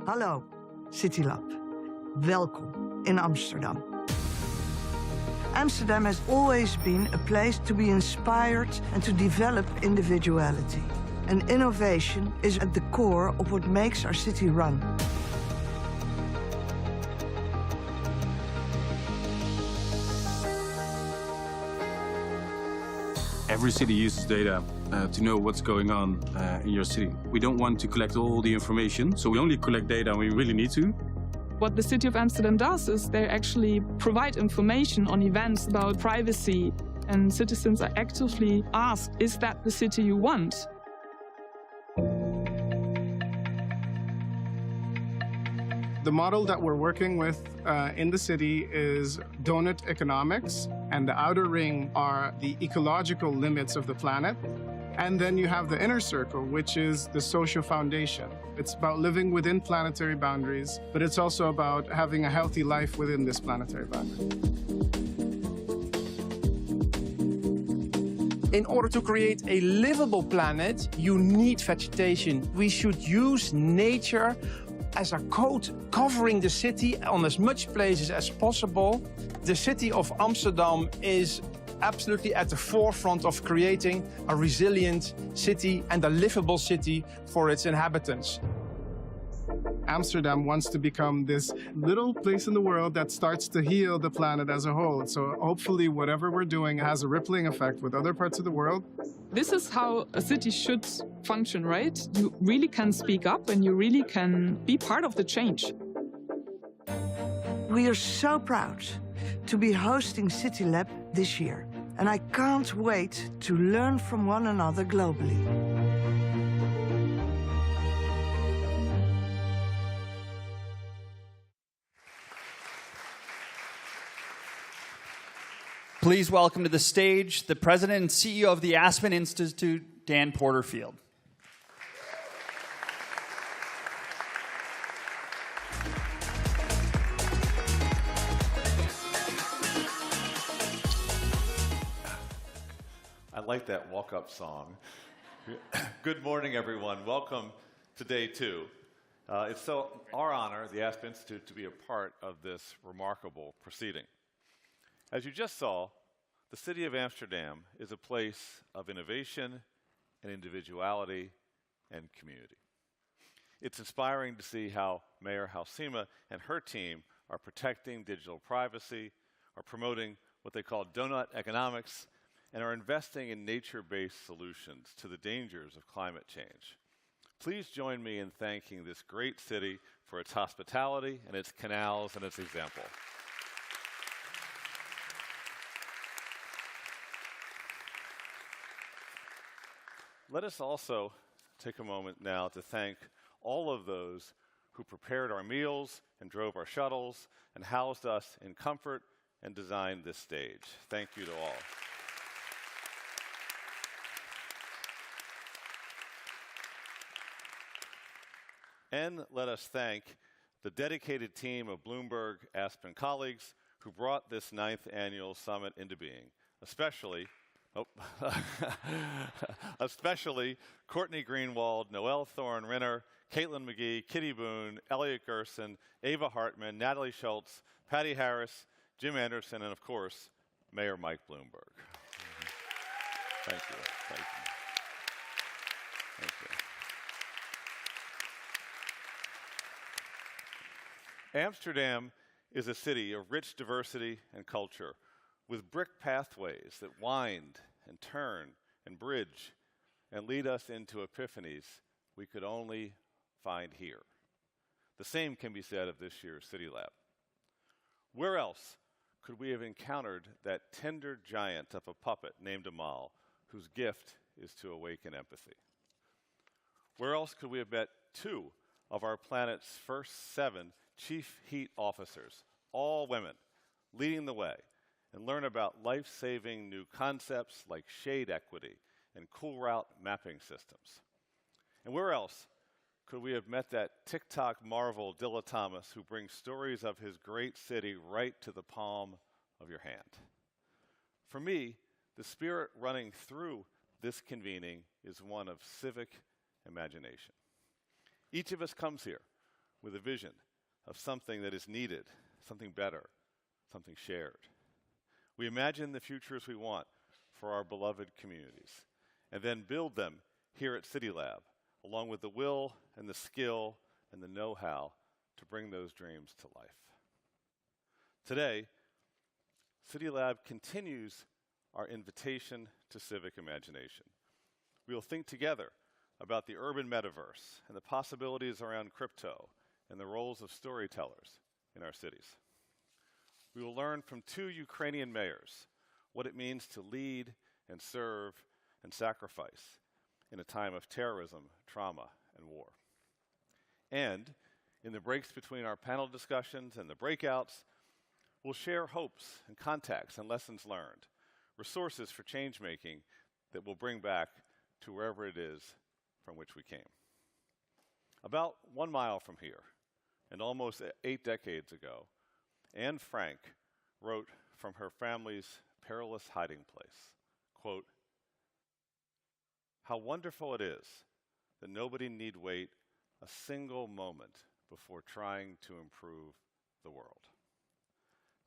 Hallo, CityLab. Welkom in Amsterdam. Amsterdam has always been a place to be inspired and to develop individuality. And innovation is at the core of what makes our city run. Every city uses data to know what's going on in your city. We don't want to collect all the information, so we only collect data when we really need to. What the City of Amsterdam does is they actually provide information on events about privacy, and citizens are actively asked, is that the city you want? The model that we're working with in the city is donut economics, and the outer ring are the ecological limits of the planet. And then you have the inner circle, which is the social foundation. It's about living within planetary boundaries, but it's also about having a healthy life within this planetary boundary. In order to create a livable planet, you need vegetation. We should use nature as a coat covering the city on as much places as possible. The city of Amsterdam is absolutely at the forefront of creating a resilient city and a livable city for its inhabitants. Amsterdam wants to become this little place in the world that starts to heal the planet as a whole. So hopefully whatever we're doing has a rippling effect with other parts of the world. This is how a city should function, right? You really can speak up and you really can be part of the change. We are so proud to be hosting CityLab this year, and I can't wait to learn from one another globally. Please welcome to the stage the President and CEO of the Aspen Institute, Dan Porterfield. I like that walk-up song. Good morning, everyone. Welcome to day two. It's so our honor, the Aspen Institute, to be a part of this remarkable proceeding. As you just saw, the city of Amsterdam is a place of innovation and individuality and community. It's inspiring to see how Mayor Halsema and her team are protecting digital privacy, are promoting what they call donut economics, and are investing in nature-based solutions to the dangers of climate change. Please join me in thanking this great city for its hospitality and its canals and its example. Let us also take a moment now to thank all of those who prepared our meals and drove our shuttles and housed us in comfort and designed this stage. Thank you to all. And let us thank the dedicated team of Bloomberg Aspen colleagues who brought this 9th annual summit into being, especially Courtney Greenwald, Noelle Thorne-Rinner, Caitlin McGee, Kitty Boone, Elliot Gerson, Ava Hartman, Natalie Schultz, Patty Harris, Jim Anderson, and of course, Mayor Mike Bloomberg. Thank you. Thank you. Thank you. Amsterdam is a city of rich diversity and culture, with brick pathways that wind and turn and bridge and lead us into epiphanies we could only find here. The same can be said of this year's CityLab. Where else could we have encountered that tender giant of a puppet named Amal, whose gift is to awaken empathy? Where else could we have met two of our planet's first 7 chief heat officers, all women, leading the way, and learn about life-saving new concepts like shade equity and cool route mapping systems? And where else could we have met that TikTok marvel Dilla Thomas, who brings stories of his great city right to the palm of your hand? For me, the spirit running through this convening is one of civic imagination. Each of us comes here with a vision of something that is needed, something better, something shared. We imagine the futures we want for our beloved communities, and then build them here at CityLab, along with the will and the skill and the know-how to bring those dreams to life. Today, CityLab continues our invitation to civic imagination. We will think together about the urban metaverse and the possibilities around crypto and the roles of storytellers in our cities. We will learn from 2 Ukrainian mayors what it means to lead and serve and sacrifice in a time of terrorism, trauma, and war. And in the breaks between our panel discussions and the breakouts, we'll share hopes and contacts and lessons learned, resources for change making that we'll bring back to wherever it is from which we came. About 1 mile from here, and almost 8 decades ago, Anne Frank wrote from her family's perilous hiding place, quote, "How wonderful it is that nobody need wait a single moment before trying to improve the world."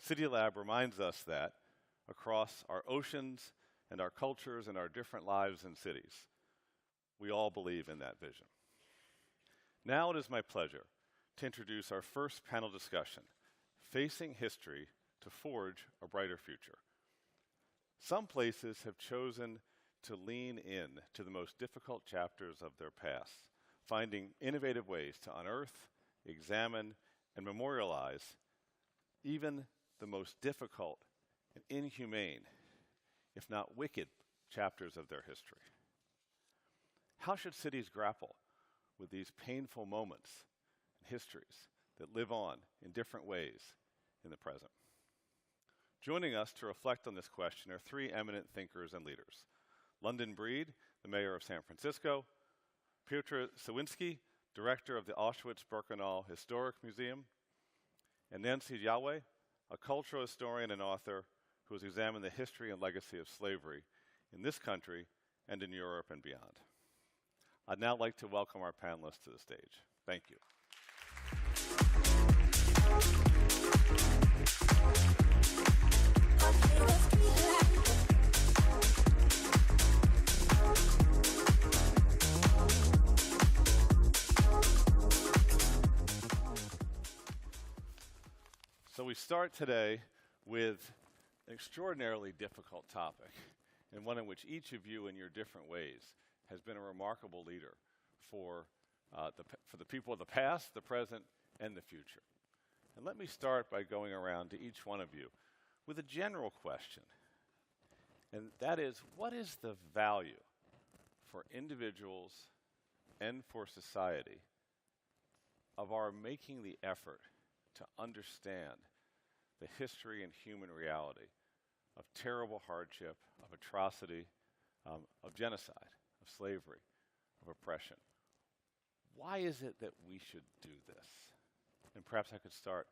CityLab reminds us that across our oceans and our cultures and our different lives and cities, we all believe in that vision. Now it is my pleasure to introduce our first panel discussion, Facing History to Forge a Brighter Future. Some places have chosen to lean in to the most difficult chapters of their past, finding innovative ways to unearth, examine, and memorialize even the most difficult and inhumane, if not wicked, chapters of their history. How should cities grapple with these painful moments and histories that live on in different ways in the present? Joining us to reflect on this question are 3 eminent thinkers and leaders. London Breed, the mayor of San Francisco, Piotr Sawinski, director of the Auschwitz-Birkenau Historic Museum, and Nancy Yahweh, a cultural historian and author who has examined the history and legacy of slavery in this country and in Europe and beyond. I'd now like to welcome our panelists to the stage. Thank you. So we start today with an extraordinarily difficult topic, and one in which each of you in your different ways has been a remarkable leader for the people of the past, the present, and the future. And let me start by going around to each one of you with a general question, and that is, what is the value for individuals and for society of our making the effort to understand the history and human reality of terrible hardship, of atrocity, of genocide, of slavery, of oppression? Why is it that we should do this? And perhaps I could start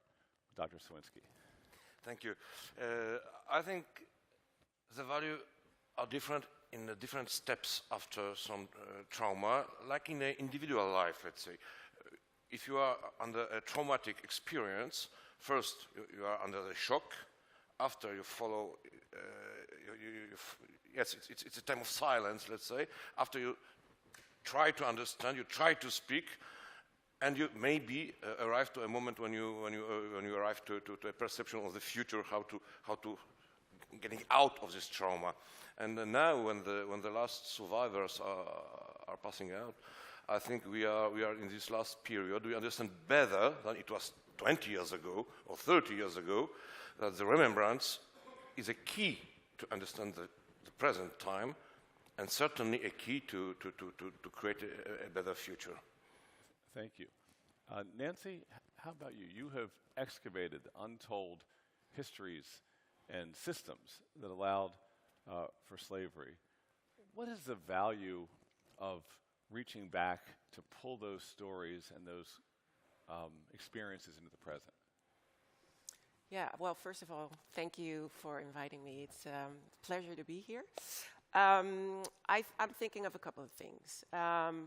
with Dr. Sawinski. Thank you. I think the values are different in the different steps after some trauma, like in an individual life, let's say. If you are under a traumatic experience, first you are under the shock. After you follow, yes, it's a time of silence, let's say. After you try to understand, you try to speak, and you maybe arrive to a moment when you arrive to a perception of the future, how to getting out of this trauma. And now, when the last survivors are passing out, I think we are in this last period. We understand better than it was 20 years ago or 30 years ago that the remembrance is a key to understand the present time, and certainly a key to create a better future. Thank you. Nancy, how about you? You have excavated untold histories and systems that allowed for slavery. What is the value of reaching back to pull those stories and those experiences into the present? Yeah, well, first of all, thank you for inviting me. It's a pleasure to be here. I'm thinking of a couple of things.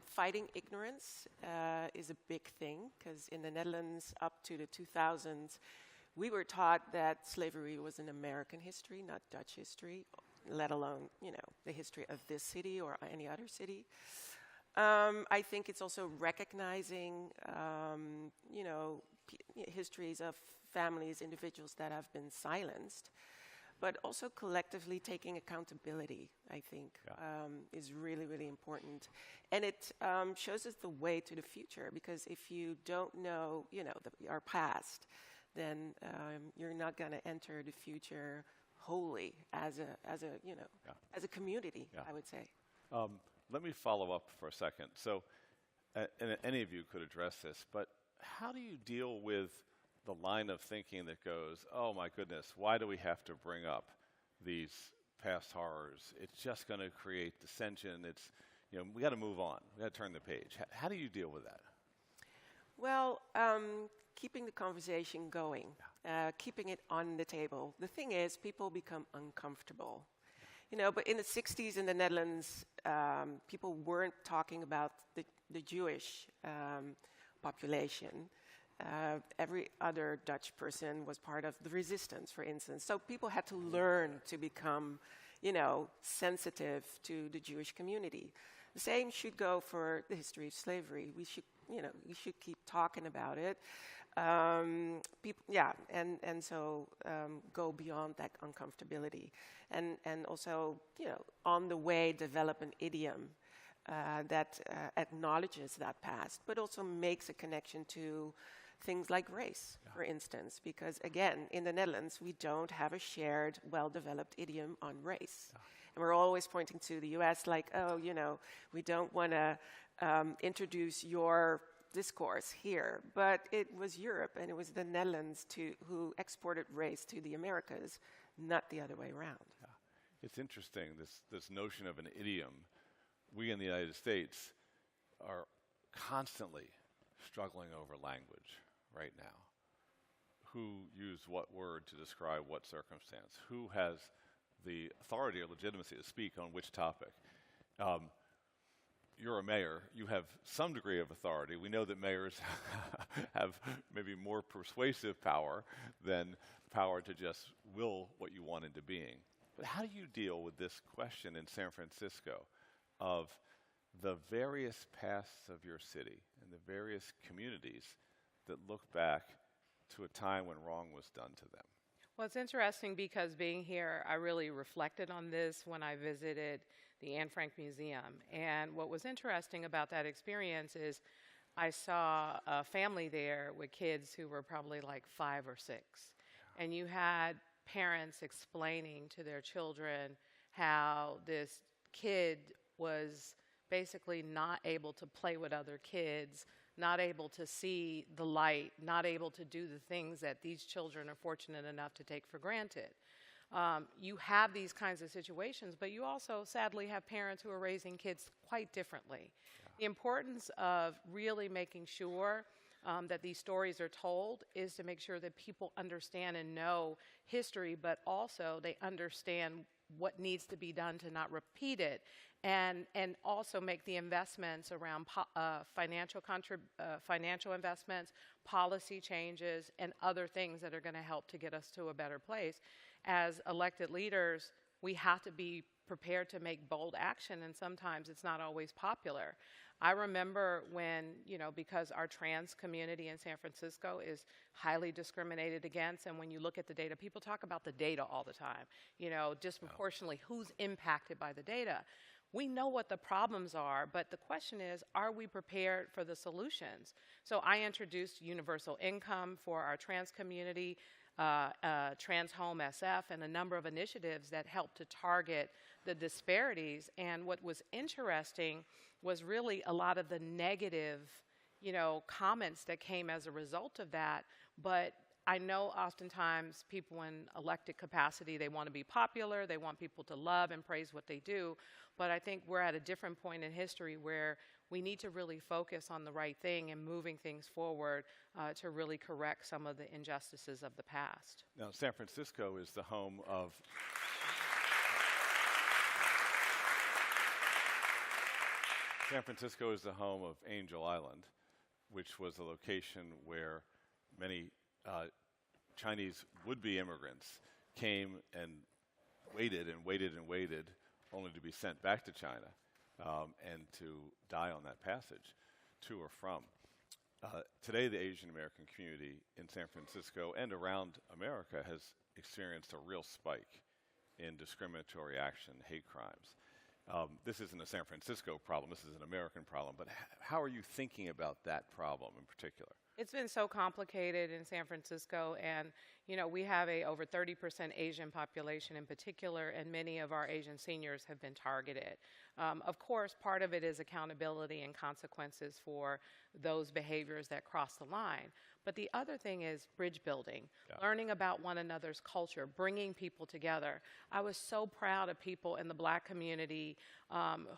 Fighting ignorance is a big thing, because in the Netherlands up to the 2000s, we were taught that slavery was an American history, not Dutch history, let alone, the history of this city or any other city. I think it's also recognizing, histories of families, individuals that have been silenced, but also collectively taking accountability, I think, is really, really important. And it shows us the way to the future, because if you don't know, our past, then you're not going to enter the future wholly as a community, I would say. Let me follow up for a second. So, and any of you could address this, but how do you deal with the line of thinking that goes, oh my goodness, why do we have to bring up these past horrors? It's just going to create dissension. It's, we got to move on. We got to turn the page. How do you deal with that? Well, keeping the conversation going, keeping it on the table. The thing is, people become uncomfortable. But in the 60s in the Netherlands, people weren't talking about the Jewish population. Every other Dutch person was part of the resistance, for instance. So people had to learn to become, sensitive to the Jewish community. The same should go for the history of slavery. We should keep talking about it. So go beyond that uncomfortability, and also, on the way, develop an idiom that acknowledges that past, but also makes a connection to things like race, for instance, because again, in the Netherlands, we don't have a shared, well-developed idiom on race. And we're always pointing to the US like, oh, we don't want to introduce your discourse here. But it was Europe and it was the Netherlands who exported race to the Americas, not the other way around. Yeah. It's interesting, this notion of an idiom. We in the United States are constantly struggling over language right now. Who used what word to describe what circumstance? Who has the authority or legitimacy to speak on which topic? You're a mayor. You have some degree of authority. We know that mayors have maybe more persuasive power than power to just will what you want into being. But how do you deal with this question in San Francisco of the various pasts of your city and the various communities that look back to a time when wrong was done to them? Well, it's interesting because being here, I really reflected on this when I visited the Anne Frank Museum. And what was interesting about that experience is I saw a family there with kids who were probably like 5 or 6. And you had parents explaining to their children how this kid was basically not able to play with other kids, not able to see the light, not able to do the things that these children are fortunate enough to take for granted. You have these kinds of situations, but you also sadly have parents who are raising kids quite differently. Yeah. The importance of really making sure that these stories are told is to make sure that people understand and know history, but also they understand what needs to be done to not repeat it, and also make the investments around financial investments, policy changes, and other things that are going to help to get us to a better place. As elected leaders, we have to be prepared to make bold action, and sometimes it's not always popular. I remember when, because our trans community in San Francisco is highly discriminated against, and when you look at the data, people talk about the data all the time, disproportionately who's impacted by the data. We know what the problems are, but the question is, are we prepared for the solutions? So I introduced universal income for our trans community, Trans Home SF, and a number of initiatives that help to target the disparities. And what was interesting was really a lot of the negative, comments that came as a result of that. But I know oftentimes people in elected capacity, they want to be popular, they want people to love and praise what they do. But I think we're at a different point in history where we need to really focus on the right thing and moving things forward to really correct some of the injustices of the past. Now, San Francisco is the home of San Francisco is the home of Angel Island, which was a location where many Chinese would-be immigrants came and waited and waited and waited, only to be sent back to China and to die on that passage to or from. Today, the Asian American community in San Francisco and around America has experienced a real spike in discriminatory action, hate crimes. This isn't a San Francisco problem, this is an American problem, but how are you thinking about that problem in particular? It's been so complicated in San Francisco, and you know, we have a over 30% Asian population in particular, and many of our Asian seniors have been targeted. Of course, part of it is accountability and consequences for those behaviors that cross the line. But the other thing is bridge building, learning about one another's culture, bringing people together. I was so proud of people in the Black community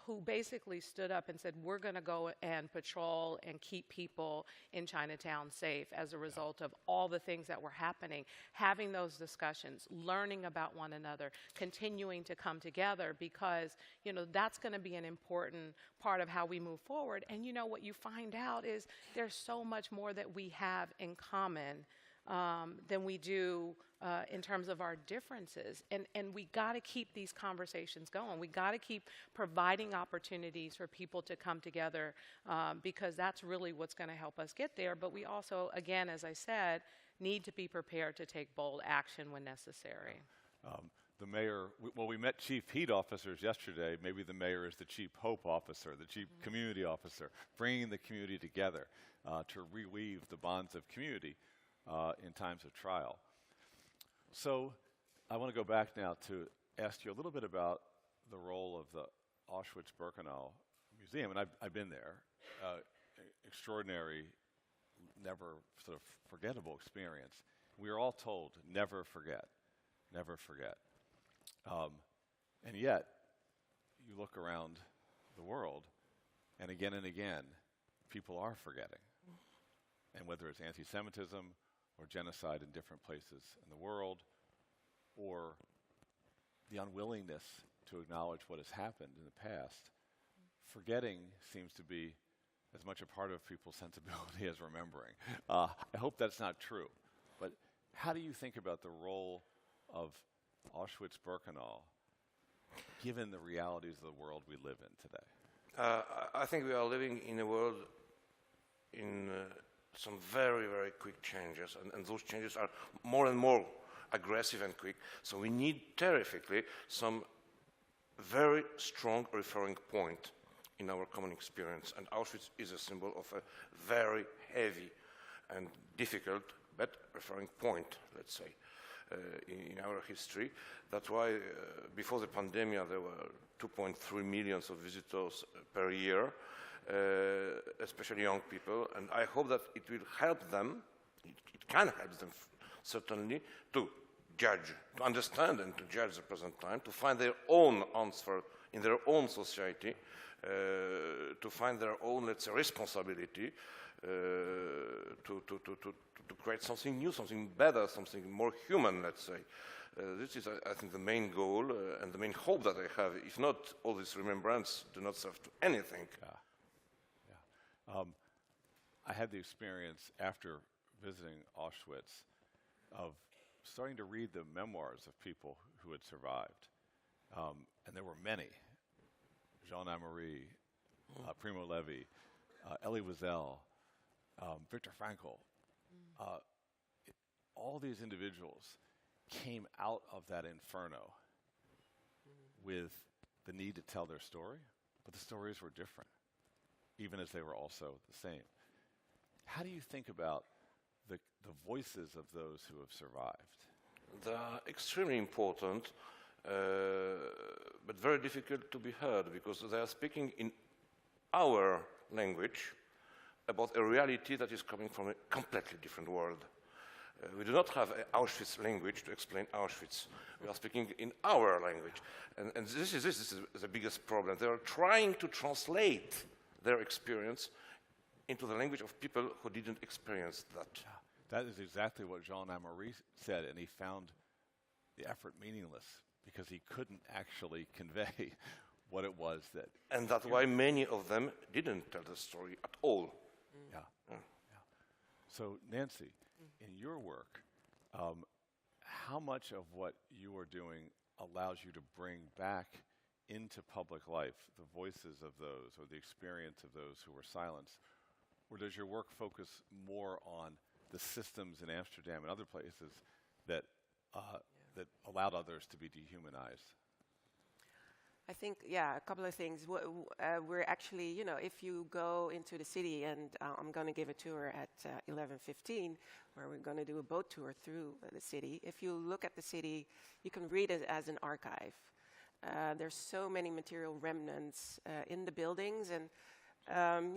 who basically stood up and said, we're going to go and patrol and keep people in Chinatown safe as a result of all the things that were happening. Having those discussions, learning about one another, continuing to come together, because you know that's going to be an important part of how we move forward. And you know what you find out is there's so much more that we have in common than we do in terms of our differences. And we got to keep these conversations going. We got to keep providing opportunities for people to come together because that's really what's going to help us get there. But we also, again, as I said, need to be prepared to take bold action when necessary. The mayor, well, we met chief heat officers yesterday. Maybe the mayor is the chief hope officer, the chief community officer, bringing the community together to reweave the bonds of community in times of trial. So I want to go back now to ask you a little bit about the role of the Auschwitz-Birkenau Museum, and I've been there. Extraordinary, never sort of forgettable experience. We are all told, never forget, never forget. And yet, you look around the world, and again, people are forgetting. And whether it's anti-Semitism or genocide in different places in the world, or the unwillingness to acknowledge what has happened in the past, forgetting seems to be as much a part of people's sensibility as remembering. I hope that's not true. But how do you think about the role of Auschwitz-Birkenau, given the realities of the world we live in today? I think we are living in a world in some very, very quick changes, and those changes are more and more aggressive and quick. So we need terrifically some very strong referring point in our common experience, and Auschwitz is a symbol of a very heavy and difficult but referring point, let's say, in our history. That's why before the pandemic there were 2.3 million of visitors per year, especially young people, and I hope that it will help them, it can help them certainly, to judge, to understand and to judge the present time, to find their own answer in their own society, to find their own, let's say, responsibility to create something new, something better, something more human, let's say. This is, I think, the main goal and the main hope that I have. If not, all this remembrance do not serve to anything. I had the experience after visiting Auschwitz of starting to read the memoirs of people who had survived. And there were many. Jean Amory, Primo Levi, Elie Wiesel, Viktor Frankl. All these individuals came out of that inferno with the need to tell their story, but the stories were different, even as they were also the same. How do you think about the voices of those who have survived? They are extremely important, but very difficult to be heard, because they are speaking in our language about a reality that is coming from a completely different world. We do not have an Auschwitz language to explain Auschwitz. We are speaking in our language. And this is the biggest problem. They are trying to translate their experience into the language of people who didn't experience that. That is exactly what Jean Amory said, and he found the effort meaningless because he couldn't actually convey what it was that. And that's why many of them didn't tell the story at all. Yeah. Yeah. So, Nancy, in your work, how much of what you are doing allows you to bring back into public life the voices of those or the experience of those who were silenced? Or does your work focus more on the systems in Amsterdam and other places that, that allowed others to be dehumanized? I think, yeah, a couple of things. We're actually, you know, if you go into the city, and I'm going to give a tour at 11:15, where we're going to do a boat tour through the city. If you look at the city, you can read it as an archive. There's so many material remnants in the buildings, and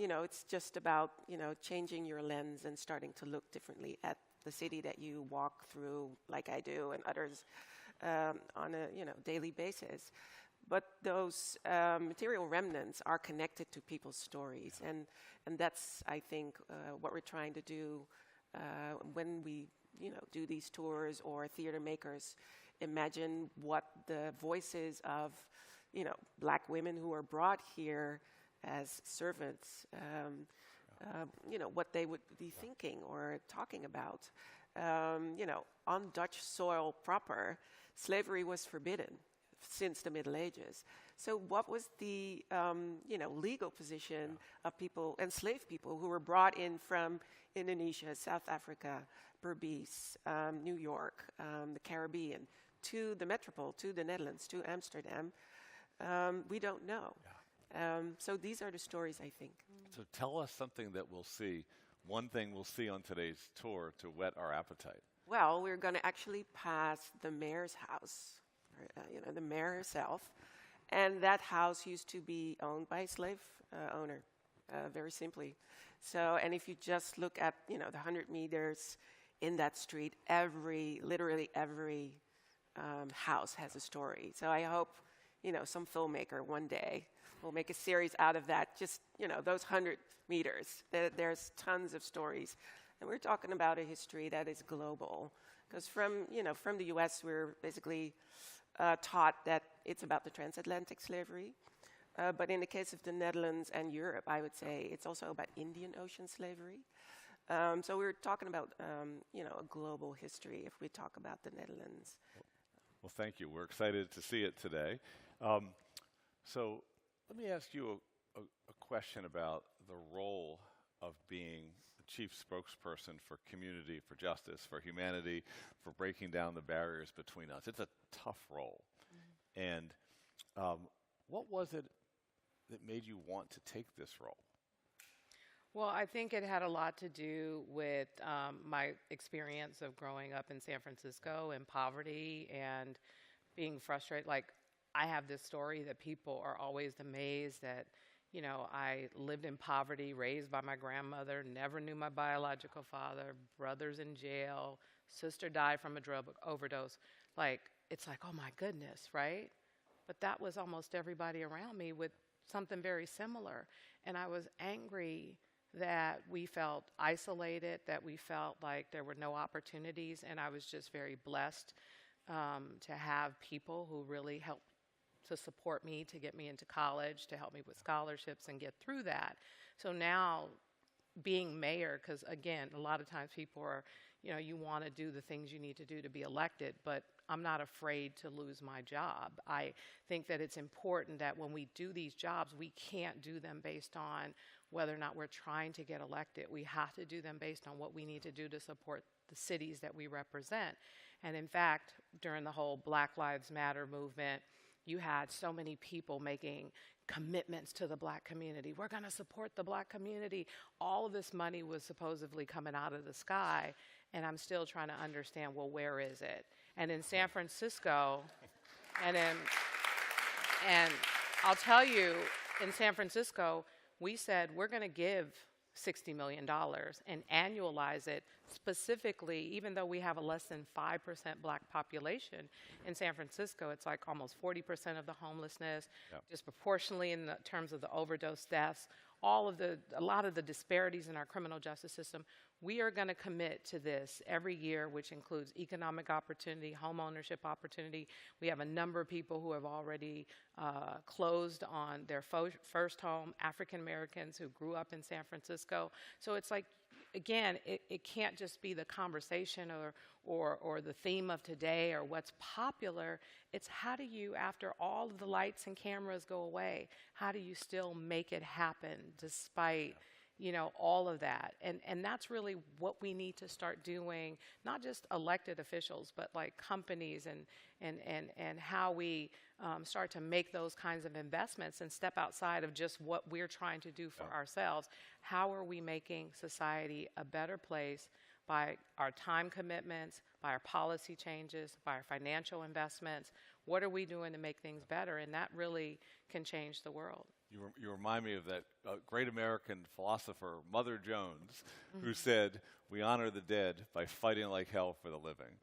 you know, it's just about, you know, changing your lens and starting to look differently at the city that you walk through, like I do, and others on a, you know, daily basis. But those material remnants are connected to people's stories, and that's, I think, what we're trying to do when we, you know, do these tours, or theater makers imagine what the voices of, you know, black women who are brought here as servants, you know, what they would be thinking or talking about. You know, on Dutch soil proper, slavery was forbidden since the Middle Ages. So what was the, you know, legal position of people, enslaved people, who were brought in from Indonesia, South Africa, Berbice, New York, the Caribbean, to the metropole, to the Netherlands, to Amsterdam? We don't know. So these are the stories, I think. So tell us something that we'll see, one thing we'll see on today's tour to whet our appetite. Well, we're going to actually pass the mayor's house, you know, the mayor herself. And that house used to be owned by a slave owner, very simply. So, and if you just look at, you know, the 100 meters in that street, literally every house has a story. So I hope, you know, some filmmaker one day will make a series out of that, just, you know, those 100 meters. There's tons of stories. And we're talking about a history that is global. Because from, you know, from the US, we're basically taught that it's about the transatlantic slavery. But in the case of the Netherlands and Europe, I would say it's also about Indian Ocean slavery. So we're talking about, you know, a global history if we talk about the Netherlands. Well, thank you. We're excited to see it today. So let me ask you a question about the role of being the chief spokesperson for community, for justice, for humanity, for breaking down the barriers between us. It's a tough role. And what was it that made you want to take this role? Well, I think it had a lot to do with my experience of growing up in San Francisco in poverty and being frustrated. Like, I have this story that people are always amazed that, you know, I lived in poverty, raised by my grandmother, never knew my biological father, brothers in jail, sister died from a drug overdose. Like, it's like, oh my goodness, right? But that was almost everybody around me with something very similar. And I was angry that we felt isolated, that we felt like there were no opportunities, and I was just very blessed to have people who really helped to support me, to get me into college, to help me with scholarships and get through that. So now, being mayor, because again, a lot of times people are, you know, you want to do the things you need to do to be elected, but I'm not afraid to lose my job. I think that it's important that when we do these jobs, we can't do them based on whether or not we're trying to get elected. We have to do them based on what we need to do to support the cities that we represent. And in fact, during the whole Black Lives Matter movement, you had so many people making commitments to the black community. We're going to support the black community. All of this money was supposedly coming out of the sky, and I'm still trying to understand, well, where is it? And in San Francisco, and I'll tell you, in San Francisco, we said we're going to give $60 million and annualize it specifically, even though we have a less than 5% black population. In San Francisco, it's like almost 40% of the homelessness, disproportionately in the terms of the overdose deaths, a lot of the disparities in our criminal justice system. we are going to commit to this every year, which includes economic opportunity, home ownership opportunity. We have a number of people who have already closed on their first home, African Americans who grew up in San Francisco. So it's like, again, it can't just be the conversation or the theme of today or what's popular. It's how do you, after all of the lights and cameras go away, how do you still make it happen despite, you know, all of that? And that's really what we need to start doing, not just elected officials, but like companies and how we start to make those kinds of investments and step outside of just what we're trying to do for ourselves. How are we making society a better place by our time commitments, by our policy changes, by our financial investments? What are we doing to make things better? And that really can change the world. You remind me of that great American philosopher, Mother Jones, who said, "We honor the dead by fighting like hell for the living."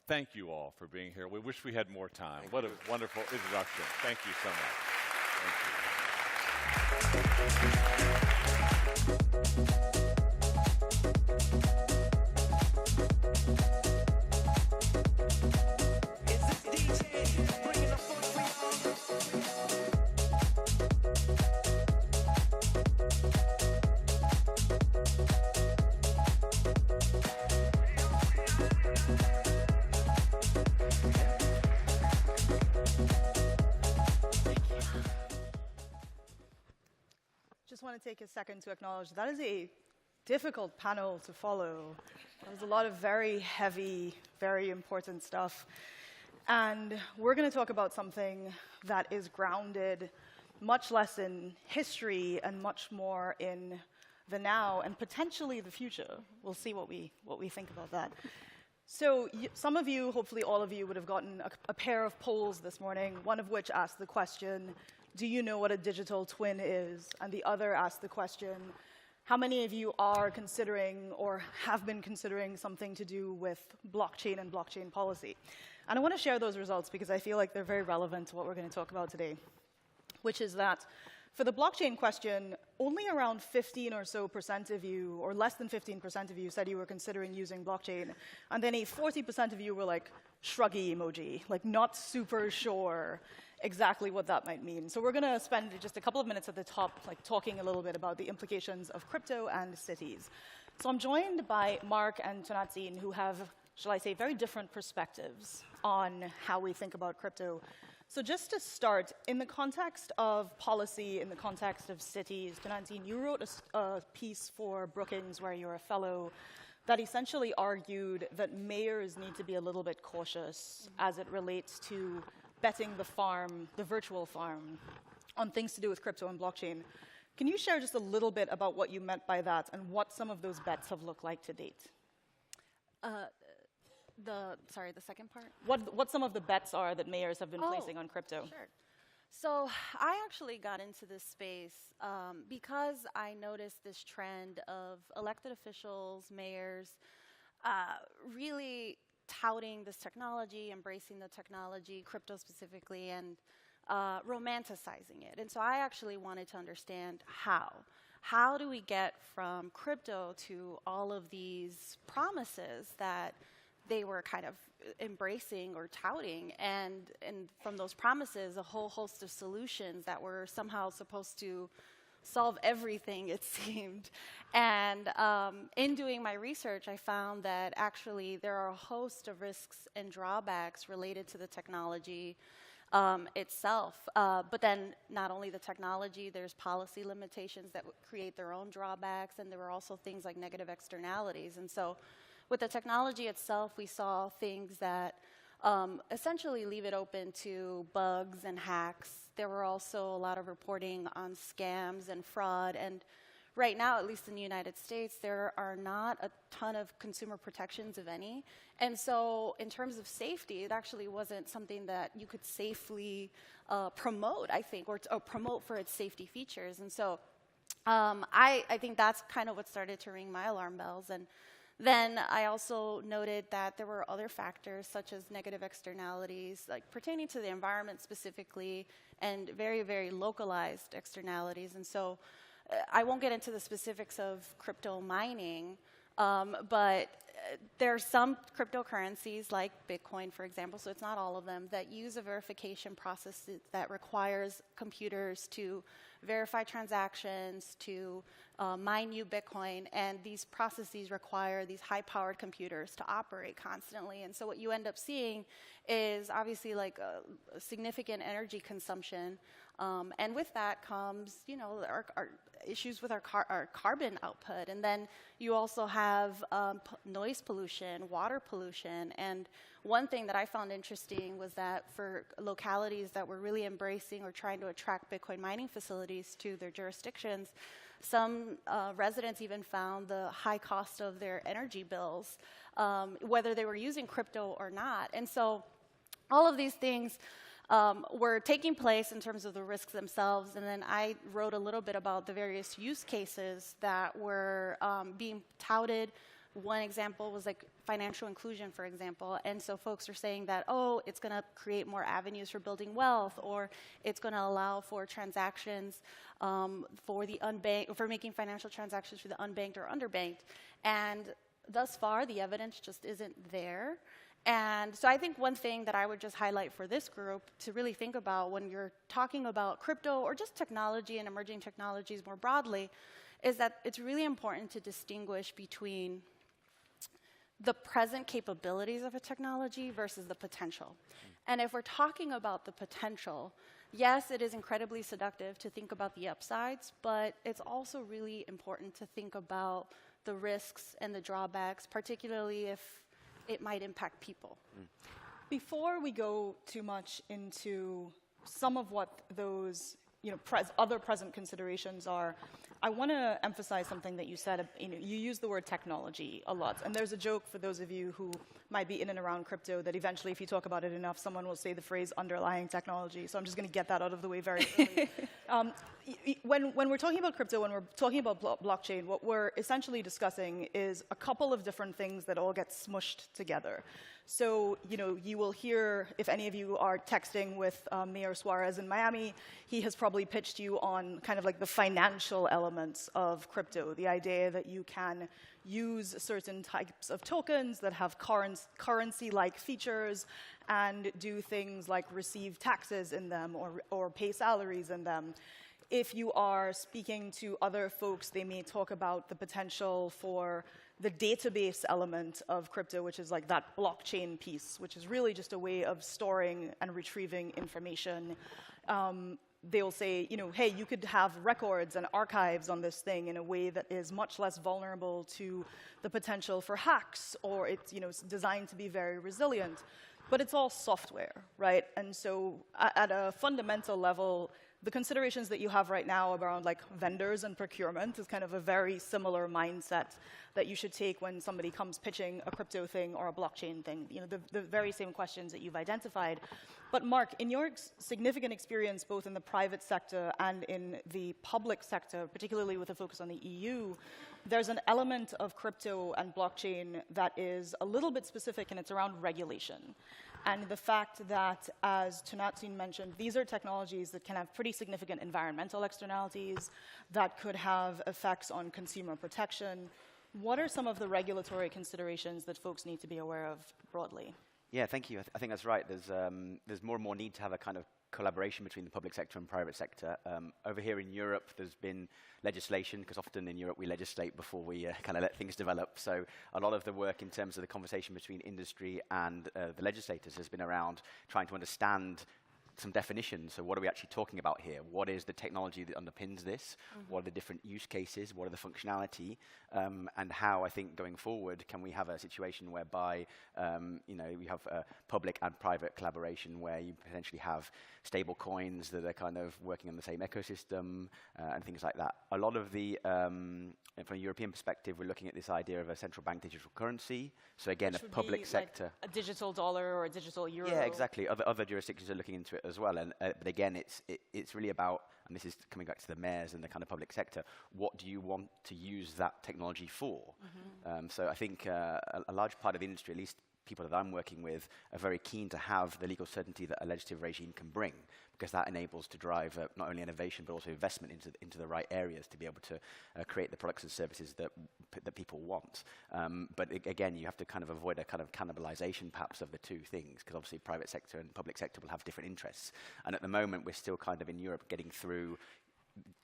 Thank you all for being here. We wish we had more time. What a wonderful introduction. Thank you so Just want to take a second to acknowledge that is a difficult panel to follow. There's a lot of very heavy, very important stuff. And we're going to talk about something that is grounded much less in history and much more in the now and potentially the future. We'll see what we think about that. So some of you, hopefully all of you, would have gotten a pair of polls this morning, one of which asked the question, do you know what a digital twin is? And the other asked the question, how many of you are considering or have been considering something to do with blockchain and blockchain policy? And I want to share those results because I feel like they're very relevant to what we're going to talk about today, which is that for the blockchain question, only around 15% or so of you, or less than 15% of you, said you were considering using blockchain. And then 40% of you were like, shruggy emoji, like not super sure exactly what that might mean. So we're going to spend just a couple of minutes at the top like talking a little bit about the implications of crypto and cities. So I'm joined by Mark and Tonatsin, who have, shall I say, very different perspectives on how we think about crypto. So just to start, in the context of policy, in the context of cities, Tonatsin, you wrote a piece for Brookings where you're a fellow that essentially argued that mayors need to be a little bit cautious as it relates to betting the farm, the virtual farm, on things to do with crypto and blockchain. Can you share just a little bit about what you meant by that and what some of those bets have looked like to date? Sorry, the second part? What some of the bets are that mayors have been placing on crypto? Sure. So I actually got into this space because I noticed this trend of elected officials, mayors, really touting this technology, embracing the technology, crypto specifically, and romanticizing it. And so I actually wanted to understand how. How do we get from crypto to all of these promises that they were kind of embracing or touting, and from those promises, a whole host of solutions that were somehow supposed to solve everything, it seemed. And in doing my research, I found that actually there are a host of risks and drawbacks related to the technology itself. But then not only the technology, there's policy limitations that create their own drawbacks, and there were also things like negative externalities. And so with the technology itself, we saw things that essentially leave it open to bugs and hacks. There were also a lot of reporting on scams and fraud. And right now, at least in the United States, there are not a ton of consumer protections, if any. And so in terms of safety, it actually wasn't something that you could safely promote, I think, or promote for its safety features. And so I think that's kind of what started to ring my alarm bells. And then I also noted that there were other factors such as negative externalities, like pertaining to the environment specifically, and very, very localized externalities. And so I won't get into the specifics of crypto mining, but there are some cryptocurrencies like Bitcoin, for example, so it's not all of them, that use a verification process that requires computers to verify transactions, to mine new Bitcoin, and these processes require these high-powered computers to operate constantly. And so what you end up seeing is obviously like a significant energy consumption, and with that comes, you know, our issues with our carbon output. And then you also have noise pollution, water pollution. And one thing that I found interesting was that for localities that were really embracing or trying to attract Bitcoin mining facilities to their jurisdictions, some residents even found the high cost of their energy bills, whether they were using crypto or not. And so all of these things were taking place in terms of the risks themselves, and then I wrote a little bit about the various use cases that were being touted. One example was like financial inclusion, for example, and so folks are saying that, oh, it's going to create more avenues for building wealth, or it's going to allow for transactions for the unbanked, for making financial transactions for the unbanked or underbanked, and thus far the evidence just isn't there. And so I think one thing that I would just highlight for this group to really think about when you're talking about crypto or just technology and emerging technologies more broadly is that it's really important to distinguish between the present capabilities of a technology versus the potential. And if we're talking about the potential, yes, it is incredibly seductive to think about the upsides, but it's also really important to think about the risks and the drawbacks, particularly if it might impact people. Before we go too much into some of what those other present considerations are, I want to emphasize something that you said. You use the word technology a lot, and there's a joke for those of you who might be in and around crypto that eventually, if you talk about it enough, someone will say the phrase underlying technology. So I'm just going to get that out of the way very quickly. When we're talking about crypto, when we're talking about blockchain, what we're essentially discussing is a couple of different things that all get smushed together. So, you will hear, if any of you are texting with Mayor Suarez in Miami, he has probably pitched you on kind of like the financial elements of crypto, the idea that you can use certain types of tokens that have currency-like features and do things like receive taxes in them or pay salaries in them. If you are speaking to other folks, they may talk about the potential for the database element of crypto, which is like that blockchain piece, which is really just a way of storing and retrieving information. They'll say, hey, you could have records and archives on this thing in a way that is much less vulnerable to the potential for hacks, or it's designed to be very resilient. But it's all software, right? And so at a fundamental level, the considerations that you have right now around like vendors and procurement is kind of a very similar mindset that you should take when somebody comes pitching a crypto thing or a blockchain thing. The very same questions that you've identified. But Mark, in your significant experience both in the private sector and in the public sector, particularly with a focus on the EU, there's an element of crypto and blockchain that is a little bit specific, and it's around regulation. And the fact that, as Tunatsin mentioned, these are technologies that can have pretty significant environmental externalities, that could have effects on consumer protection. What are some of the regulatory considerations that folks need to be aware of broadly? Yeah, thank you. I think that's right. There's more and more need to have a kind of collaboration between the public sector and private sector. Over here in Europe, there's been legislation, because often in Europe we legislate before we kind of let things develop. So a lot of the work in terms of the conversation between industry and the legislators has been around trying to understand some definitions. So what are we actually talking about here? What is the technology that underpins this? What are the different use cases? What are the functionality? And how, I think, going forward, can we have a situation whereby, we have public and private collaboration where you potentially have stable coins that are kind of working on the same ecosystem and things like that. A lot of the, from a European perspective, we're looking at this idea of a central bank digital currency. So again, Which a public sector. Like a digital dollar or a digital euro. Yeah, exactly. Other jurisdictions are looking into it as well. And but again, it's really about, and this is coming back to the mayors and the kind of public sector, what do you want to use that technology for? So I think a large part of the industry, at least people that I'm working with are very keen to have the legal certainty that a legislative regime can bring, because that enables to drive not only innovation but also investment into the right areas to be able to create the products and services that people want. But again, you have to kind of avoid a kind of cannibalization perhaps of the two things, because obviously private sector and public sector will have different interests. And at the moment, we're still kind of in Europe getting through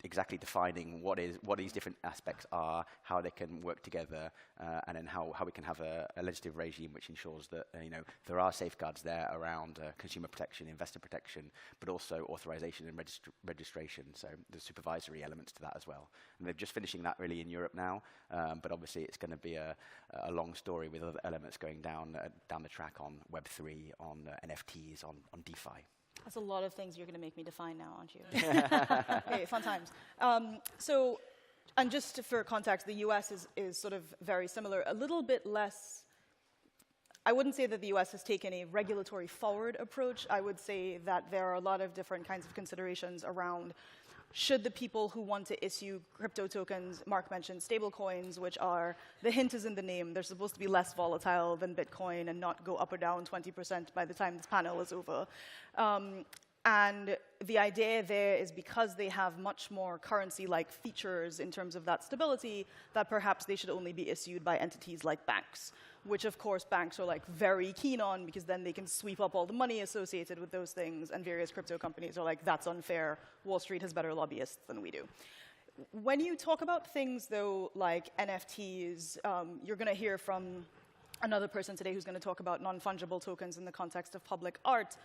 exactly defining what these different aspects are, how they can work together, and then how we can have a legislative regime which ensures that there are safeguards there around consumer protection, investor protection, but also authorization and registration. So there's supervisory elements to that as well. And they're just finishing that really in Europe now, but obviously it's going to be a long story with other elements going down the track on Web3, on NFTs, on DeFi. That's a lot of things you're going to make me define now, aren't you? Okay, fun times. And just for context, the US is sort of very similar, a little bit less. I wouldn't say that the US has taken a regulatory forward approach. I would say that there are a lot of different kinds of considerations around should the people who want to issue crypto tokens, Mark mentioned stablecoins, which are, the hint is in the name, they're supposed to be less volatile than Bitcoin and not go up or down 20% by the time this panel is over. And the idea there is because they have much more currency-like features in terms of that stability, that perhaps they should only be issued by entities like banks, which of course banks are like very keen on, because then they can sweep up all the money associated with those things, and various crypto companies are like, that's unfair, Wall Street has better lobbyists than we do. When you talk about things though like NFTs, you're going to hear from another person today who's going to talk about non-fungible tokens in the context of public art.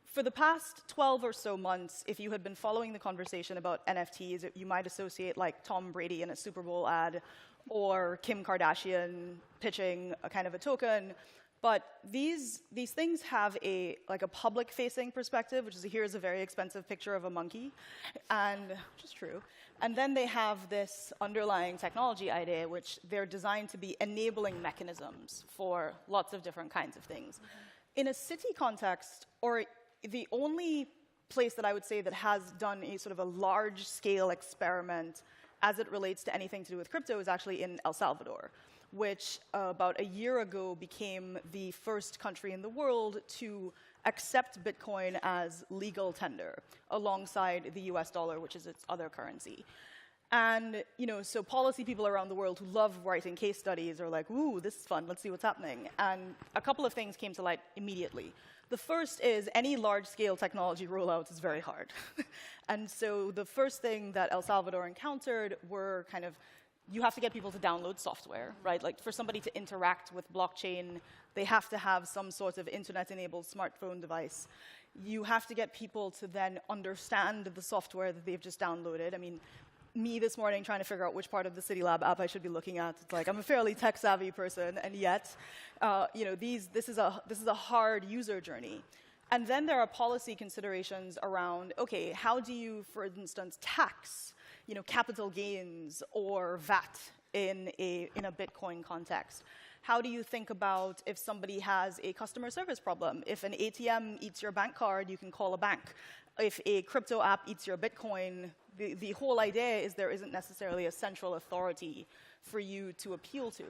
For the past 12 or so months, if you had been following the conversation about NFTs, you might associate like Tom Brady in a Super Bowl ad, or Kim Kardashian pitching a kind of a token. But these things have a public-facing perspective, which is here's a very expensive picture of a monkey, which is true. And then they have this underlying technology idea, which they're designed to be enabling mechanisms for lots of different kinds of things. In a city context, or the only place that I would say that has done a sort of a large-scale experiment as it relates to anything to do with crypto is actually in El Salvador, which about a year ago became the first country in the world to accept Bitcoin as legal tender alongside the US dollar, which is its other currency. And so policy people around the world who love writing case studies are like, ooh, this is fun, let's see what's happening. And a couple of things came to light immediately. The first is any large-scale technology rollout is very hard. And so the first thing that El Salvador encountered were kind of, you have to get people to download software, right? Like for somebody to interact with blockchain, they have to have some sort of internet-enabled smartphone device. You have to get people to then understand the software that they've just downloaded. I mean, me this morning trying to figure out which part of the CityLab app I should be looking at. It's like I'm a fairly tech-savvy person, and yet, this is a hard user journey. And then there are policy considerations around, okay, how do you, for instance, tax, capital gains or VAT in a Bitcoin context? How do you think about if somebody has a customer service problem? If an ATM eats your bank card, you can call a bank. If a crypto app eats your Bitcoin, the whole idea is there isn't necessarily a central authority for you to appeal to.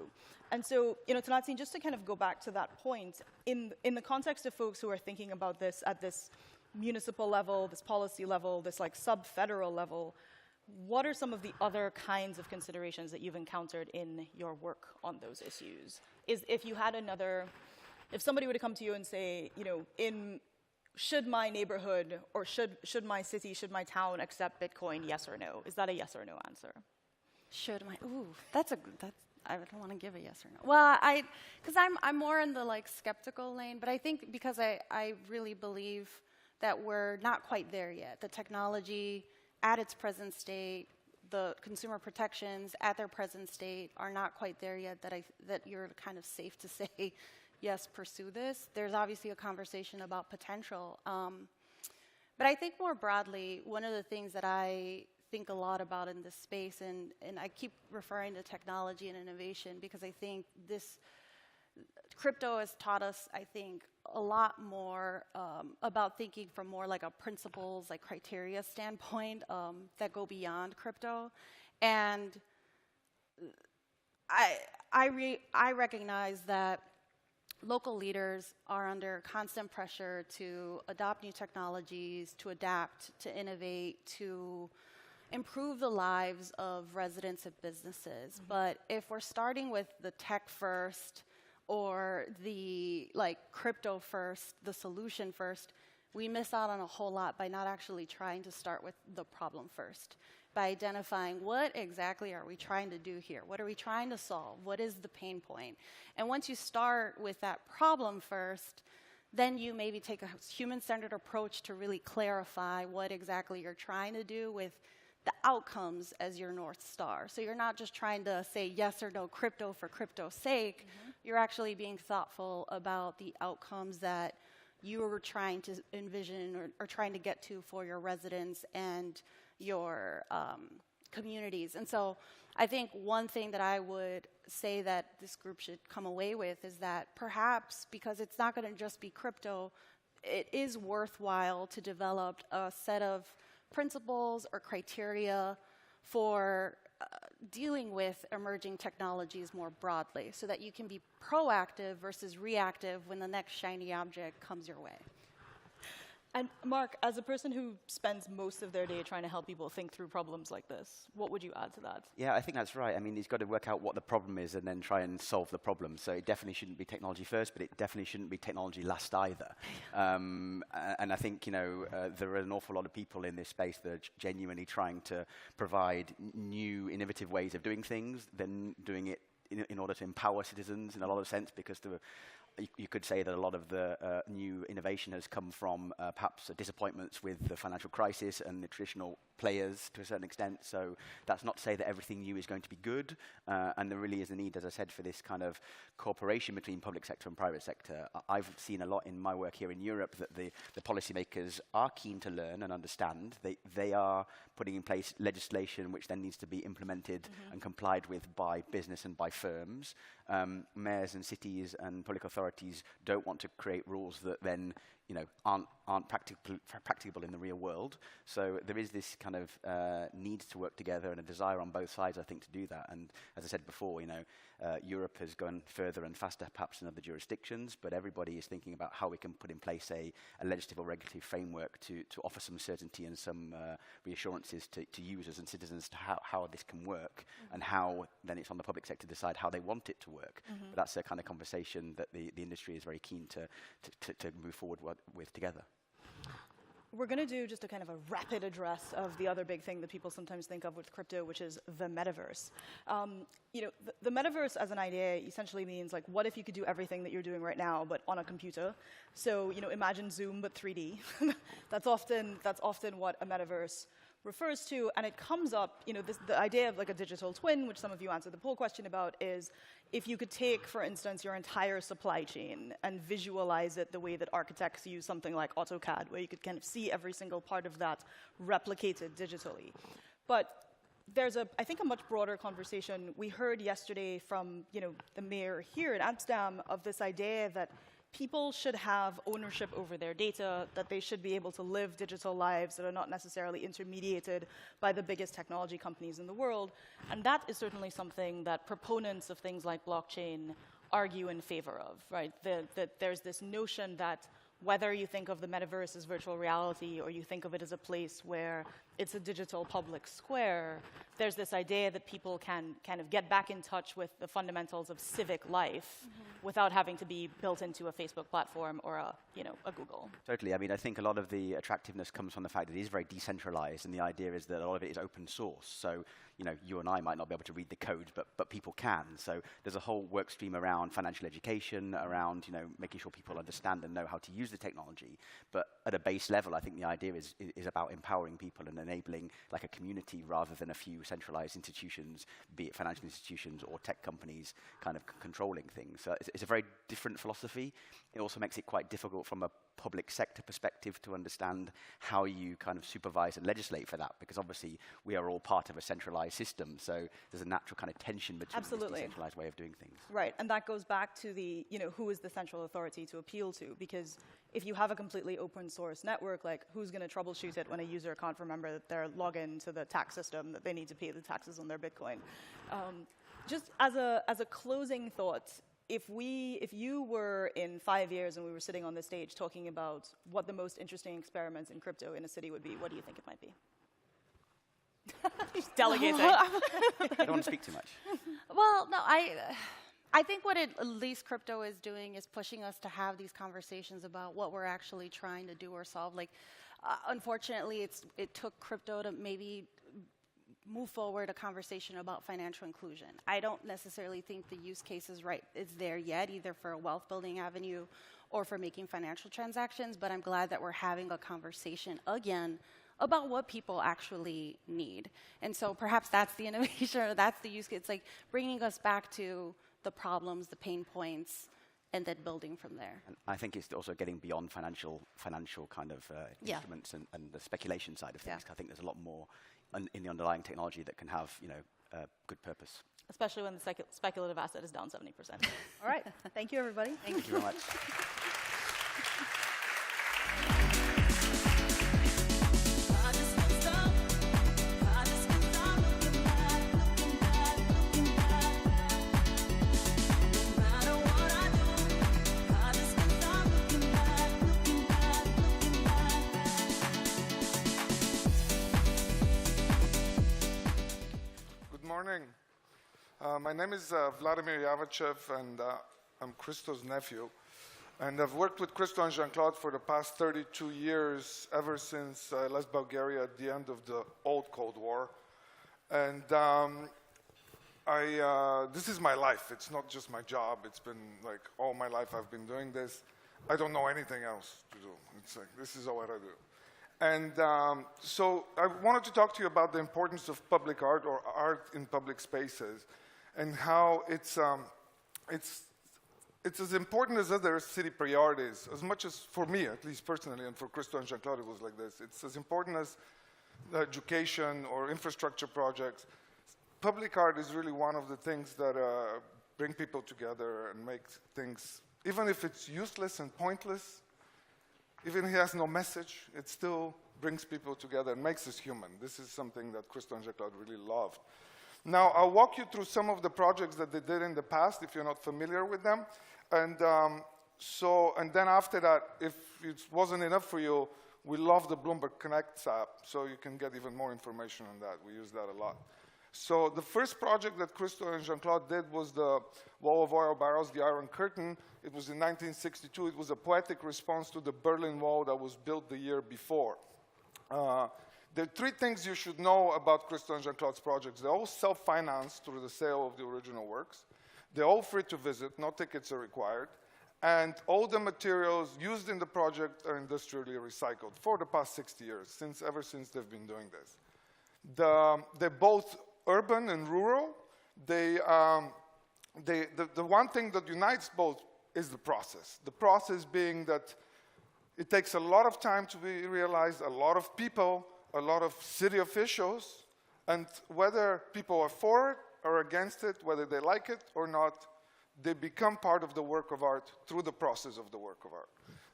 And so, Tanatsin, just to kind of go back to that point, in the context of folks who are thinking about this at this municipal level, this policy level, this like sub-federal level, what are some of the other kinds of considerations that you've encountered in your work on those issues? If somebody were to come to you and say, should my neighborhood or should my city, should my town accept Bitcoin, yes or no? Is that a yes or no answer? I don't want to give a yes or no. Well, because I'm more in the skeptical lane, but I think because I really believe that we're not quite there yet. The technology at its present state, the consumer protections at their present state are not quite there yet that you're kind of safe to say, yes, pursue this. There's obviously a conversation about potential. But I think more broadly, one of the things that I think a lot about in this space, and I keep referring to technology and innovation because I think crypto has taught us, I think, a lot more about thinking from more like a principles, like criteria standpoint that go beyond crypto. And I recognize that local leaders are under constant pressure to adopt new technologies, to adapt, to innovate, to improve the lives of residents and businesses. But if we're starting with the tech first or the crypto first, the solution first, we miss out on a whole lot by not actually trying to start with the problem first, by identifying what exactly are we trying to do here? What are we trying to solve? What is the pain point? And once you start with that problem first, then you maybe take a human-centered approach to really clarify what exactly you're trying to do with the outcomes as your North Star. So you're not just trying to say yes or no crypto for crypto's sake. You're actually being thoughtful about the outcomes that you were trying to envision or trying to get to for your residents and your communities. And so I think one thing that I would say that this group should come away with is that perhaps, because it's not going to just be crypto, it is worthwhile to develop a set of principles or criteria for dealing with emerging technologies more broadly, so that you can be proactive versus reactive when the next shiny object comes your way. And Mark, as a person who spends most of their day trying to help people think through problems like this, what would you add to that? Yeah, I think that's right. I mean, he's got to work out what the problem is and then try and solve the problem. So it definitely shouldn't be technology first, but it definitely shouldn't be technology last either. And I think, there are an awful lot of people in this space that are genuinely trying to provide new, innovative ways of doing things, then doing it in order to empower citizens in a lot of sense, because you could say that a lot of the new innovation has come from perhaps disappointments with the financial crisis and the traditional players to a certain extent. So that's not to say that everything new is going to be good. And there really is a need, as I said, for this kind of cooperation between public sector and private sector. I've seen a lot in my work here in Europe that the policymakers are keen to learn and understand. They are putting in place legislation which then needs to be implemented and complied with by business and by firms. Mayors and cities and public authorities don't want to create rules that then aren't practicable in the real world. So there is this kind of need to work together and a desire on both sides, I think, to do that. And as I said before, Europe has gone further and faster perhaps in other jurisdictions, but everybody is thinking about how we can put in place a legislative or regulatory framework to offer some certainty and some reassurances to users and citizens to how this can work, and how then it's on the public sector to decide how they want it to work. But that's a kind of conversation that the industry is very keen to move forward with together. We're going to do just a kind of a rapid address of the other big thing that people sometimes think of with crypto, which is the metaverse. The metaverse as an idea essentially means, like, what if you could do everything that you're doing right now, but on a computer? So, imagine Zoom, but 3D. That's often what a metaverse refers to, and it comes up, the idea of like a digital twin, which some of you answered the poll question about, is if you could take, for instance, your entire supply chain and visualize it the way that architects use something like AutoCAD, where you could kind of see every single part of that replicated digitally. But there's I think a much broader conversation. We heard yesterday from, the mayor here in Amsterdam of this idea that people should have ownership over their data, that they should be able to live digital lives that are not necessarily intermediated by the biggest technology companies in the world. And that is certainly something that proponents of things like blockchain argue in favor of, right? That there's this notion that whether you think of the metaverse as virtual reality or you think of it as a place where it's a digital public square, there's this idea that people can kind of get back in touch with the fundamentals of civic life without having to be built into a Facebook platform or a Google. Totally. I mean, I think a lot of the attractiveness comes from the fact that it is very decentralized, and the idea is that a lot of it is open source. So, you and I might not be able to read the code, but people can. So there's a whole work stream around financial education, around, making sure people understand and know how to use the technology. But at a base level, I think the idea is about empowering people and enabling like a community rather than a few centralized institutions, be it financial institutions or tech companies, kind of controlling things. So it's a very different philosophy. It also makes it quite difficult from a public sector perspective to understand how you kind of supervise and legislate for that, because obviously we are all part of a centralized system. So there's a natural kind of tension between this decentralized way of doing things. Right, and that goes back to the, who is the central authority to appeal to? Because if you have a completely open source network, like, who's going to troubleshoot it when a user can't remember their login to the tax system that they need to pay the taxes on their Bitcoin? Just as a closing thought, if you were in 5 years and we were sitting on this stage talking about what the most interesting experiments in crypto in a city would be, what do you think it might be? She's delegating. I don't want to speak too much. Well, no, I think what at least crypto is doing is pushing us to have these conversations about what we're actually trying to do or solve. Like, unfortunately, it took crypto to maybe move forward a conversation about financial inclusion. I don't necessarily think the use case is there yet, either for a wealth building avenue or for making financial transactions, but I'm glad that we're having a conversation again about what people actually need. And so perhaps that's the innovation, or that's the use case. It's like bringing us back to the problems, the pain points, and then building from there. And I think it's also getting beyond financial kind of instruments and the speculation side of things. I think there's a lot more in the underlying technology that can have, good purpose. Especially when the speculative asset is down 70%. All right. Thank you, everybody. Thank you very much. My name is Vladimir Yavachev, and I'm Christo's nephew. And I've worked with Christo and Jean-Claude for the past 32 years, ever since I left Bulgaria at the end of the old Cold War. And this is my life. It's not just my job. It's been like all my life I've been doing this. I don't know anything else to do. It's like, this is all what I do. And so I wanted to talk to you about the importance of public art, or art in public spaces, and how it's as important as other city priorities, as much as, for me at least personally, and for Christo and Jean-Claude it was like this. It's as important as education or infrastructure projects. Public art is really one of the things that bring people together and make things, even if it's useless and pointless, even if it has no message, it still brings people together and makes us human. This is something that Christo and Jean-Claude really loved. Now, I'll walk you through some of the projects that they did in the past, if you're not familiar with them. And then after that, if it wasn't enough for you, we love the Bloomberg Connect app, so you can get even more information on that. We use that a lot. So the first project that Christo and Jean-Claude did was the Wall of Oil Barrels, the Iron Curtain. It was in 1962. It was a poetic response to the Berlin Wall that was built the year before. There are three things you should know about Christo and Jean-Claude's projects. They're all self-financed through the sale of the original works. They're all free to visit. No tickets are required. And all the materials used in the project are industrially recycled for the past 60 years, ever since they've been doing this. They're both urban and rural. The one thing that unites both is the process. The process being that it takes a lot of time to be realized, a lot of people, a lot of city officials, and whether people are for it or against it, whether they like it or not, they become part of the work of art through the process of the work of art.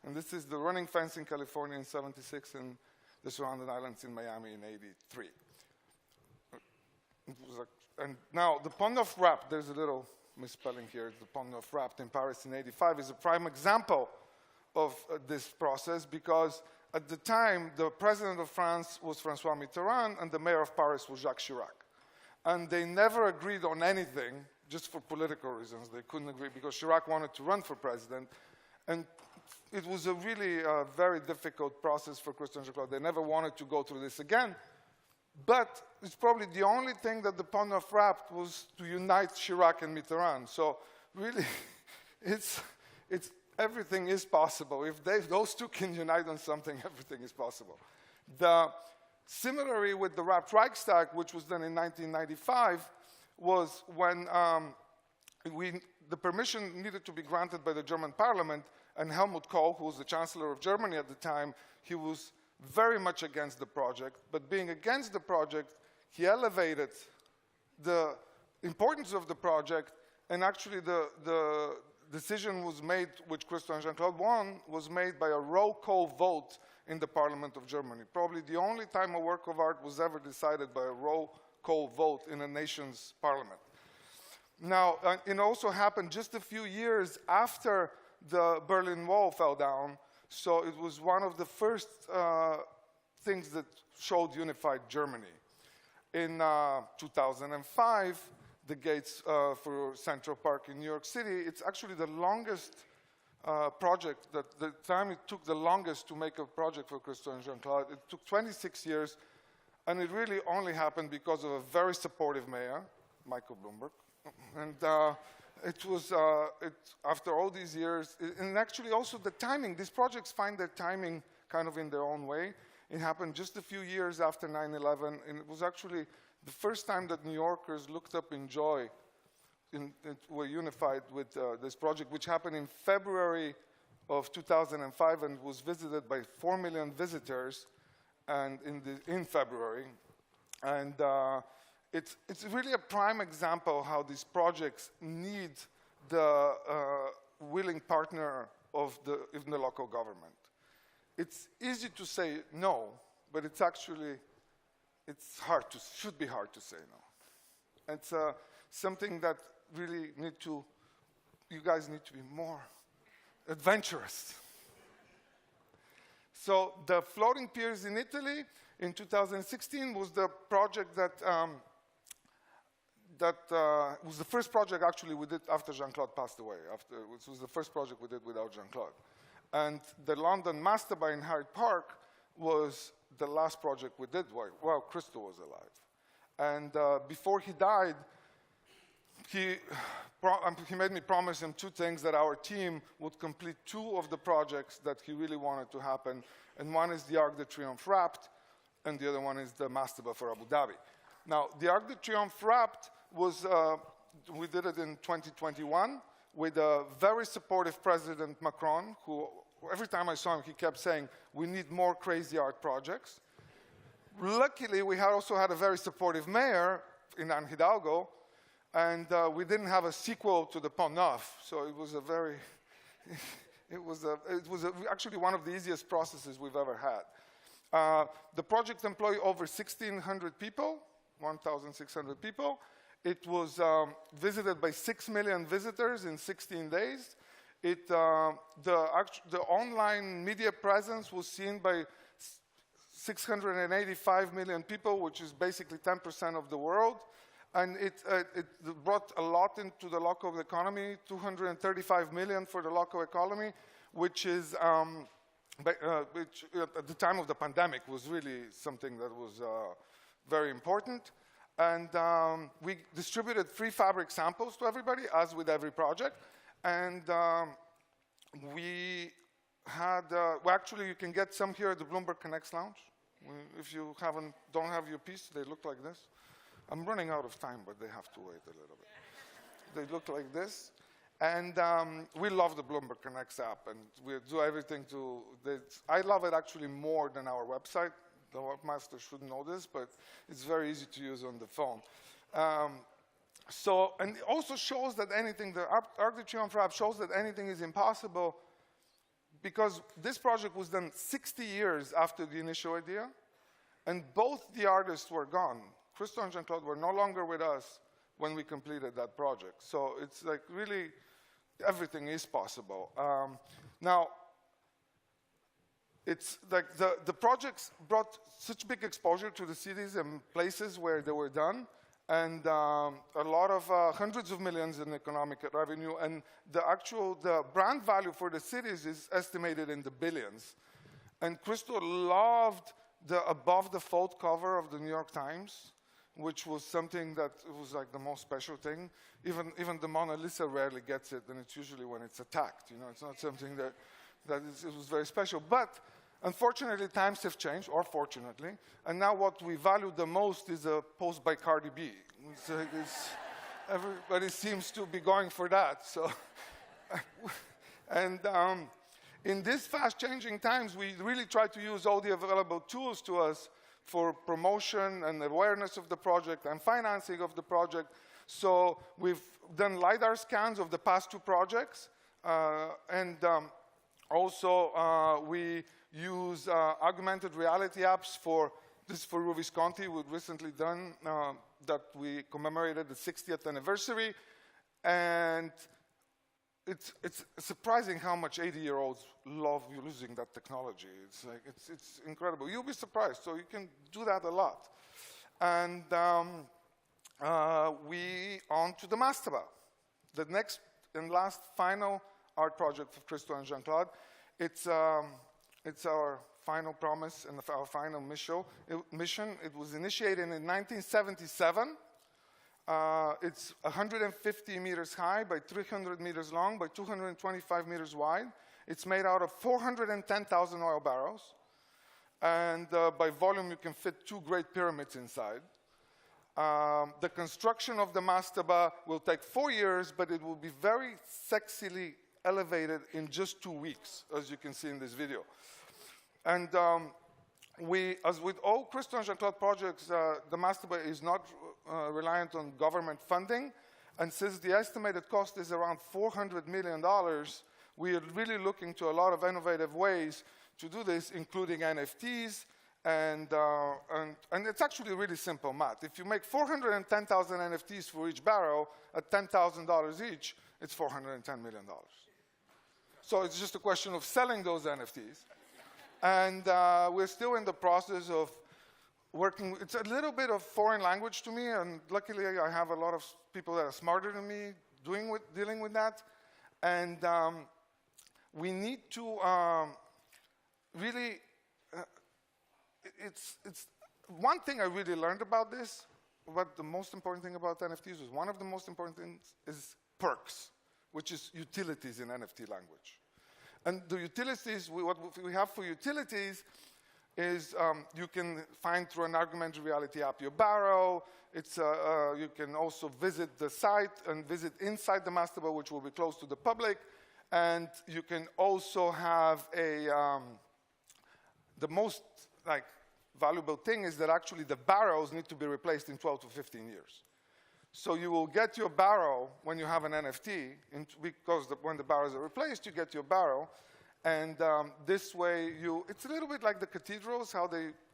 And this is the Running Fence in California in '76 and the Surrounding Islands in Miami in '83. And now, the Pont Neuf Wrapped, there's a little misspelling here, the Pont Neuf Wrapped in Paris in '85 is a prime example of this process, because at the time, the president of France was François Mitterrand, and the mayor of Paris was Jacques Chirac. And they never agreed on anything, just for political reasons. They couldn't agree, because Chirac wanted to run for president. And it was a really very difficult process for Christo and Jean-Claude. They never wanted to go through this again. But it's probably the only thing that the Pont Neuf Wrapped was to unite Chirac and Mitterrand. So really, everything is possible. If those two can unite on something, everything is possible. Similarly with the Wrapped Reichstag, which was done in 1995, was when the permission needed to be granted by the German parliament, and Helmut Kohl, who was the chancellor of Germany at the time, he was very much against the project. But being against the project, he elevated the importance of the project, and actually the decision was made, which Christo and Jean-Claude won, was made by a roll call vote in the Parliament of Germany. Probably the only time a work of art was ever decided by a roll call vote in a nation's parliament. Now, it also happened just a few years after the Berlin Wall fell down, so it was one of the first things that showed unified Germany. In 2005, the gates for Central Park in New York City, it's actually the longest project, the time it took the longest to make a project for Christo and Jean-Claude. It took 26 years, and it really only happened because of a very supportive mayor, Michael Bloomberg. And it was, after all these years, and actually also the timing, these projects find their timing kind of in their own way. It happened just a few years after 9/11, and it was actually the first time that New Yorkers looked up in joy were unified with this project, which happened in February of 2005 and was visited by 4 million visitors and in February. And it's really a prime example how these projects need the willing partner of the local government. It's easy to say no, but it's actually, should be hard to say no. It's something that really you guys need to be more adventurous. So the floating piers in Italy in 2016 was the project that was the first project actually we did after Jean-Claude passed away. It was the first project we did without Jean-Claude. And the London Mastaba in Hyde Park was the last project we did while Christo was alive. And before he died, he made me promise him two things, that our team would complete two of the projects that he really wanted to happen. And one is the Arc de Triomphe Wrapped, and the other one is the Mastaba for Abu Dhabi. Now, the Arc de Triomphe Wrapped was, we did it in 2021 with a very supportive President Macron, who every time I saw him, he kept saying, we need more crazy art projects. Luckily, we also had a very supportive mayor in Anne Hidalgo, and we didn't have a sequel to the Pont Neuf, so it was a very, it was actually one of the easiest processes we've ever had. The project employed over 1,600 people, 1,600 people. It was visited by 6 million visitors in 16 days. The online media presence was seen by 685 million people, which is basically 10% of the world. And it brought a lot into the local economy, 235 million for the local economy, which is, which at the time of the pandemic was really something that was very important. And we distributed free fabric samples to everybody, as with every project. And we had, well, actually, you can get some here at the Bloomberg Connects Lounge. If you don't have your piece, they look like this. I'm running out of time, but they have to wait a little bit. They look like this. And we love the Bloomberg Connects app, and we do everything to, I love it actually more than our website. The webmaster should know this, but it's very easy to use on the phone. And it also shows that anything, the Arc de Triomphe app shows that anything is impossible, because this project was done 60 years after the initial idea, and both the artists were gone. Christo and Jean-Claude were no longer with us when we completed that project. So it's like really, everything is possible. Now, it's like the projects brought such big exposure to the cities and places where they were done, and a lot of hundreds of millions in economic revenue, and the brand value for the cities is estimated in the billions. And Christo loved the above the fold cover of the New York Times, which was something that was like the most special thing. Even the Mona Lisa rarely gets it, and it's usually when it's attacked. You know, it's not something that it was very special. But unfortunately, times have changed, or fortunately, and now what we value the most is a post by Cardi B. Everybody seems to be going for that. So, and in these fast-changing times, we really try to use all the available tools to us for promotion and awareness of the project and financing of the project. So we've done LiDAR scans of the past two projects, and also we use augmented reality apps for Ru Visconti, we've recently done, that we commemorated the 60th anniversary. And it's surprising how much 80-year-olds love using that technology. It's like, it's incredible. You'll be surprised. So you can do that a lot. And we on to the mastaba, the next and last final art project of Christo and Jean-Claude. It's our final promise and our final mission. It was initiated in 1977. It's 150 meters high by 300 meters long by 225 meters wide. It's made out of 410,000 oil barrels. And by volume, you can fit 2 great pyramids inside. The construction of the mastaba will take 4 years, but it will be very sexily elevated in just 2 weeks, as you can see in this video. And as with all Christo and Jean-Claude projects, the mastaba is not reliant on government funding. And since the estimated cost is around $400 million, we are really looking to a lot of innovative ways to do this, including NFTs. And it's actually really simple math. If you make 410,000 NFTs for each barrel at $10,000 each, it's $410 million. So it's just a question of selling those NFTs. And we're still in the process of working. It's a little bit of foreign language to me, and luckily I have a lot of people that are smarter than me dealing with that. And we need to really, it's one thing I really learned about this, what the most important thing about NFTs is, one of the most important things is perks, which is utilities in NFT language. And the utilities, what we have for utilities is you can find through an augmented reality app your barrel. You can also visit the site and visit inside the mastaba, which will be closed to the public. And you can also have the most valuable thing is that actually the barrels need to be replaced in 12 to 15 years. So you will get your barrel when you have an NFT, because when the barrels are replaced, you get your barrel. And this way, it's a little bit like the cathedrals, how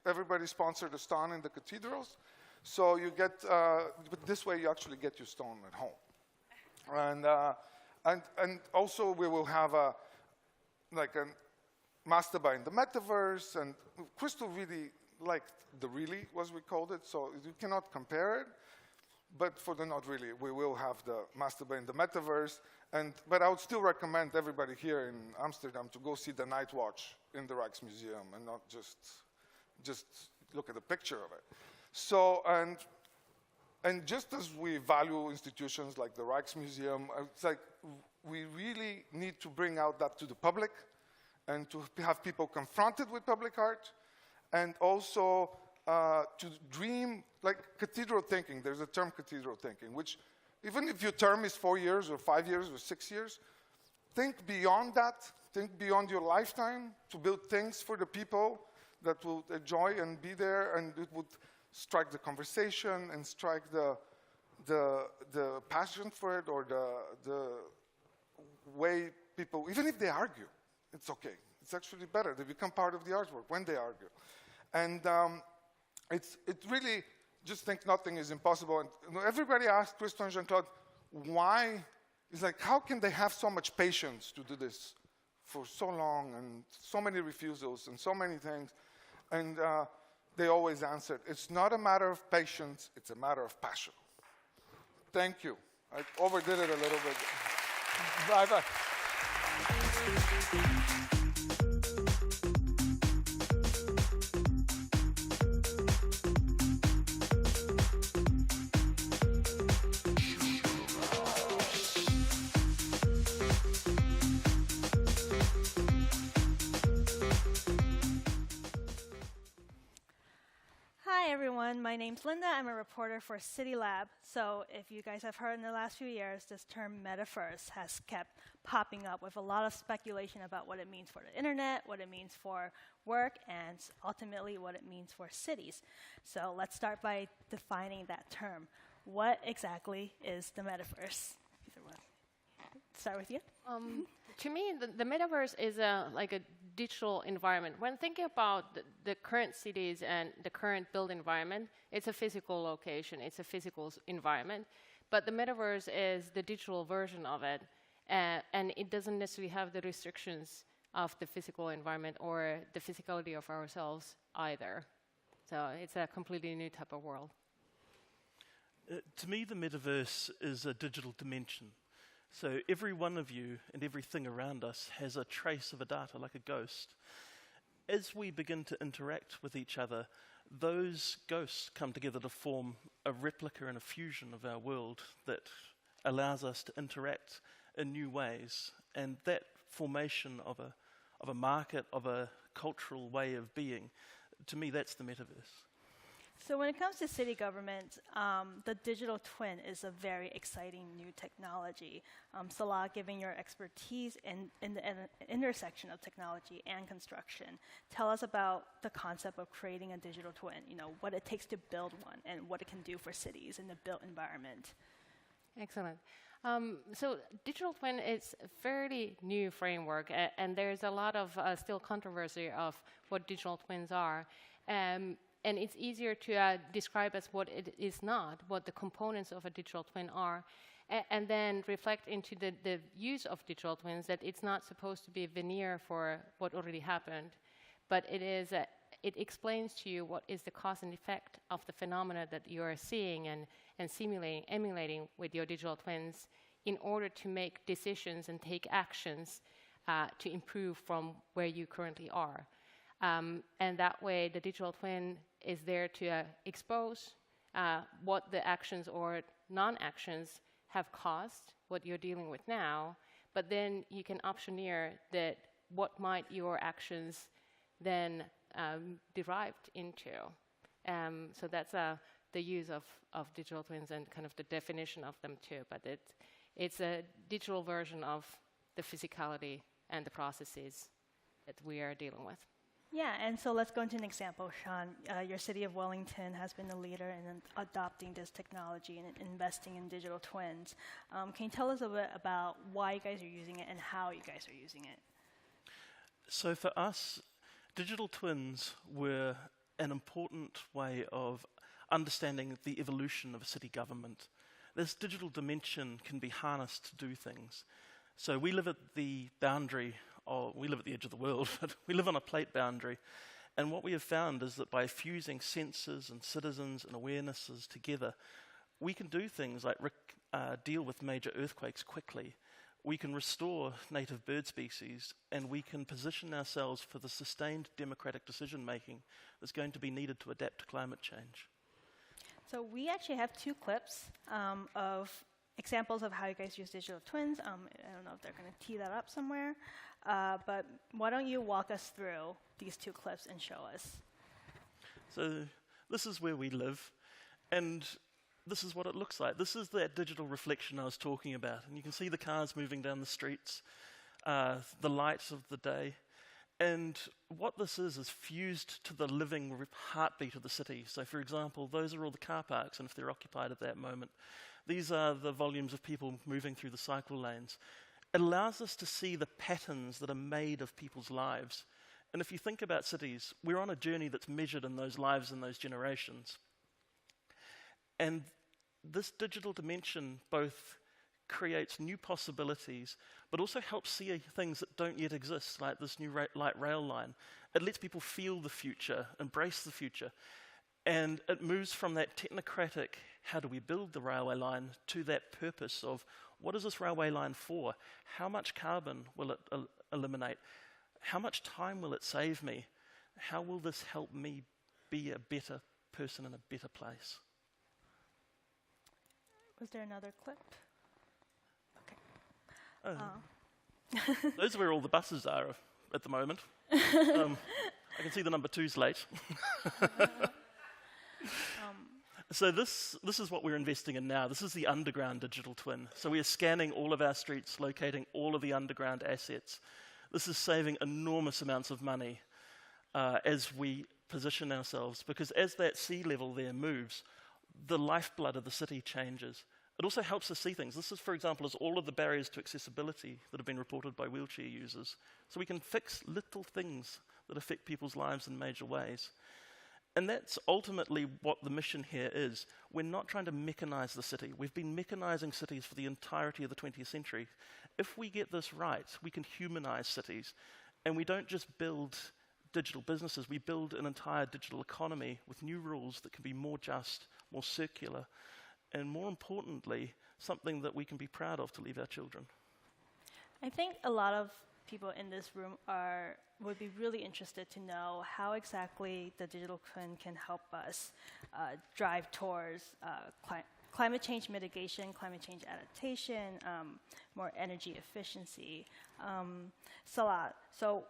everybody sponsored a stone in the cathedrals. So you get, but this way you actually get your stone at home. And also we will have a mastaba in the metaverse. And Crystal really liked the really, as we called it, so you cannot compare it. But for the not really, we will have the mastaba in the metaverse. But I would still recommend everybody here in Amsterdam to go see the Night Watch in the Rijksmuseum and not just look at a picture of it. So, and just as we value institutions like the Rijksmuseum, it's like we really need to bring out that to the public and to have people confronted with public art, and also to dream, like cathedral thinking. There's a term cathedral thinking, which even if your term is 4 years or 5 years or 6 years, think beyond that. Think beyond your lifetime to build things for the people that will enjoy and be there, and it would strike the conversation and strike the passion for it, or the way people, even if they argue, it's okay. It's actually better. They become part of the artwork when they argue. And it really, just think nothing is impossible. And everybody asked Christo and Jean-Claude why. It's like, how can they have so much patience to do this for so long and so many refusals and so many things? And they always answered, it's not a matter of patience, it's a matter of passion. Thank you. I overdid it a little bit. Bye-bye. My name's Linda. I'm a reporter for CityLab. So if you guys have heard in the last few years, this term metaverse has kept popping up with a lot of speculation about what it means for the internet, what it means for work, and ultimately what it means for cities. So let's start by defining that term. What exactly is the metaverse? Either one. Start with you. To me, the metaverse is like a digital environment. When thinking about the current cities and the current built environment, it's a physical location, it's a physical environment. But the metaverse is the digital version of it, and it doesn't necessarily have the restrictions of the physical environment or the physicality of ourselves either. So it's a completely new type of world. To me, the metaverse is a digital dimension. So every one of you and everything around us has a trace of a data, like a ghost. As we begin to interact with each other, those ghosts come together to form a replica and a fusion of our world that allows us to interact in new ways. And that formation of a market, of a cultural way of being, to me, that's the metaverse. So when it comes to city government, the digital twin is a very exciting new technology. Salah, given your expertise in the intersection of technology and construction, tell us about the concept of creating a digital twin, what it takes to build one and what it can do for cities in the built environment. Excellent. So digital twin is a fairly new framework, and there's a lot of still controversy of what digital twins are. And it's easier to describe as what it is not, what the components of a digital twin are, and then reflect into the use of digital twins, that it's not supposed to be a veneer for what already happened, but it explains to you what is the cause and effect of the phenomena that you are seeing and emulating with your digital twins in order to make decisions and take actions to improve from where you currently are. And that way, the digital twin is there to expose what the actions or non-actions have caused, what you're dealing with now, but then you can optioneer that what might your actions then derived into. So that's the use of digital twins and kind of the definition of them too, but it's a digital version of the physicality and the processes that we are dealing with. Yeah, and so let's go into an example, Sean. Your city of Wellington has been a leader in adopting this technology and investing in digital twins. Can you tell us a bit about why you guys are using it and how you guys are using it? So for us, digital twins were an important way of understanding the evolution of a city government. This digital dimension can be harnessed to do things. So we live at the boundary, we live at the edge of the world, but we live on a plate boundary. And what we have found is that by fusing sensors and citizens and awarenesses together, we can do things like deal with major earthquakes quickly. We can restore native bird species, and we can position ourselves for the sustained democratic decision-making that's going to be needed to adapt to climate change. So we actually have 2 clips of examples of how you guys use digital twins. I don't know if they're going to tee that up somewhere, but why don't you walk us through these 2 clips and show us? So this is where we live, and this is what it looks like. This is that digital reflection I was talking about, and you can see the cars moving down the streets, the lights of the day, and what this is fused to the living heartbeat of the city. So for example, those are all the car parks, and if they're occupied at that moment, these are the volumes of people moving through the cycle lanes. It allows us to see the patterns that are made of people's lives. And if you think about cities, we're on a journey that's measured in those lives and those generations. And this digital dimension both creates new possibilities, but also helps see things that don't yet exist, like this new light rail line. It lets people feel the future, embrace the future. And it moves from that technocratic, how do we build the railway line, to that purpose of what is this railway line for? How much carbon will it eliminate? How much time will it save me? How will this help me be a better person in a better place? Was there another clip? Those are where all the buses are at the moment. I can see the number 2's late. So this is what we're investing in now. This is the underground digital twin. So we are scanning all of our streets, locating all of the underground assets. This is saving enormous amounts of money as we position ourselves, because as that sea level there moves, the lifeblood of the city changes. It also helps us see things. This is, for example, is all of the barriers to accessibility that have been reported by wheelchair users. So we can fix little things that affect people's lives in major ways. And that's ultimately what the mission here is. We're not trying to mechanize the city. We've been mechanizing cities for the entirety of the 20th century. If we get this right, we can humanize cities. And we don't just build digital businesses, we build an entire digital economy with new rules that can be more just, more circular, and more importantly, something that we can be proud of to leave our children. I think a lot of people in this room would be really interested to know how exactly the digital twin can help us drive towards climate change mitigation, climate change adaptation, more energy efficiency. Salah, so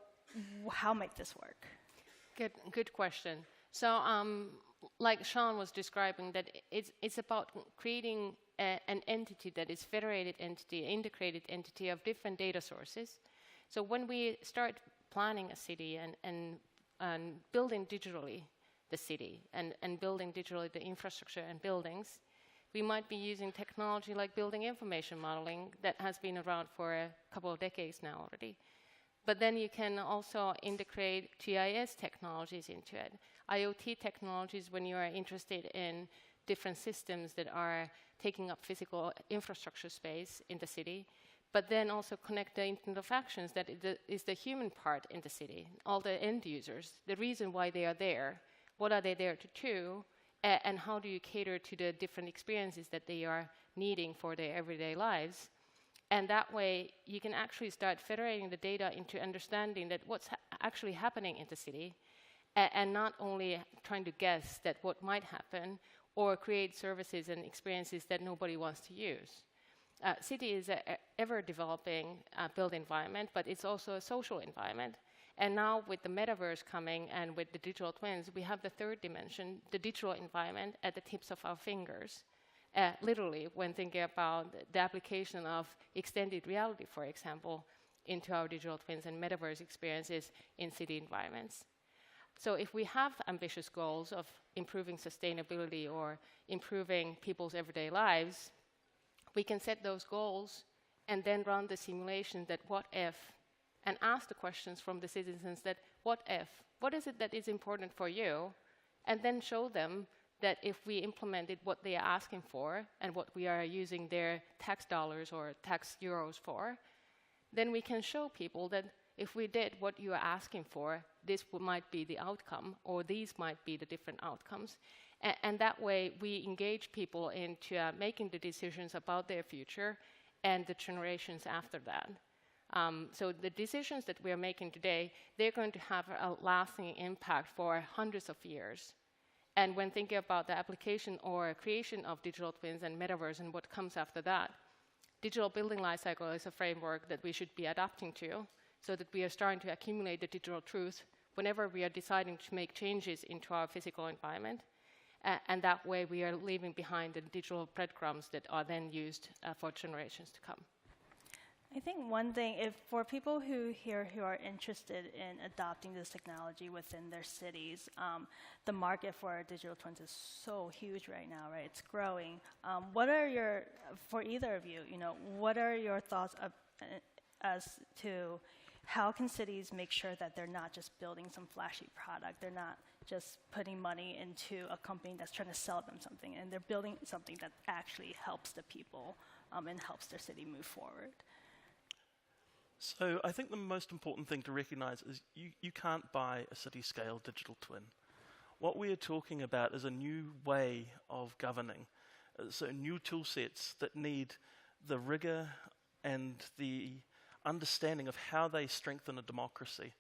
how might this work? Good question. So like Sean was describing, that it's about creating an entity that is federated entity, integrated entity of different data sources. So when we start planning a city and building digitally the city and building digitally the infrastructure and buildings, we might be using technology like building information modeling that has been around for a couple of decades now already. But then you can also integrate GIS technologies into it. IoT technologies when you are interested in different systems that are taking up physical infrastructure space in the city, but then also connect the Internet of Actions, that is the human part in the city, all the end users, the reason why they are there, what are they there to do, and how do you cater to the different experiences that they are needing for their everyday lives. And that way, you can actually start federating the data into understanding that what's actually happening in the city, and not only trying to guess that what might happen or create services and experiences that nobody wants to use. City is an ever-developing built environment, but it's also a social environment. And now with the metaverse coming and with the digital twins, we have the third dimension, the digital environment, at the tips of our fingers. Literally, when thinking about the application of extended reality, for example, into our digital twins and metaverse experiences in city environments. So if we have ambitious goals of improving sustainability or improving people's everyday lives, we can set those goals and then run the simulation that what if, and ask the questions from the citizens that what if, what is it that is important for you, and then show them that if we implemented what they are asking for and what we are using their tax dollars or tax euros for, then we can show people that if we did what you are asking for, this might be the outcome, or these might be the different outcomes. And that way, we engage people into making the decisions about their future and the generations after that. So the decisions that we are making today, they're going to have a lasting impact for hundreds of years. And when thinking about the application or creation of digital twins and metaverse and what comes after that, digital building lifecycle is a framework that we should be adapting to, so that we are starting to accumulate the digital truth whenever we are deciding to make changes into our physical environment. And that way we are leaving behind the digital breadcrumbs that are then used for generations to come. I think one thing, if for people who are interested in adopting this technology within their cities, the market for digital twins is so huge right now, right? It's growing. What are for either of you, what are your thoughts as to how can cities make sure that they're not just building some flashy product, they're not just putting money into a company that's trying to sell them something, and they're building something that actually helps the people and helps their city move forward? So I think the most important thing to recognize is you can't buy a city-scale digital twin. What we are talking about is a new way of governing, so new tool sets that need the rigor and the understanding of how they strengthen a democracy.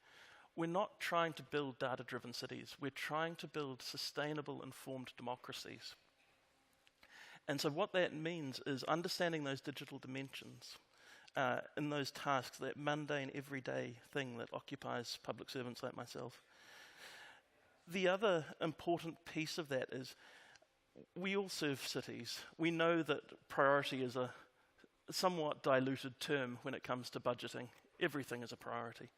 We're not trying to build data-driven cities. We're trying to build sustainable, informed democracies. And so what that means is understanding those digital dimensions in those tasks, that mundane, everyday thing that occupies public servants like myself. The other important piece of that is we all serve cities. We know that priority is a somewhat diluted term when it comes to budgeting. Everything is a priority.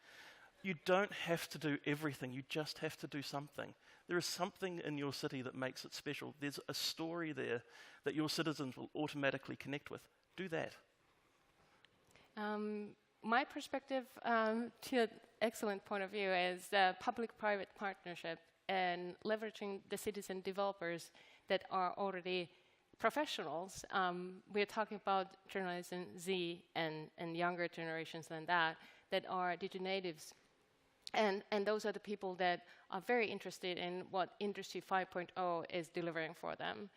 You don't have to do everything, you just have to do something. There is something in your city that makes it special. There's a story there that your citizens will automatically connect with. Do that. My perspective to an excellent point of view is public-private partnership and leveraging the citizen developers that are already professionals. We're talking about Generation Z and younger generations than that are digital natives. And those are the people that are very interested in what Industry 5.0 is delivering for them.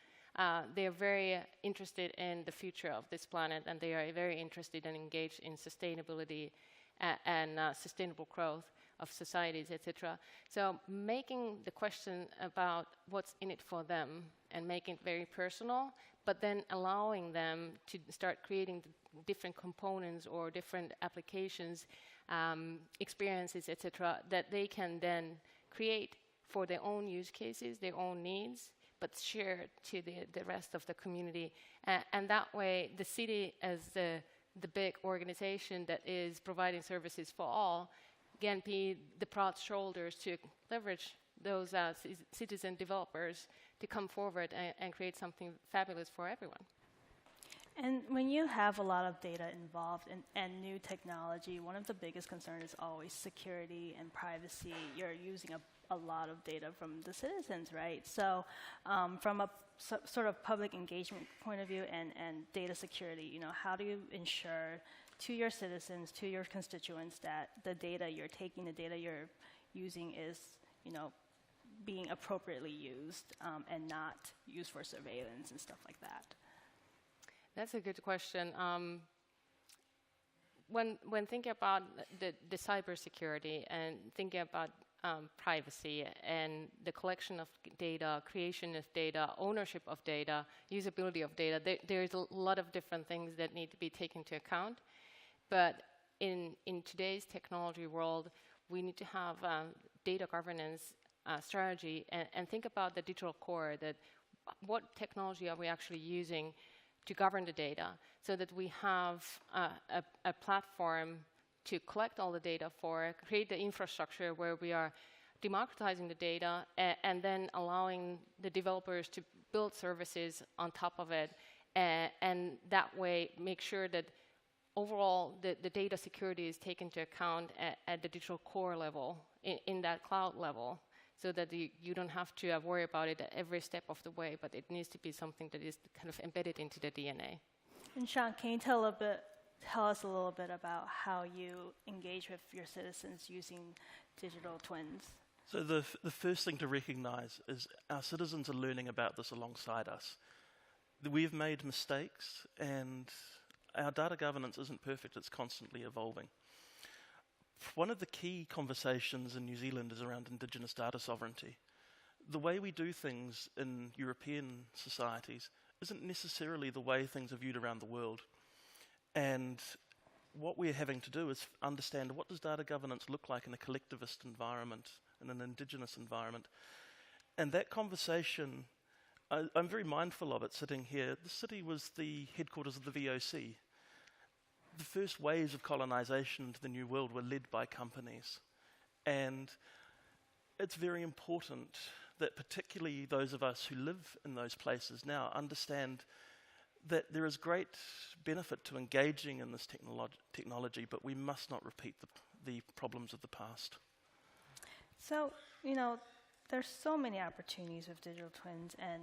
They're very interested in the future of this planet, and they are very interested and engaged in sustainability and sustainable growth of societies, etc. So making the question about what's in it for them and making it very personal, but then allowing them to start creating different components or different applications, experiences, etc., that they can then create for their own use cases, their own needs, but share to the rest of the community. And that way, the city as the big organization that is providing services for all can be the broad shoulders to leverage those citizen developers to come forward and create something fabulous for everyone. And when you have a lot of data involved and new technology, one of the biggest concerns is always security and privacy. You're using a lot of data from the citizens, right? So from a sort of public engagement point of view and data security, how do you ensure to your citizens, to your constituents, that the data you're taking, the data you're using is, being appropriately used and not used for surveillance and stuff like that? That's a good question. When thinking about the cybersecurity and thinking about privacy and the collection of data, creation of data, ownership of data, usability of data, there's a lot of different things that need to be taken into account. But in today's technology world, we need to have data governance strategy and think about the digital core, that what technology are we actually using to govern the data, so that we have a platform to collect all the data for, create the infrastructure where we are democratizing the data and then allowing the developers to build services on top of it, and that way make sure that overall the data security is taken into account at the digital core level, in that cloud level, so that you don't have to worry about it at every step of the way, but it needs to be something that is kind of embedded into the DNA. And Sean, can you tell us a little bit about how you engage with your citizens using digital twins? So the first thing to recognize is our citizens are learning about this alongside us. We've made mistakes, and our data governance isn't perfect, it's constantly evolving. One of the key conversations in New Zealand is around Indigenous data sovereignty. The way we do things in European societies isn't necessarily the way things are viewed around the world. And what we're having to do is understand, what does data governance look like in a collectivist environment, in an Indigenous environment? And that conversation, I'm very mindful of it sitting here. The city was the headquarters of the VOC. The first waves of colonization into the New World were led by companies. And it's very important that particularly those of us who live in those places now understand that there is great benefit to engaging in this technology, but we must not repeat the problems of the past. So, there's so many opportunities with digital twins, and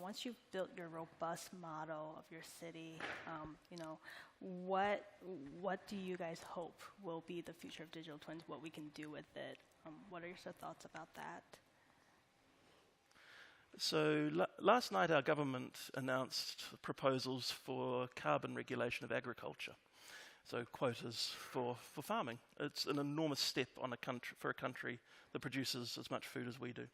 once you've built your robust model of your city, what do you guys hope will be the future of digital twins? What we can do with it? What are your thoughts about that? So last night our government announced proposals for carbon regulation of agriculture. So quotas for farming. It's an enormous step on for a country that produces as much food as we do.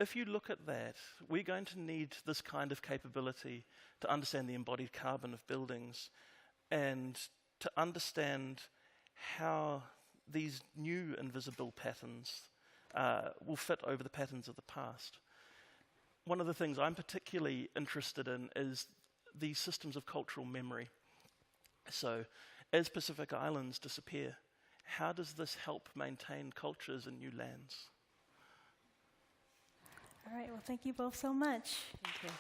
If you look at that, we're going to need this kind of capability to understand the embodied carbon of buildings and to understand how these new invisible patterns will fit over the patterns of the past. One of the things I'm particularly interested in is these systems of cultural memory. So, as Pacific Islands disappear, how does this help maintain cultures in new lands? All right, well, thank you both so much. Thank you.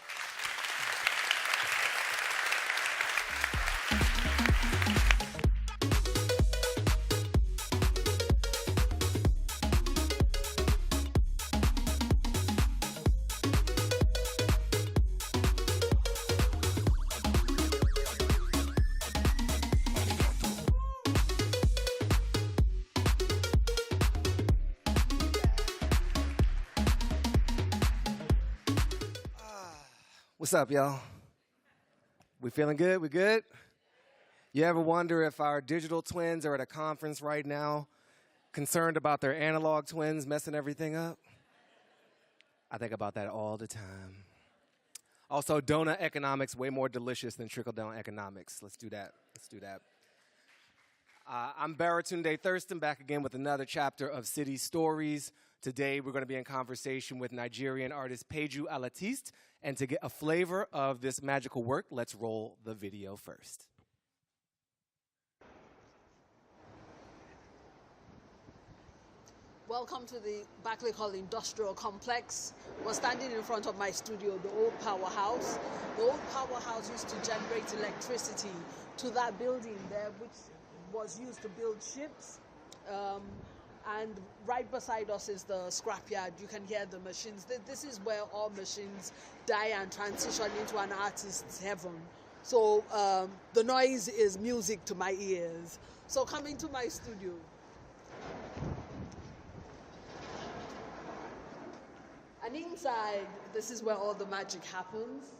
What's up, y'all? We feeling good? We good? You ever wonder if our digital twins are at a conference right now, concerned about their analog twins messing everything up? I think about that all the time. Also, donut economics, way more delicious than trickle-down economics. Let's do that. Let's do that. I'm Baratunde Thurston, back again with another chapter of City Stories. Today, we're going to be in conversation with Nigerian artist Peju Alatiste. And to get a flavor of this magical work, let's roll the video first. Welcome to the Berkeley Hall Industrial Complex. We're standing in front of my studio, the old powerhouse. The old powerhouse used to generate electricity to that building there, which was used to build ships. And right beside us is the scrapyard. You can hear the machines. This is where all machines die and transition into an artist's heaven. So the noise is music to my ears. So come into my studio. And inside, this is where all the magic happens.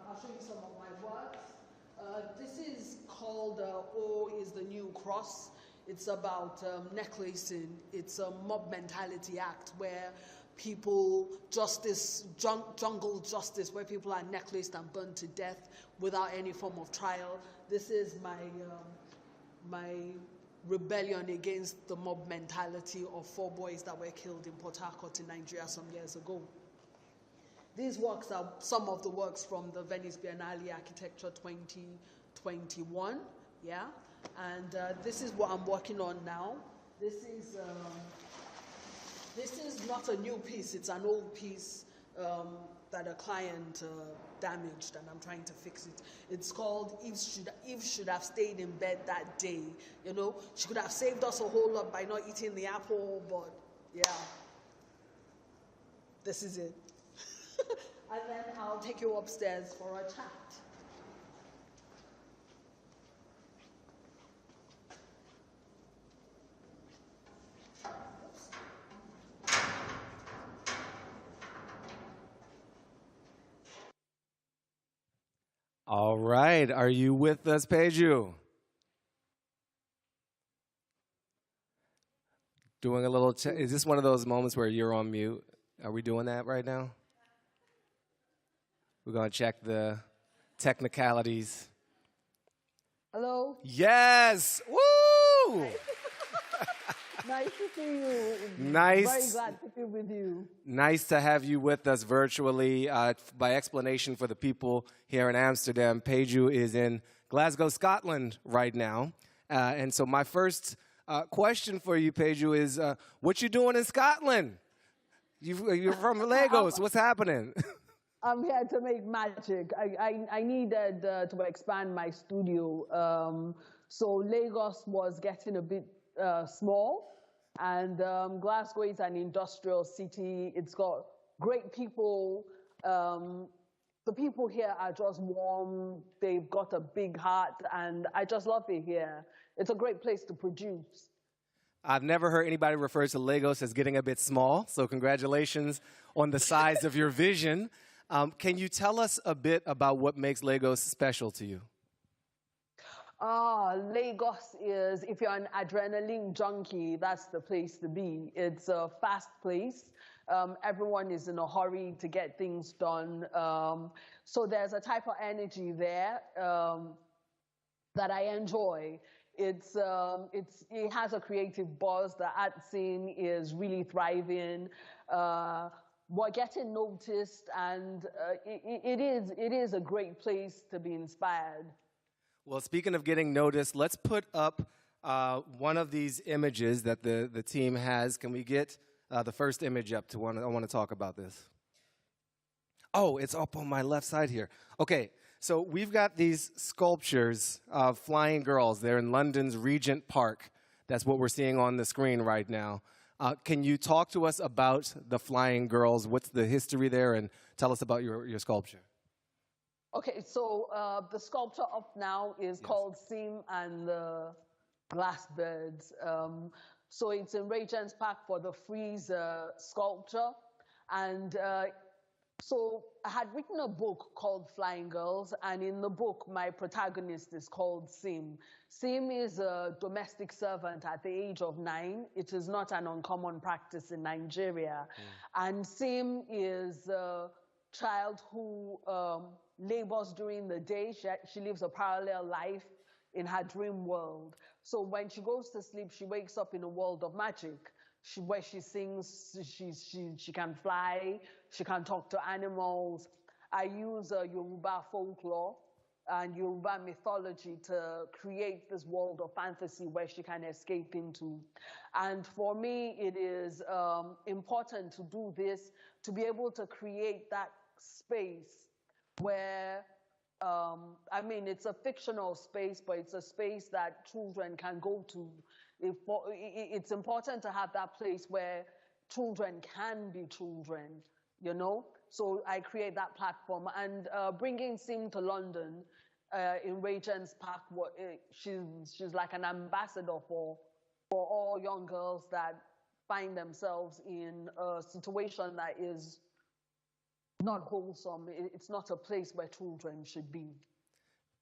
I'll show you some of my works. This is called O is the New Cross. It's about necklacing. It's a mob mentality act where people, jungle justice, where people are necklaced and burned to death without any form of trial. This is my rebellion against the mob mentality of 4 boys that were killed in Port Harcourt in Nigeria some years ago. These works are some of the works from the Venice Biennale Architecture 2021, yeah? And this is what I'm working on now. This is not a new piece, it's an old piece that a client damaged, and I'm trying to fix it. It's called Eve Should Have Stayed in Bed That Day. You know, she could have saved us a whole lot by not eating the apple, but yeah, this is it. And then I'll take you upstairs for a chat. All right, are you with us, Peju? Doing a little check. Is this one of those moments where you're on mute? Are we doing that right now? We're going to check the technicalities. Hello? Yes! Woo! Nice to see you. Nice. Very glad to be with you. Nice to have you with us virtually. By explanation for the people here in Amsterdam, Peju is in Glasgow, Scotland right now. And so my first question for you, Peju, is what you doing in Scotland? You're from Lagos. What's happening? I'm here to make magic. I needed to expand my studio. So Lagos was getting a bit small. And Glasgow is an industrial city. It's got great people. The people here are just warm. They've got a big heart, and I just love it here. It's a great place to produce. I've never heard anybody refer to Lagos as getting a bit small, so congratulations on the size of your vision. Can you tell us a bit about what makes Lagos special to you? Lagos is, if you're an adrenaline junkie, that's the place to be. It's a fast place. Everyone is in a hurry to get things done. So there's a type of energy there that I enjoy. It has a creative buzz. The art scene is really thriving. We're getting noticed, and it is a great place to be inspired. Well, speaking of getting noticed, let's put up one of these images that the team has. Can we get the first image up? I want to talk about this. Oh, it's up on my left side here. Okay, so we've got these sculptures of flying girls. They're in London's Regent Park. That's what we're seeing on the screen right now. Can you talk to us about the flying girls? What's the history there? And tell us about your sculpture. Okay, so the sculpture up now is called Sim and the Glassbirds. So it's in Regent's Park for the Frieze sculpture. And So I had written a book called Flying Girls, and in the book, my protagonist is called Sim. Sim is a domestic servant at the age of 9. It is not an uncommon practice in Nigeria. And Sim is a child who labors during the day. She lives a parallel life in her dream world. So when she goes to sleep, she wakes up in a world of magic. Where she sings, she can fly, she can talk to animals. I use Yoruba folklore and Yoruba mythology to create this world of fantasy where she can escape into. And for me, it is important to do this, to be able to create that space where, I mean, it's a fictional space, but it's a space that children can go to. It's important to have that place where children can be children, you know? So I create that platform. And bringing Sim to London in Regent's Park, she's like an ambassador for all young girls that find themselves in a situation that is not wholesome. It's not a place where children should be.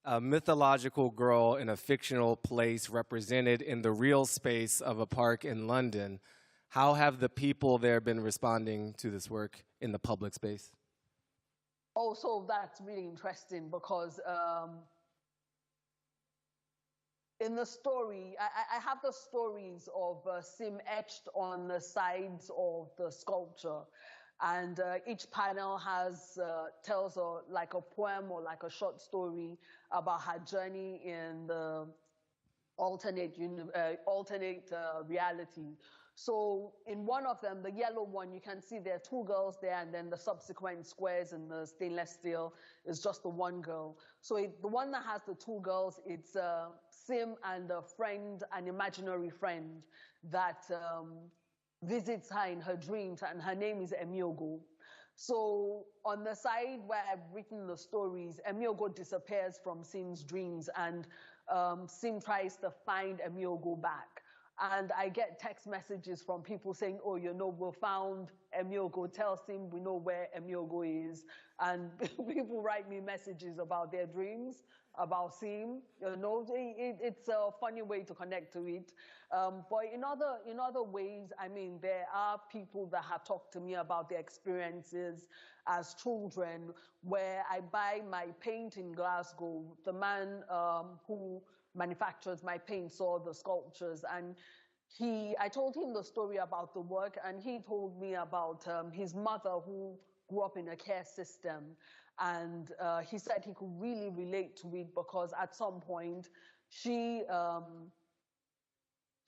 A mythological girl in a fictional place represented in the real space of a park in London. How have the people there been responding to this work in the public space? Also, that's really interesting because in the story, I have the stories of Sim etched on the sides of the sculpture. And each panel tells like a poem or like a short story about her journey in the alternate reality. So in one of them, the yellow one, you can see there are 2 girls there, and then the subsequent squares in the stainless steel is just the one girl. So the one that has the 2 girls, it's Sim and a friend, an imaginary friend that visits her in her dreams, and her name is Emiogo. So on the side where I've written the stories, Emiogo disappears from Sim's dreams, and Sim tries to find Emiogo back. And I get text messages from people saying, oh, you know, we found Emiogo. Tell Sim we know where Emiogo is. And people write me messages about their dreams, about Sim. You know, it's a funny way to connect to it. But in other ways, I mean, there are people that have talked to me about their experiences as children, where I buy my paint in Glasgow. The man who manufactures my paint saw the sculptures, and I told him the story about the work, and he told me about his mother who grew up in a care system. And he said he could really relate to it because at some point she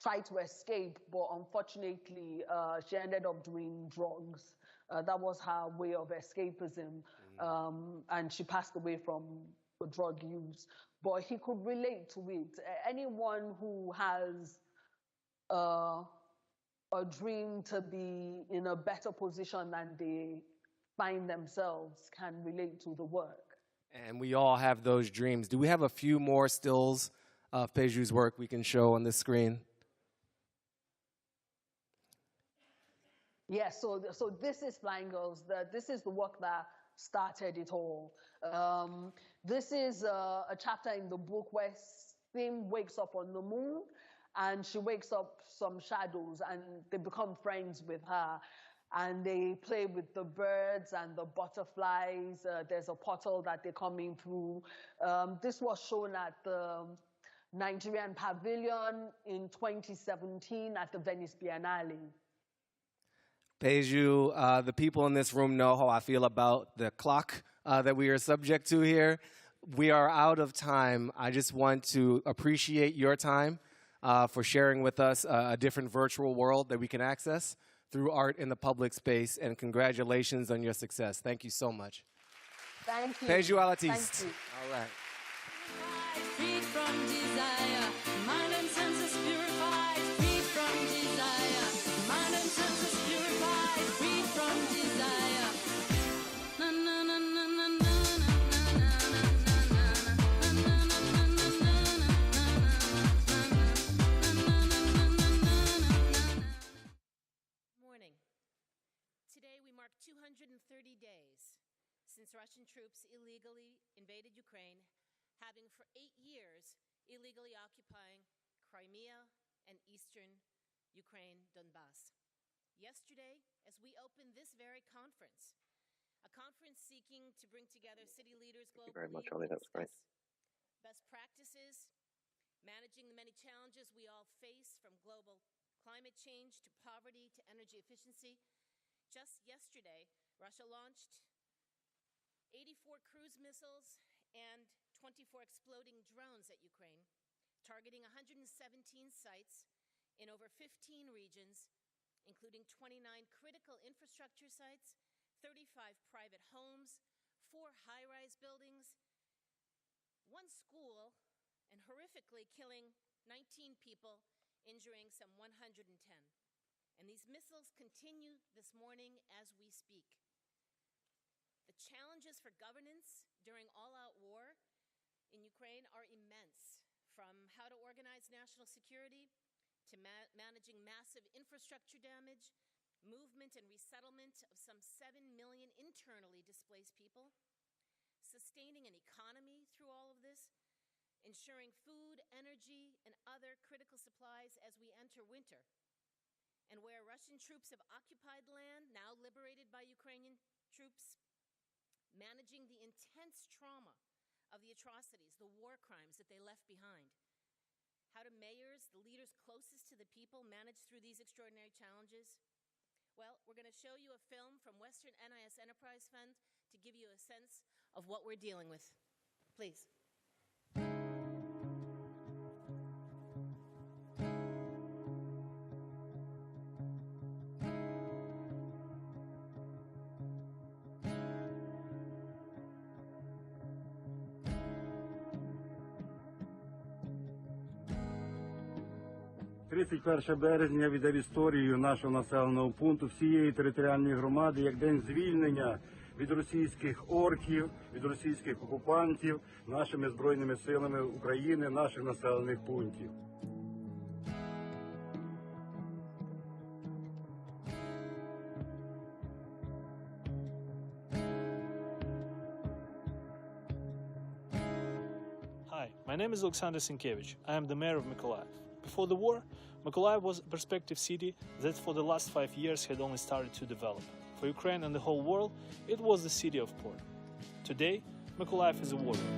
tried to escape, but unfortunately she ended up doing drugs. That was her way of escapism, and she passed away from the drug use. But he could relate to it. Anyone who has a dream to be in a better position than they find themselves can relate to the work. And we all have those dreams. Do we have a few more stills of Peju's work we can show on this screen? Yes, so this is Flying Girls. This is the work that started it all. This is a chapter in the book where Sim wakes up on the moon, and she wakes up some shadows, and they become friends with her. And they play with the birds and the butterflies. There's a portal that they're coming through. This was shown at the Nigerian Pavilion in 2017 at the Venice Biennale. Peju, the people in this room know how I feel about the clock that we are subject to here. We are out of time. I just want to appreciate your time for sharing with us a different virtual world that we can access through art in the public space, and congratulations on your success. Thank you so much. Thank you. Peju Alatiste. Thank you. All right. Freed from desire, mind and senses purified, freed from desire, mind and senses purified, freed from desire. Na na na na na na Morning. Today we mark 230 days since Russian troops illegally invaded Ukraine, having for 8 years illegally occupying Crimea and eastern Ukraine, Donbass. Yesterday, as we opened this very conference, a conference seeking to bring together city leaders globally. Thank you very much, Ollie. That was great. Best practices, managing the many challenges we all face, from global climate change to poverty to energy efficiency. Just yesterday, Russia launched 84 cruise missiles and 24 exploding drones at Ukraine, targeting 117 sites in over 15 regions, including 29 critical infrastructure sites, 35 private homes, 4 high-rise buildings, 1 school, and horrifically killing 19 people, injuring some 110. And these missiles continue this morning as we speak. The challenges for governance during all-out war in Ukraine are immense, from how to organize national security to managing massive infrastructure damage, movement and resettlement of some 7 million internally displaced people, sustaining an economy through all of this, ensuring food, energy, and other critical supplies as we enter winter. And where Russian troops have occupied land, now liberated by Ukrainian troops, managing the intense trauma of the atrocities, the war crimes that they left behind. How do mayors, the leaders closest to the people, manage through these extraordinary challenges? Well, we're going to show you a film from Western NIS Enterprise Fund to give you a sense of what we're dealing with. Please. «31 березня віддав історію нашого населеного пункту, всієї територіальної громади, як день звільнення від російських орків, від російських окупантів нашими Збройними силами України, наших населених пунктів». Hi, my name is Alexander Sienkiewicz. I am the mayor of Mykolaiv. Before the war, Mykolaiv was a prospective city that for the last 5 years had only started to develop. For Ukraine and the whole world, it was the city of port. Today, Mykolaiv is a warrior.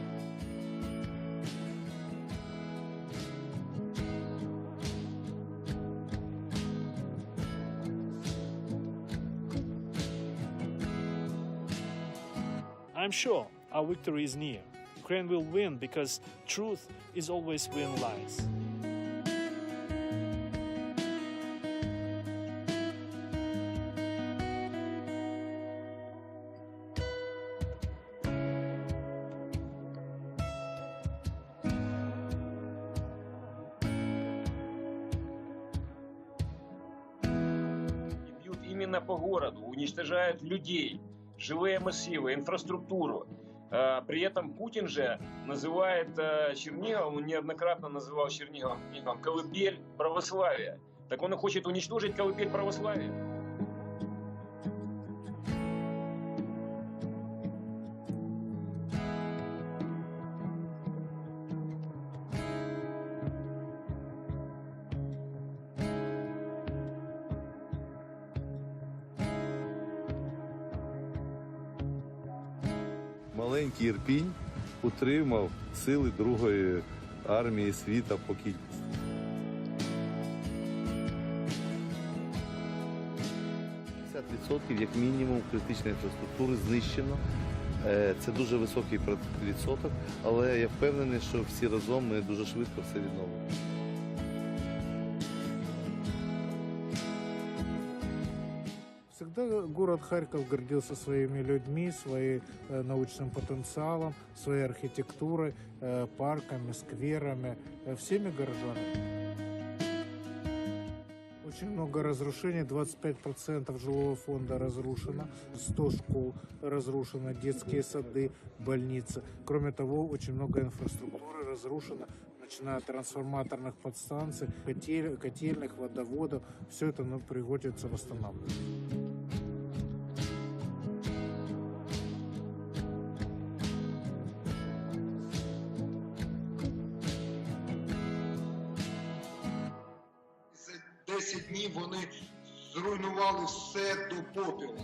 I'm sure our victory is near. Ukraine will win because truth is always win lies. Бьют именно по городу, уничтожают людей, живые массивы, инфраструктуру. При этом Путин же называет Чернигов, он неоднократно называл Чернигов колыбель православия. Так он и хочет уничтожить колыбель православия. Маленький Ірпінь утримав сили Другої армії світа по кількості. Як мінімум критичної інфраструктури знищено. Це дуже високий відсоток, але я впевнений, що всі разом ми дуже швидко все відновимо. Всегда город Харьков гордился своими людьми, своим научным потенциалом, своей архитектурой, парками, скверами, всеми горожанами. Очень много разрушений, 25% жилого фонда разрушено, 100 школ разрушено, детские сады, больницы. Кроме того, очень много инфраструктуры разрушено, начиная от трансформаторных подстанций, котельных, водоводов. Все это приходится восстанавливать. 10 днів вони зруйнували все до попілу.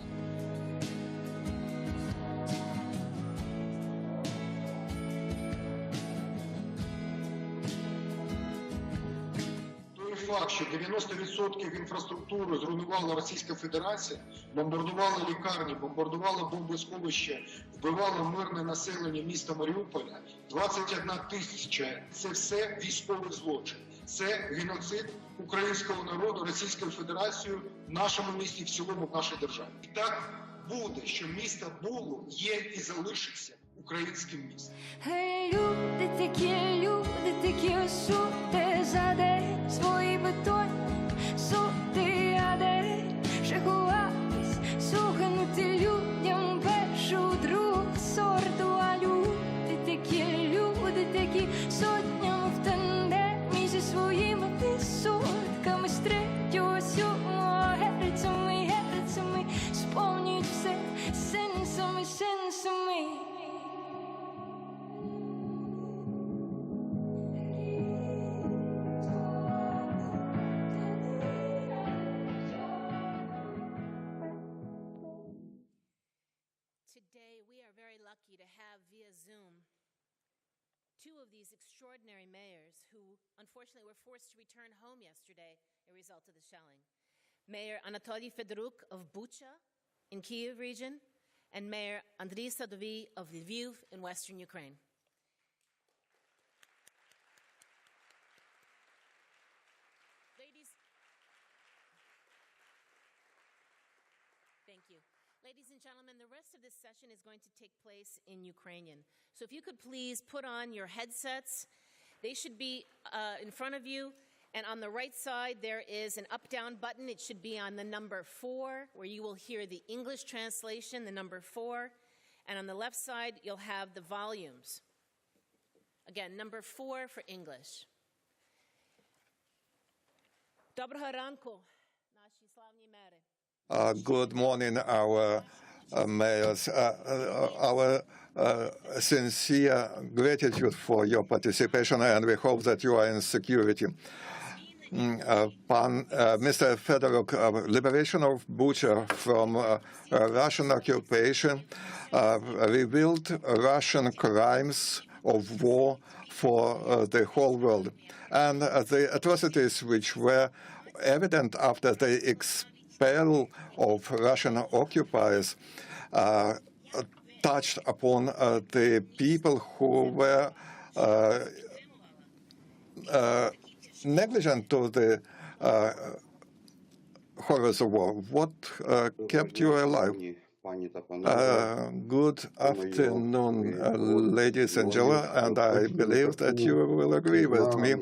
Той факт, що 90% інфраструктури зруйнувала Російська Федерація, бомбардувала лікарні, бомбардувала бомбосховища, вбивала мирне населення міста Маріуполя, 21 тисяча – це все військовий злочин. Це геноцид українського народу Російською Федерацією в нашому місті, в цілому в нашій державі. І так буде, що місто було, є і залишиться українським містом. Люди такі сути за день свої бетонні сути, а де шахуватись, суханути людям першу, другу сорту, а люди такі сотнями в тандемі зі своїми десятками з третього, сьомого герцями, сповнюють все сенсами. Today, we are very lucky to have via Zoom two of these extraordinary mayors who, unfortunately, were forced to return home yesterday as a result of the shelling. Mayor Anatoly Fedoruk of Bucha in Kyiv region, and Mayor Andriy Sadovy of Lviv in western Ukraine. Thank you. Ladies and gentlemen, the rest of this session is going to take place in Ukrainian. So if you could please put on your headsets. They should be in front of you. And on the right side, there is an up-down button. It should be on the number 4, where you will hear the English translation, the number 4. And on the left side, you'll have the volumes. Again, number 4 for English. Доброго ранку, наші славні мери. Good morning, our mayors. Our sincere gratitude for your participation, and we hope that you are in security. Mr. Fedoruk, liberation of Bucha from Russian occupation revealed Russian crimes of war for the whole world. And the atrocities which were evident after the expel of Russian occupiers touched upon the people who were negligent to the horrors of war. What kept you alive? Good afternoon, ladies and gentlemen, and I believe that you will agree with me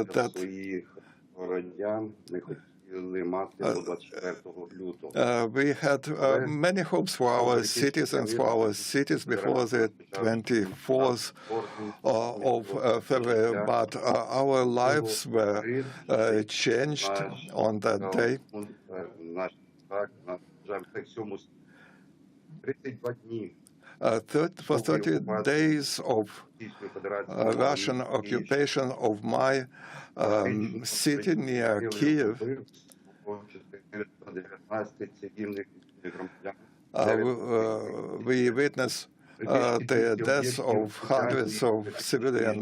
that we had many hopes for our citizens, for our cities before the 24th of February, but our lives were changed on that day. For 30 days of Russian occupation of my city near Kyiv, we witnessed the deaths of hundreds of civilian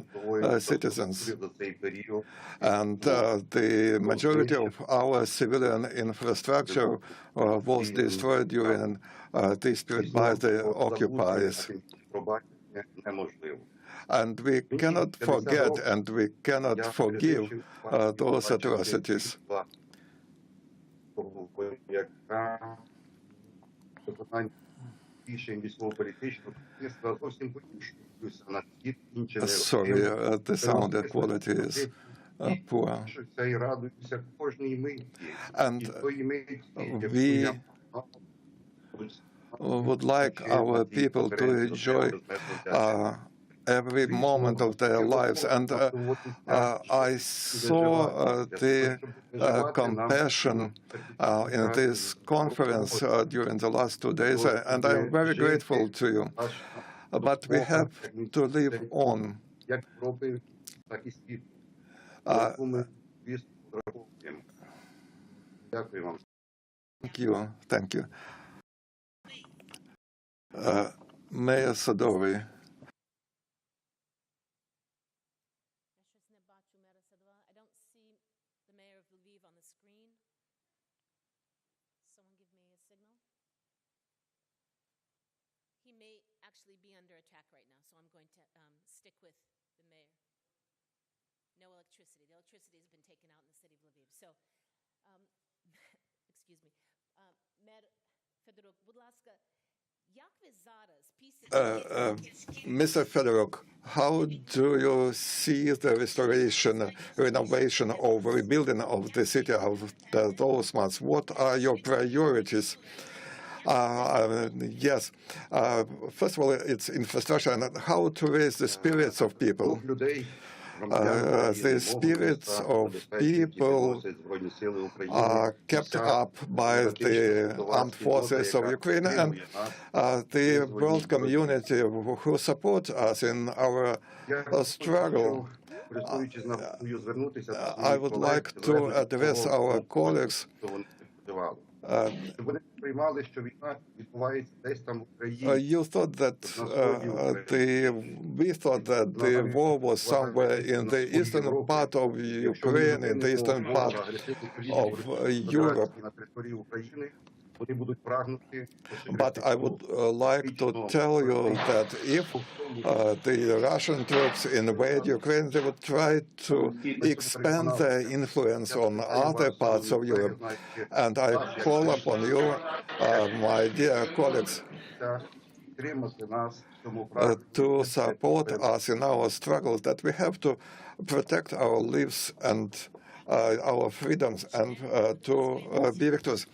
citizens. And the majority of our civilian infrastructure was destroyed during this period by the occupiers. And we cannot forget and we cannot forgive those atrocities. Sorry, the sound quality is poor. And we would like our people to enjoy every moment of their lives. And I saw the compassion in this conference during the last 2 days, and I'm very grateful to you. But we have to live on. Thank you. Thank you. Mayor Sadovy. I don't see the mayor of Lviv on the screen. Someone give me a signal. He may actually be under attack right now, so I'm going to stick with the mayor. No electricity. The electricity has been taken out in the city of Lviv. So, excuse me. Mayor Fedoruk, будь ласка, як ви зараз після... Mr. Fedoruk, how do you see the restoration, renovation, or rebuilding of the city of those months? What are your priorities? Yes. First of all, it's infrastructure and how to raise the spirits of people. The spirits of people are kept up by the armed forces of Ukraine and the world community who support us in our struggle. I would like to address our colleagues. You thought that we thought that the war was somewhere in the eastern part of Ukraine, in the eastern part of Europe. But I would like to tell you that if the Russian troops invade Ukraine, they would try to expand their influence on other parts of Europe. And I call upon you, my dear colleagues, to support us in our struggles, that we have to protect our lives and our freedoms and to be victorious.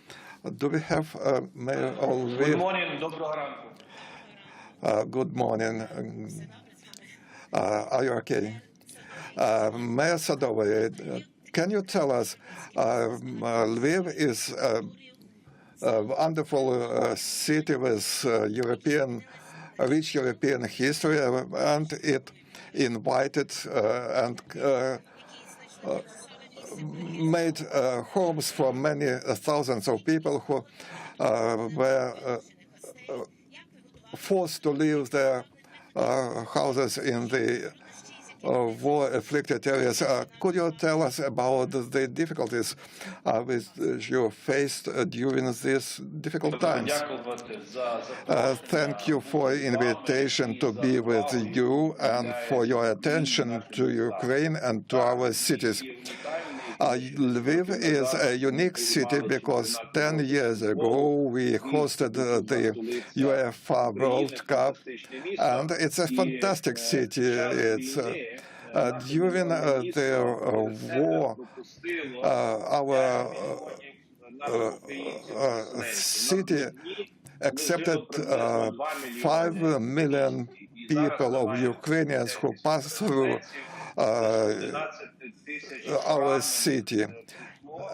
Do we have Mayor Lviv? Good morning, доброго ранку. Good morning. Are you okay? Mayor Sadovy, can you tell us, Lviv is a wonderful city with rich European history, and it invited and made homes for many thousands of people who were forced to leave their houses in the war-afflicted areas. Could you tell us about the difficulties which you faced during these difficult times? Thank you for the invitation to be with you and for your attention to Ukraine and to our cities. Lviv is a unique city because 10 years ago we hosted the UEFA World Cup, and it's a fantastic city. It's during the war, our city accepted 5 million people of Ukrainians who passed through our city.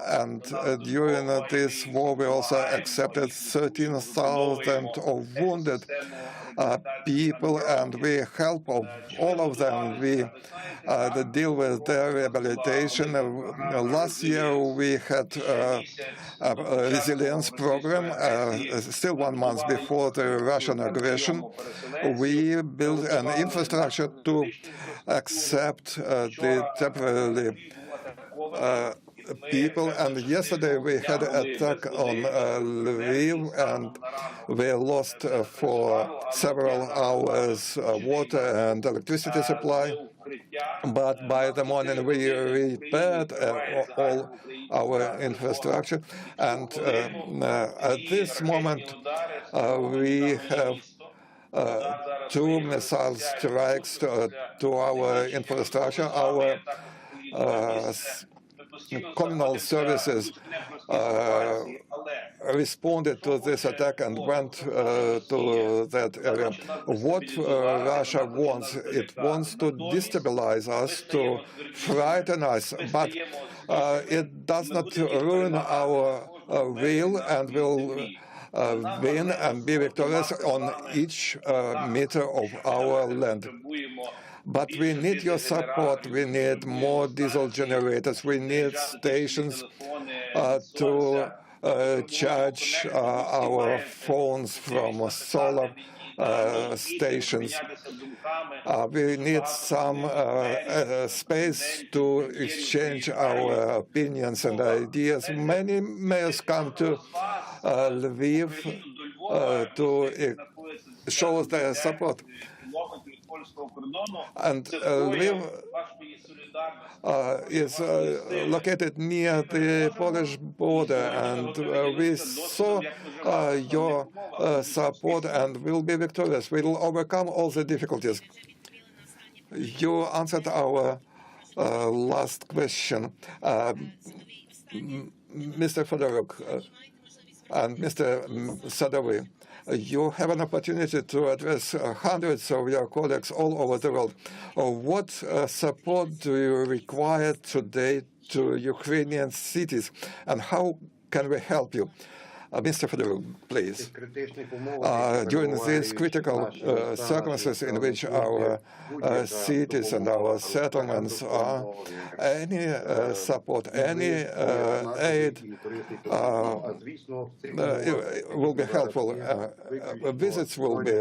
And during this war, we also accepted 13,000 of wounded people, and we help all of them. We deal with their rehabilitation. Last year, we had a resilience program, still 1 month before the Russian aggression. We built an infrastructure to accept the temporarily people, and yesterday we had an attack on Lviv, and we lost for several hours water and electricity supply. But by the morning we repaired all our infrastructure, and at this moment we have 2 missile strikes to our infrastructure. Our communal services responded to this attack and went to that area. What Russia wants, it wants to destabilize us, to frighten us, but it does not ruin our will, and will win and be victorious on each meter of our land. But we need your support. We need more diesel generators. We need stations to charge our phones from solar stations. We need some space to exchange our opinions and ideas. Many mayors come to Lviv to show their support. And Lviv is located near the Polish border, and we saw your support and will be victorious. We will overcome all the difficulties. You answered our last question. Mr. Fedoruk and Mr. Sadovy, you have an opportunity to address hundreds of your colleagues all over the world. What support do you require today to Ukrainian cities, and how can we help you? Mr. Fedoruk, please. During these critical circumstances in which our cities and our settlements are, any support, any aid will be helpful. Visits will be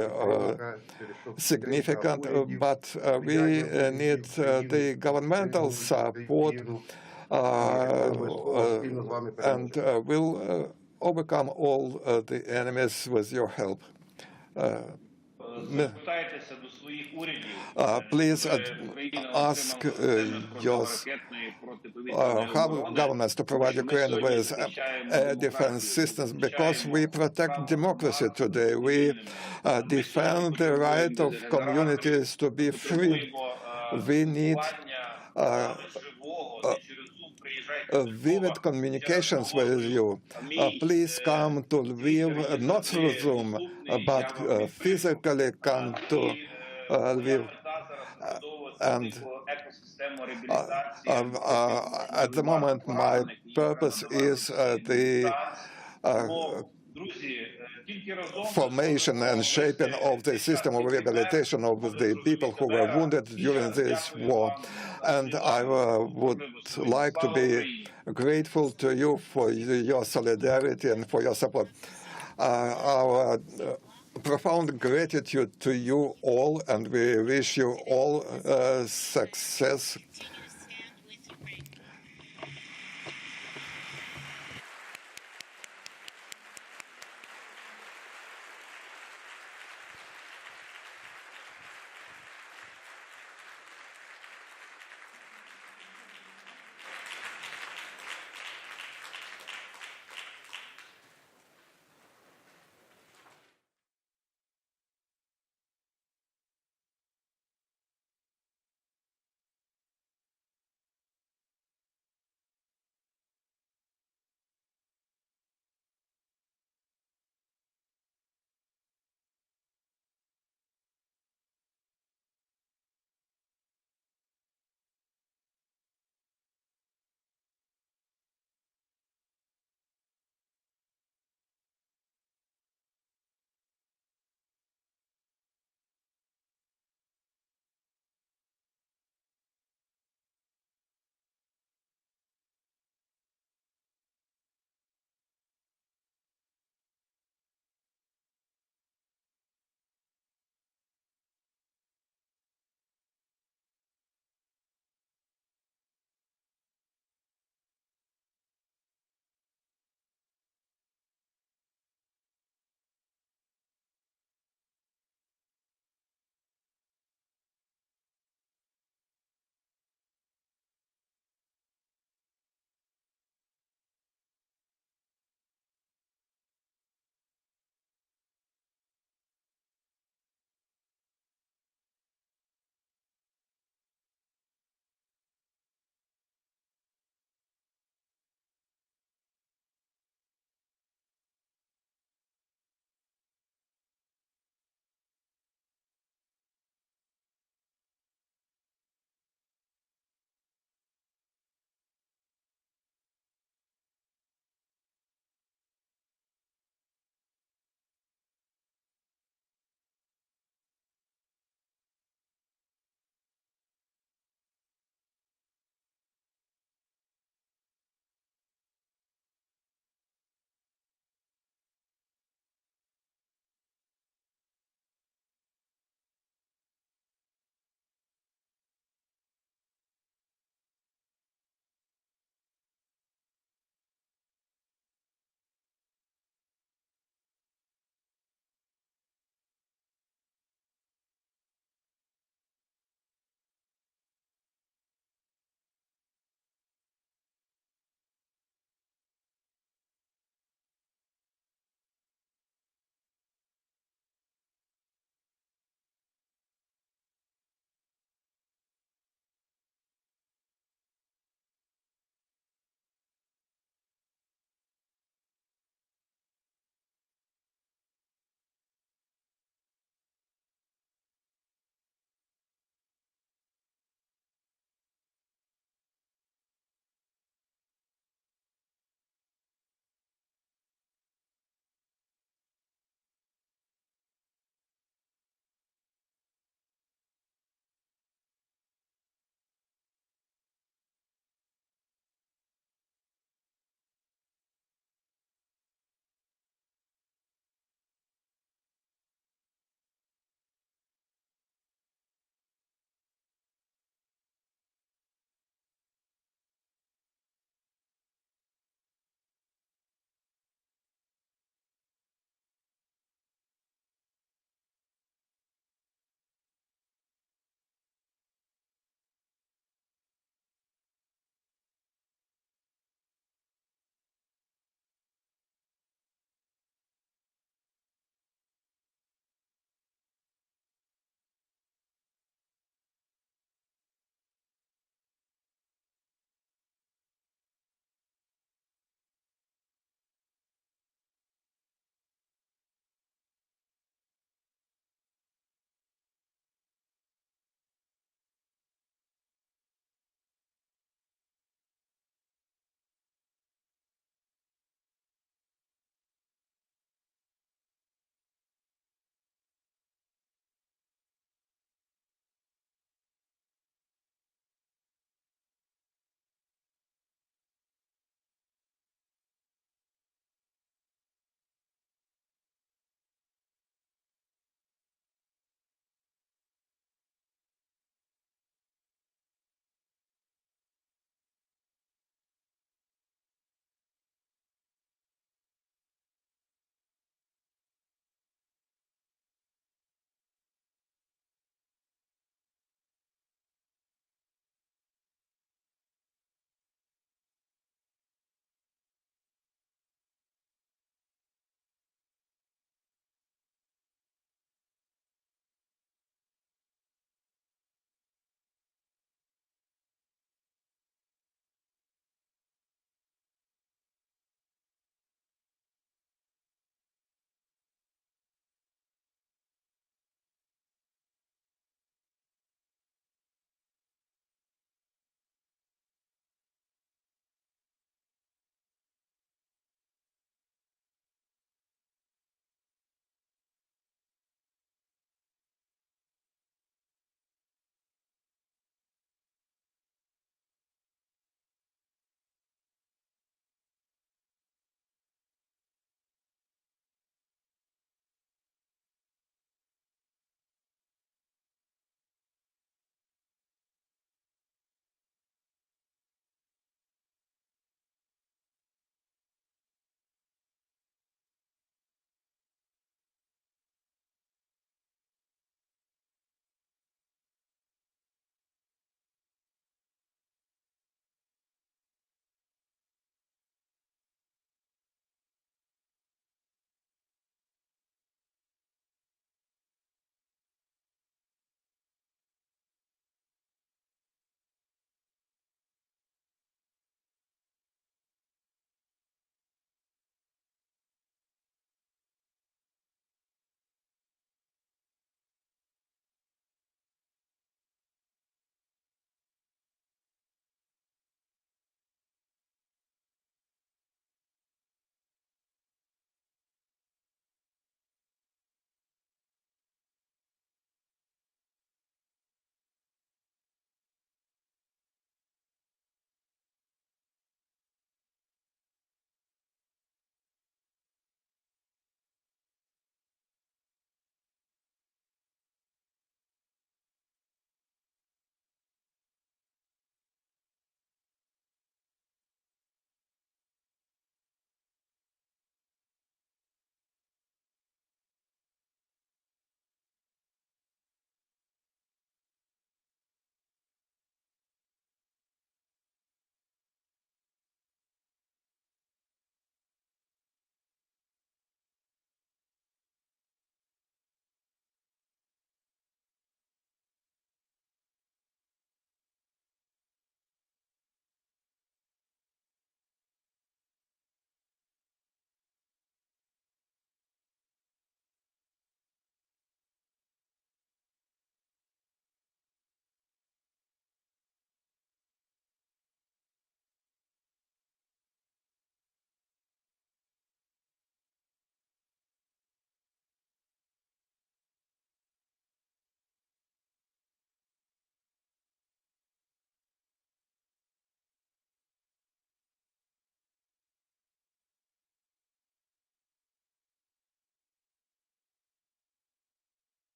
significant, but we need the governmental support, and we'll overcome all the enemies with your help. Please ask your governments to provide Ukraine with air defense systems, because we protect democracy today. We defend the right of communities to be free. We need vivid communications with you. Please come to Lviv, not through Zoom, but physically come to Lviv. And at the moment, my purpose is the formation and shaping of the system of rehabilitation of the people who were wounded during this war. And I would like to be grateful to you for your solidarity and for your support. Our profound gratitude to you all, and we wish you all success.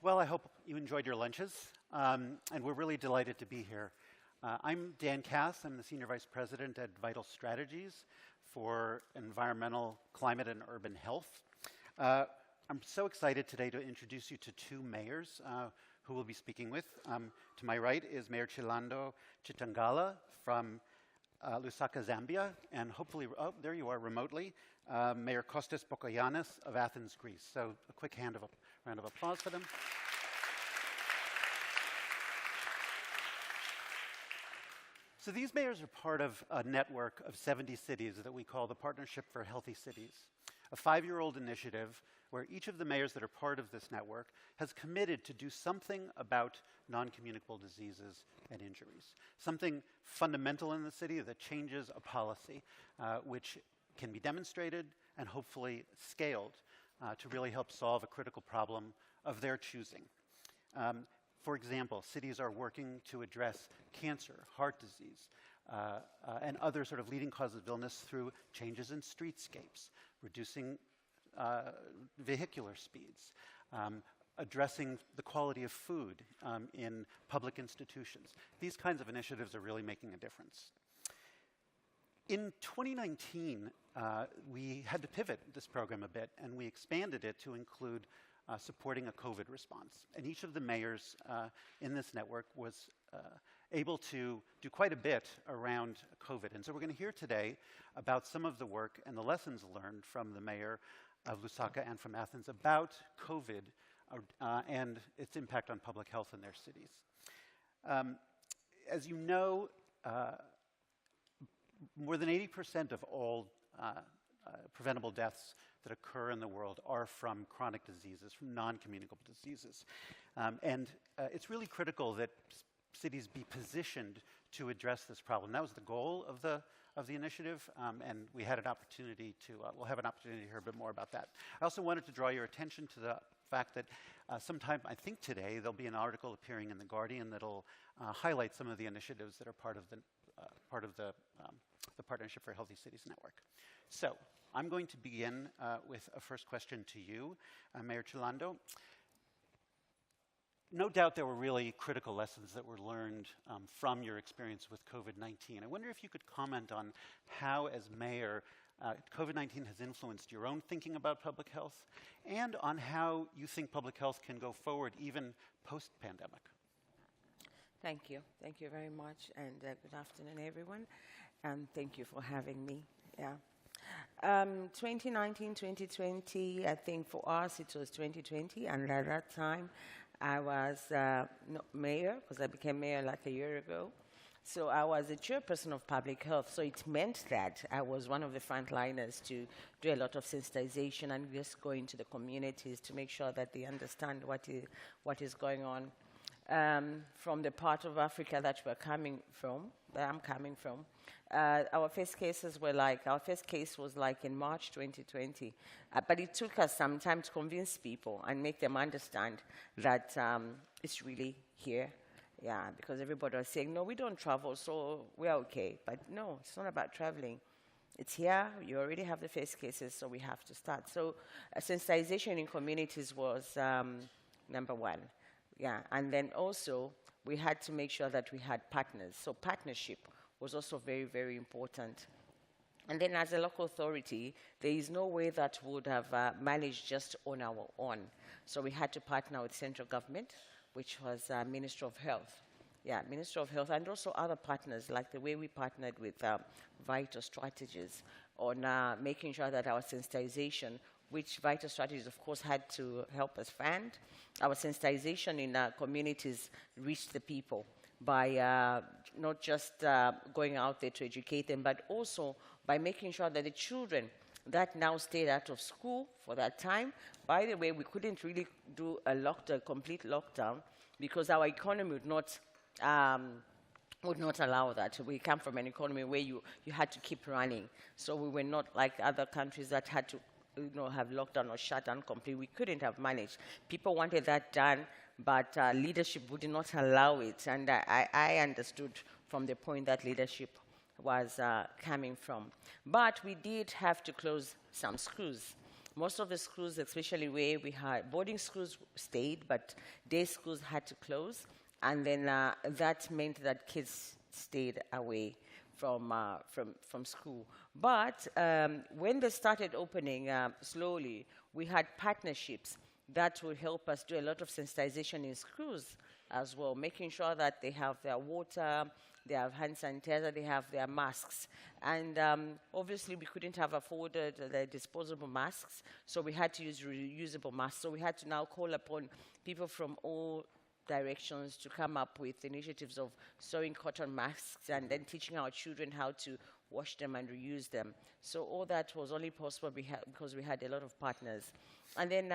Well, I hope you enjoyed your lunches, and we're really delighted to be here. I'm Dan Cass. I'm the Senior Vice President at Vital Strategies for Environmental, Climate, and Urban Health. I'm so excited today to introduce you to two mayors who we'll be speaking with. To my right is Mayor Chilando Chitangala from Lusaka, Zambia, and hopefully, oh, there you are remotely, Mayor Kostas Bokoyannis of Athens, Greece. So a quick round of applause for them. So these mayors are part of a network of 70 cities that we call the Partnership for Healthy Cities, a 5-year-old initiative where each of the mayors that are part of this network has committed to do something about non-communicable diseases and injuries, something fundamental in the city that changes a policy which can be demonstrated and hopefully scaled to really help solve a critical problem of their choosing. For example, cities are working to address cancer, heart disease, and other sort of leading causes of illness through changes in streetscapes, reducing vehicular speeds, addressing the quality of food in public institutions. These kinds of initiatives are really making a difference. In 2019, we had to pivot this program a bit, and we expanded it to include supporting a COVID response. And each of the mayors in this network was able to do quite a bit around COVID. And so we're going to hear today about some of the work and the lessons learned from the mayor of Lusaka and from Athens about COVID and its impact on public health in their cities. As you know, more than 80% of all preventable deaths that occur in the world are from chronic diseases, from non-communicable diseases. And it's really critical that cities be positioned to address this problem. That was the goal of the initiative, and we had an opportunity to, we'll have an opportunity to hear a bit more about that. I also wanted to draw your attention to the fact that sometime, I think today, there'll be an article appearing in The Guardian that'll highlight some of the initiatives that are part of the Partnership for Healthy Cities Network. So I'm going to begin with a first question to you, Mayor Chilando. No doubt there were really critical lessons that were learned from your experience with COVID-19. I wonder if you could comment on how, as mayor, COVID-19 has influenced your own thinking about public health, and on how you think public health can go forward even post-pandemic. Thank you. Thank you very much, and good afternoon, everyone. And thank you for having me. Yeah. 2019, 2020, I think for us it was 2020, and at that time I was not mayor, because I became mayor like a year ago. So I was the chairperson of public health, so it meant that I was one of the frontliners to do a lot of sensitization and just go into the communities to make sure that they understand what is going on. From the part of Africa that I'm coming from, our first case was like in March 2020, but it took us some time to convince people and make them understand that it's really here. Yeah, because everybody was saying, no, we don't travel, so we're okay. But no, it's not about traveling. It's here, you already have the first cases, so we have to start. So sensitization in communities was number one. Yeah, and then also we had to make sure that we had partners. So partnership was also very, very important. And then as a local authority, there is no way that we would have managed just on our own. So we had to partner with central government, which was Ministry of Health. Yeah, Ministry of Health, and also other partners, like the way we partnered with Vital Strategies on making sure that our sensitization, which Vital Strategies, of course, had to help us fund, our sensitization in our communities reached the people by not just going out there to educate them, but also by making sure that the children that now stayed out of school for that time. By the way, we couldn't really do a complete lockdown because our economy would not allow that. We come from an economy where you had to keep running. So we were not like other countries that had to have lockdown or shut down completely. We couldn't have managed. People wanted that done, but leadership would not allow it. And I understood from the point that leadership was coming from. But we did have to close some schools. most of the schools, especially where we had boarding schools stayed, but day schools had to close. And then that meant that kids stayed away from school. But when they started opening slowly, we had partnerships that would help us do a lot of sensitization in schools as well, making sure that they have their water, they have hand sanitizer, they have their masks. And obviously we couldn't have afforded the disposable masks, so we had to use reusable masks. So we had to now call upon people from all directions to come up with initiatives of sewing cotton masks and then teaching our children how to wash them and reuse them. So all that was only possible because we had a lot of partners. And then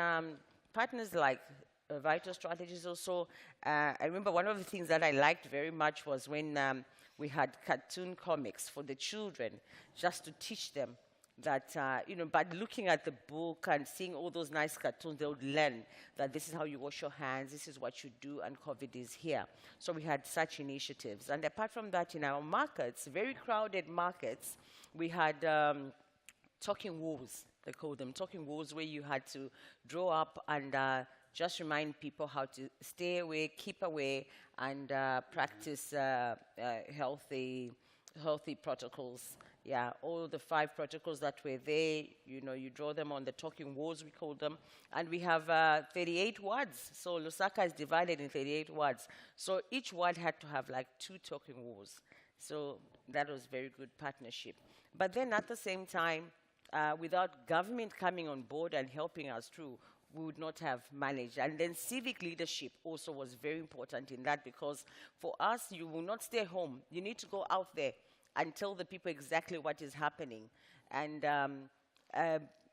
partners like Vital Strategies also. I remember one of the things that I liked very much was when we had cartoon comics for the children, just to teach them that, by looking at the book and seeing all those nice cartoons, they would learn that this is how you wash your hands, this is what you do, and COVID is here. So we had such initiatives. And apart from that, in our markets, very crowded markets, we had talking walls, they call them, talking walls, where you had to draw up and just remind people how to stay away, keep away, and practice healthy protocols. Yeah, all the 5 protocols that were there, you draw them on the talking walls, we call them. And we have 38 wards. So Lusaka is divided in 38 wards. So each ward had to have like 2 talking walls. So that was very good partnership. But then at the same time, without government coming on board and helping us through, we would not have managed. And then civic leadership also was very important in that, because for us, you will not stay home. You need to go out there and tell the people exactly what is happening. And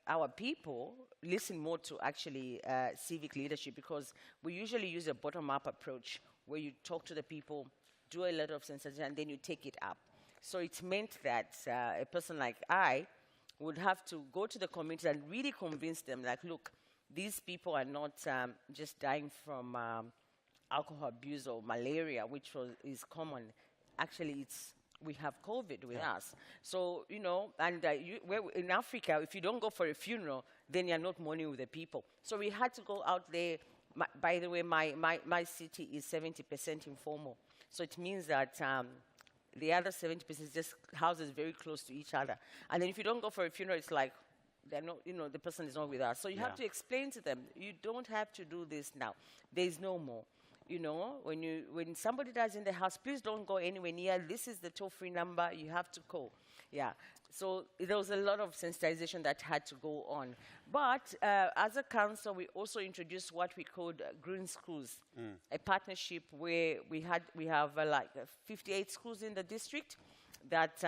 our people listen more to actually civic leadership, because we usually use a bottom-up approach where you talk to the people, do a lot of sensitization, and then you take it up. So it meant that a person like I would have to go to the community and really convince them, like, look, these people are not just dying from alcohol abuse or malaria, which is common. Actually, we have COVID with us. So, and in Africa, if you don't go for a funeral, then you're not mourning with the people. So we had to go out there. By the way, my city is 70% informal. So it means that the other 70% is just houses very close to each other. And then if you don't go for a funeral, it's like, they're not, the person is not with us. So you have to explain to them, you don't have to do this now. There is no more. When somebody dies in the house, please don't go anywhere near. This is the toll-free number you have to call. Yeah. So there was a lot of sensitization that had to go on. But as a council, we also introduced what we called green schools, a partnership where we have like 58 schools in the district that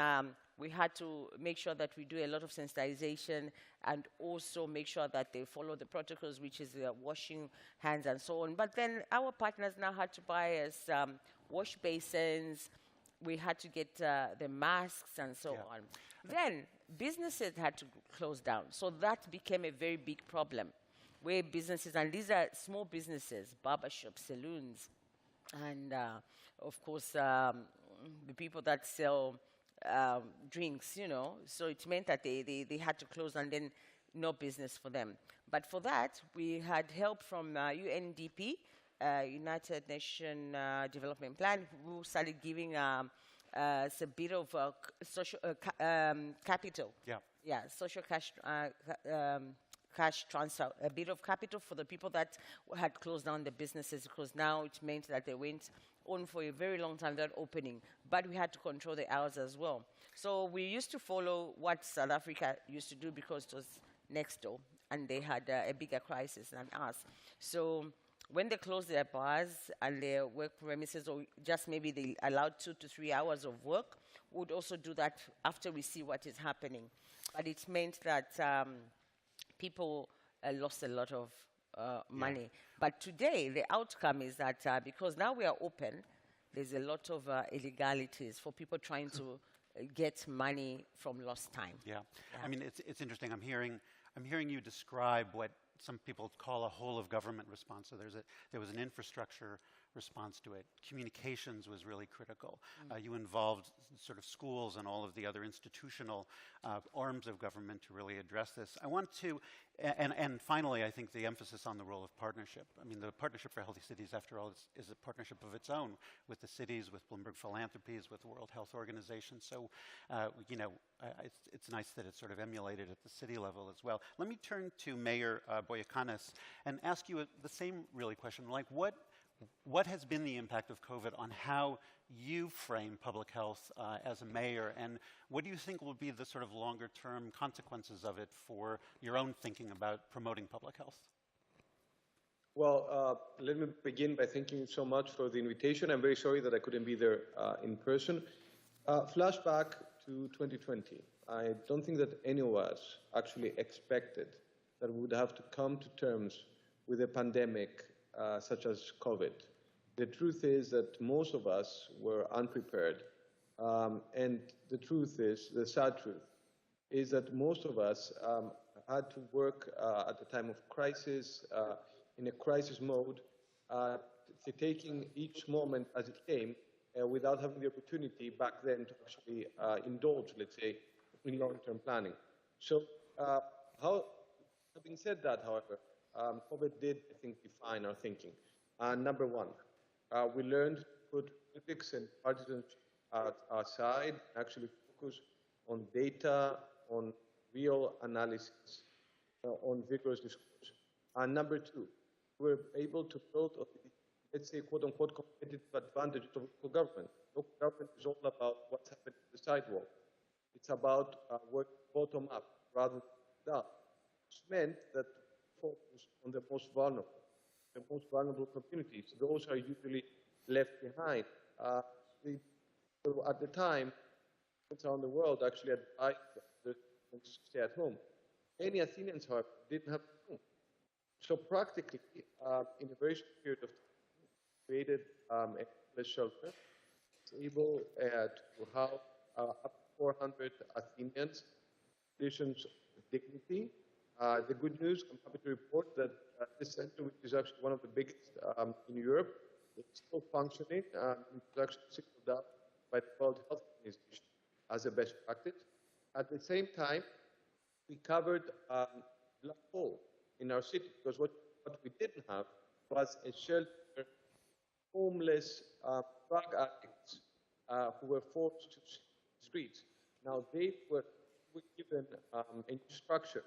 we had to make sure that we do a lot of sensitization and also make sure that they follow the protocols, which is washing hands and so on. But then our partners now had to buy us wash basins. We had to get the masks and so on. Then businesses had to close down. So that became a very big problem, where businesses, and these are small businesses, barbershops, saloons, and of course, the people that sell drinks, so it meant that they had to close, and then no business for them. But for that, we had help from UNDP, United Nations Development Plan, who started giving us a bit of social capital. Yeah, social cash transfer, a bit of capital for the people that had closed down the businesses, because now it meant that they went on for a very long time without opening. But we had to control the hours as well. So we used to follow what South Africa used to do, because it was next door, and they had a bigger crisis than us. So when they closed their bars and their work premises, or just maybe they allowed 2 to 3 hours of work, we would also do that after we see what is happening. But it meant that people lost a lot of money. But today, the outcome is that because now we are open, there's a lot of illegalities for people trying to get money from lost time. Yeah. I mean, it's interesting. I'm hearing you describe what some people call a whole of government response. So there was an infrastructure response to it. Communications was really critical. You involved sort of schools and all of the other institutional arms of government to really address this. I want to, and finally, I think the emphasis on the role of partnership. I mean, the Partnership for Healthy Cities, after all, is a partnership of its own with the cities, with Bloomberg Philanthropies, with the World Health Organization. So, you know, it's nice that it's sort of emulated at the city level as well. Let me turn to Mayor Boyacanis and ask you the same really question, like what has been the impact of COVID on how you frame public health as a mayor, and what do you think will be the sort of longer-term consequences of it for your own thinking about promoting public health? Well, let me begin by thanking you so much for the invitation. I'm very sorry that I couldn't be there in person. Flashback to 2020. I don't think that any of us actually expected that we would have to come to terms with a pandemic such as COVID. The truth is that most of us were unprepared. And the truth is, the sad truth, is that most of us had to work at the time of crisis, in a crisis mode, taking each moment as it came without having the opportunity back then to actually indulge, let's say, in long-term planning. So having said that, however, COVID did, I think, define our thinking. Number one, we learned to put politics and partisanship aside, actually focus on data, on real analysis, on vigorous discourse. And number two, we're able to build, let's say, quote-unquote, competitive advantage of local government. Local government is all about what's happening on the sidewalk. It's about working bottom up rather than down. It's meant that focus on the most vulnerable communities. Those are usually left behind. At the time, around the world actually advised them to stay at home. Many Athenians, however, didn't have home. So practically, in a very short period of time, created a shelter. It's able to house up to 400 Athenians, conditions of dignity. The good news, I'm happy to report that this center, which is actually one of the biggest in Europe, is still functioning. It was actually singled out by the World Health Organization as a best practice. At the same time, we covered black hole in our city, because what we didn't have was a shelter for homeless drug addicts who were forced to the streets. Now they were given a new structure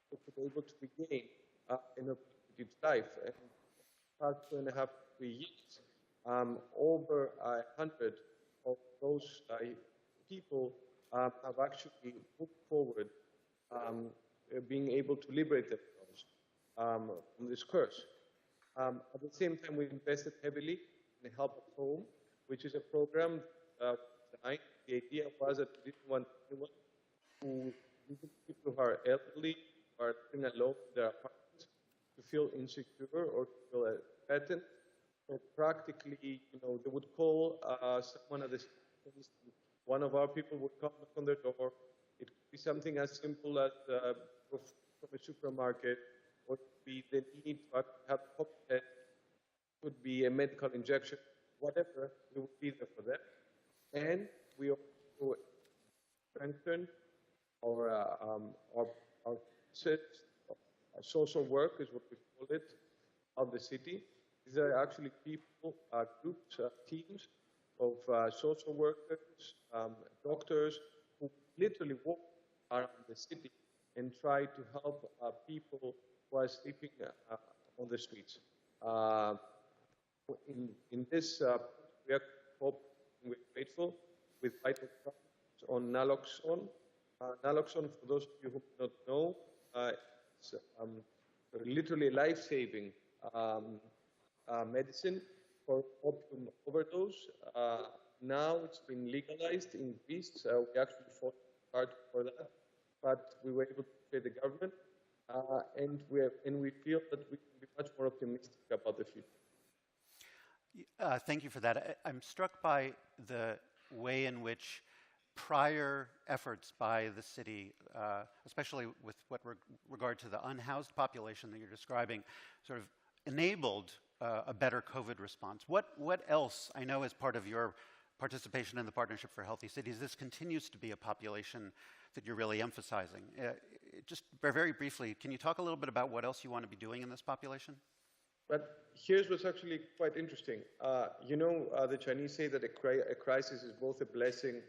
to be able to regain an opportunity to life. And for 2.5 to 3 years, over 100 of those people have actually moved forward, being able to liberate themselves from this curse. At the same time, we invested heavily in Help at Home, which is a program designed. The idea was that we didn't want anyone people who are elderly, who are living alone in their apartments, to feel insecure or to feel threatened. So practically, you know, they would call someone at the one of our people would come on their door. It could be something as simple as from a supermarket, or it could be the need to have a test, it could be a medical injection, whatever, we would be there for them. And we also strengthened our social work, is what we call it, of the city. These are actually people, groups, teams of social workers, doctors, who literally walk around the city and try to help people who are sleeping on the streets. In this, we are grateful with vital programs on naloxone. Naloxone, for those of you who do not know, it's literally a life-saving medicine for opium overdose. Now it's been legalized in Greece. We actually fought hard for that, but we were able to persuade the government, and we feel that we can be much more optimistic about the future. Thank you for that. I'm struck by the way in which prior efforts by the city, especially with regard to the unhoused population that you're describing, sort of enabled a better COVID response. What else, I know as part of your participation in the Partnership for Healthy Cities, this continues to be a population that you're really emphasizing. Just very briefly, can you talk a little bit about what else you want to be doing in this population? But here's what's actually quite interesting. The Chinese say that a crisis is both a blessing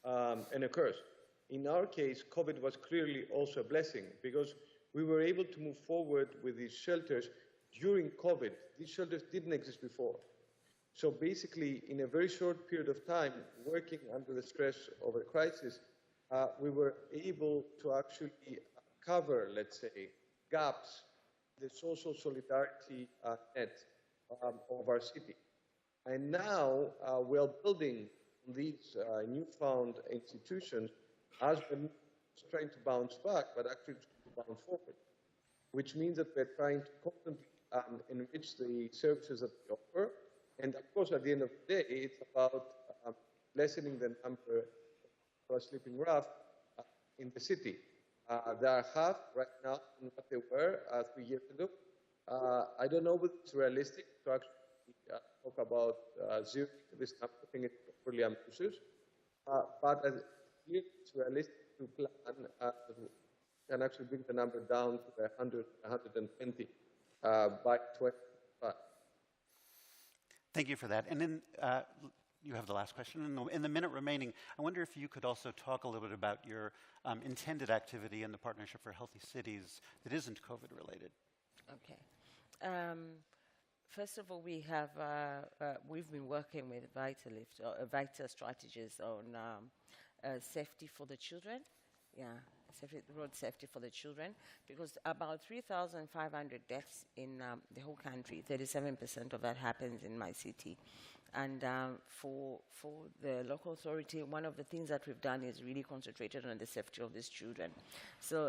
and a curse. In our case, COVID was clearly also a blessing because we were able to move forward with these shelters during COVID. These shelters didn't exist before. So basically, in a very short period of time, working under the stress of a crisis, we were able to actually cover, let's say, gaps, the social solidarity net of our city. And now we're building these newfound institutions as we're trying to bounce back, but actually to bounce forward, which means that we're trying to constantly enrich the services that we offer. And of course, at the end of the day, it's about lessening the number of sleeping rough in the city. They are half right now than what they were 3 years ago. I don't know if it's realistic to actually talk about zero this number. I think it's pretty ambitious. But it's realistic to plan and actually bring the number down to 100, 120 by 2025. Thank you for that. And then you have the last question. In the minute remaining, I wonder if you could also talk a little bit about your intended activity in the Partnership for Healthy Cities that isn't COVID related. Okay. First of all, we've been working with Vita strategies on safety for the children. Yeah, road safety for the children, because about 3,500 deaths in the whole country, 37% of that happens in my city. And for the local authority, one of the things that we've done is really concentrated on the safety of these children. So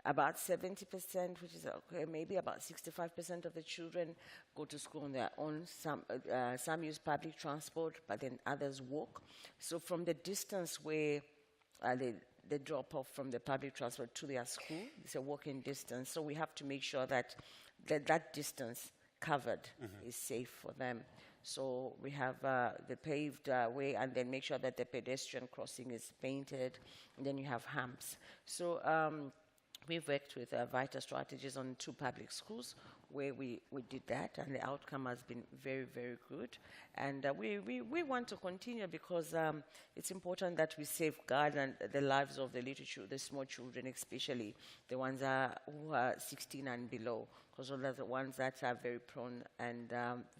about 70%, which is maybe about 65% of the children go to school on their own. Some use public transport, but then others walk. So from the distance where they drop off from the public transport to their school, it's a walking distance. So we have to make sure that that distance covered is safe for them. So we have the paved way, and then make sure that the pedestrian crossing is painted, and then you have humps. So we've worked with Vita Strategies on 2 public schools where we did that, and the outcome has been very, very good. And we want to continue because it's important that we safeguard the lives of the small children, especially the ones who are 16 and below, because those are the ones that are very prone and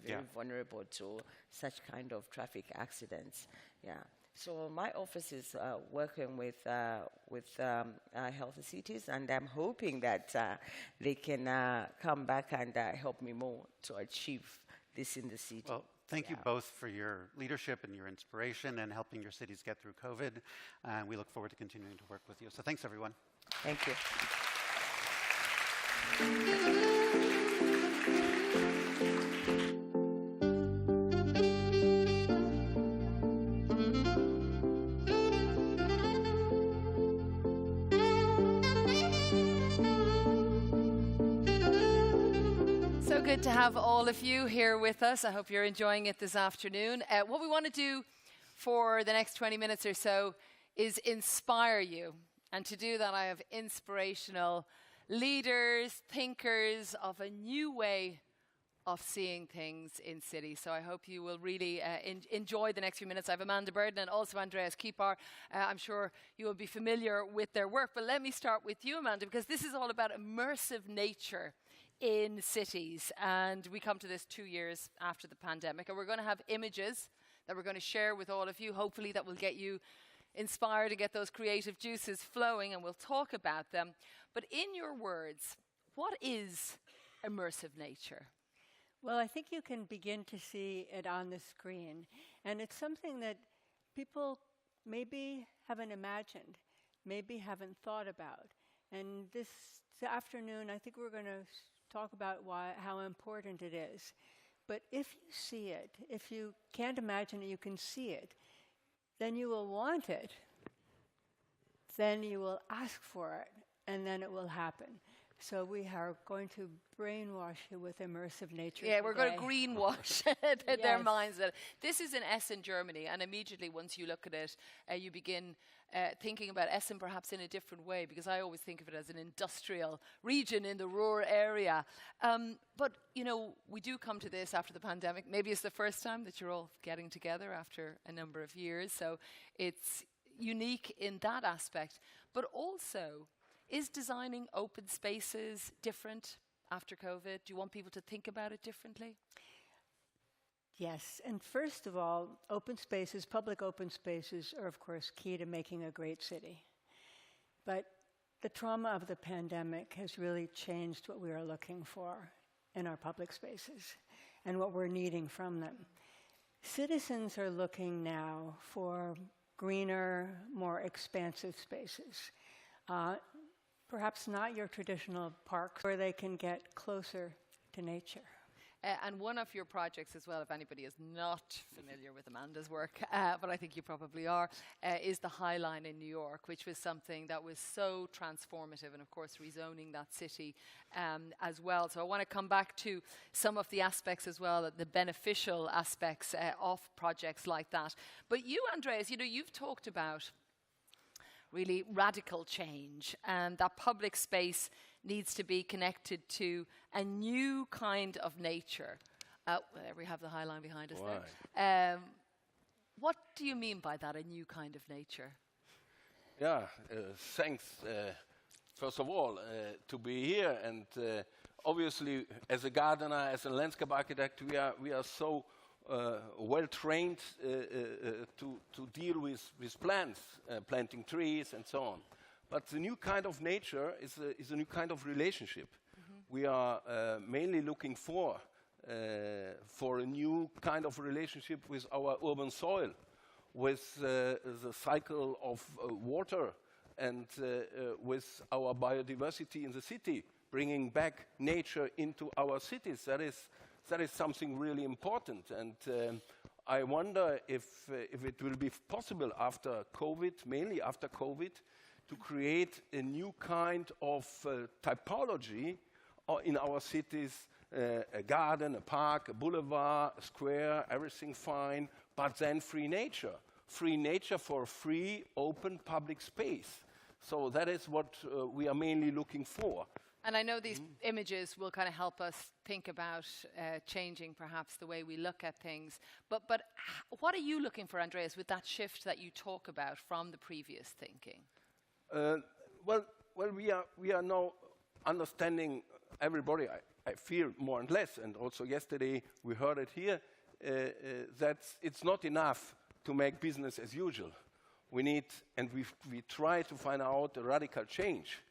very vulnerable to such kind of traffic accidents. Yeah. So my office is working with Healthy Cities, and I'm hoping that they can come back and help me more to achieve this in the city. Well, thank you both for your leadership and your inspiration and helping your cities get through COVID. And we look forward to continuing to work with you. So thanks, everyone. Thank you. Good to have all of you here with us. I hope you're enjoying it this afternoon. What we want to do for the next 20 minutes or so is inspire you. And to do that, I have inspirational leaders, thinkers of a new way of seeing things in cities. So I hope you will really enjoy the next few minutes. I have Amanda Burden and also Andreas Kipar. I'm sure you will be familiar with their work. But let me start with you, Amanda, because this is all about immersive nature in cities, and we come to this 2 years after the pandemic, and we're going to have images that we're going to share with all of you, hopefully that will get you inspired and get those creative juices flowing, and we'll talk about them. But in your words, what is immersive nature? Well, I think you can begin to see it on the screen, and it's something that people maybe haven't imagined, maybe haven't thought about. And this afternoon, I think we're going to talk about how important it is. But if you see it, if you can't imagine it, you can see it, then you will want it. Then you will ask for it, and then it will happen. So we are going to brainwash you with immersive nature. Yeah, we're going to today. greenwash their Yes. minds. This is in Essen, Germany, and immediately once you look at it, you begin thinking about Essen perhaps in a different way, because I always think of it as an industrial region in the Ruhr area. But, you know, we do come to this after the pandemic. Maybe it's the first time that you're all getting together after a number of years, so it's unique in that aspect. But also, is designing open spaces different after COVID? Do you want people to think about it differently? Yes, and first of all, open spaces, public open spaces are of course key to making a great city. But the trauma of the pandemic has really changed what we are looking for in our public spaces and what we're needing from them. Citizens are looking now for greener, more expansive spaces. Perhaps not your traditional parks, where they can get closer to nature. And one of your projects as well, if anybody is not familiar with Amanda's work, but I think you probably are, is the High Line in New York, which was something that was so transformative, and of course rezoning that city as well. So I want to come back to some of the aspects as well, the beneficial aspects of projects like that. But you, Andreas, you know, you've talked about really radical change, and that public space needs to be connected to a new kind of nature. There we have the High Line behind us there. What do you mean by that, a new kind of nature? Yeah, thanks, first of all, to be here. And obviously, as a gardener, as a landscape architect, we are so well trained to deal with plants, planting trees and so on. But the new kind of nature is a new kind of relationship. We are mainly looking for a new kind of relationship with our urban soil, with the cycle of water, and with our biodiversity in the city, bringing back nature into our cities. That is something really important. And I wonder if it will be possible after COVID, mainly after COVID, to create a new kind of typology in our cities, a garden, a park, a boulevard, a square, everything fine, but then free nature. Free nature for free, open public space. So that is what we are mainly looking for. And I know these images will kind of help us think about changing perhaps the way we look at things. But what are you looking for, Andreas, with that shift that you talk about from the previous thinking? Well, we are now understanding everybody, I feel more and less, and also yesterday we heard it here, that it's not enough to make business as usual. We need, and we try to find out a radical change.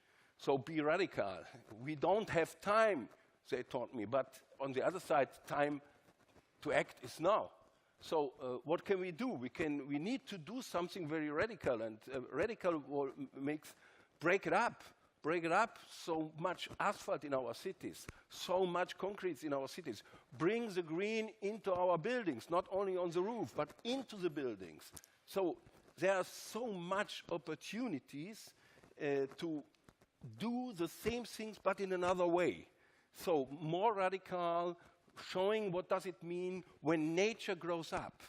So be radical. We don't have time, they taught me, but on the other side, time to act is now. So what can we do? We need to do something very radical, and radical makes break it up. So much asphalt in our cities, so much concrete in our cities. Bring the green into our buildings, not only on the roof, but into the buildings. So there are so much opportunities to do the same things, but in another way. So more radical, showing what does it mean when nature grows up.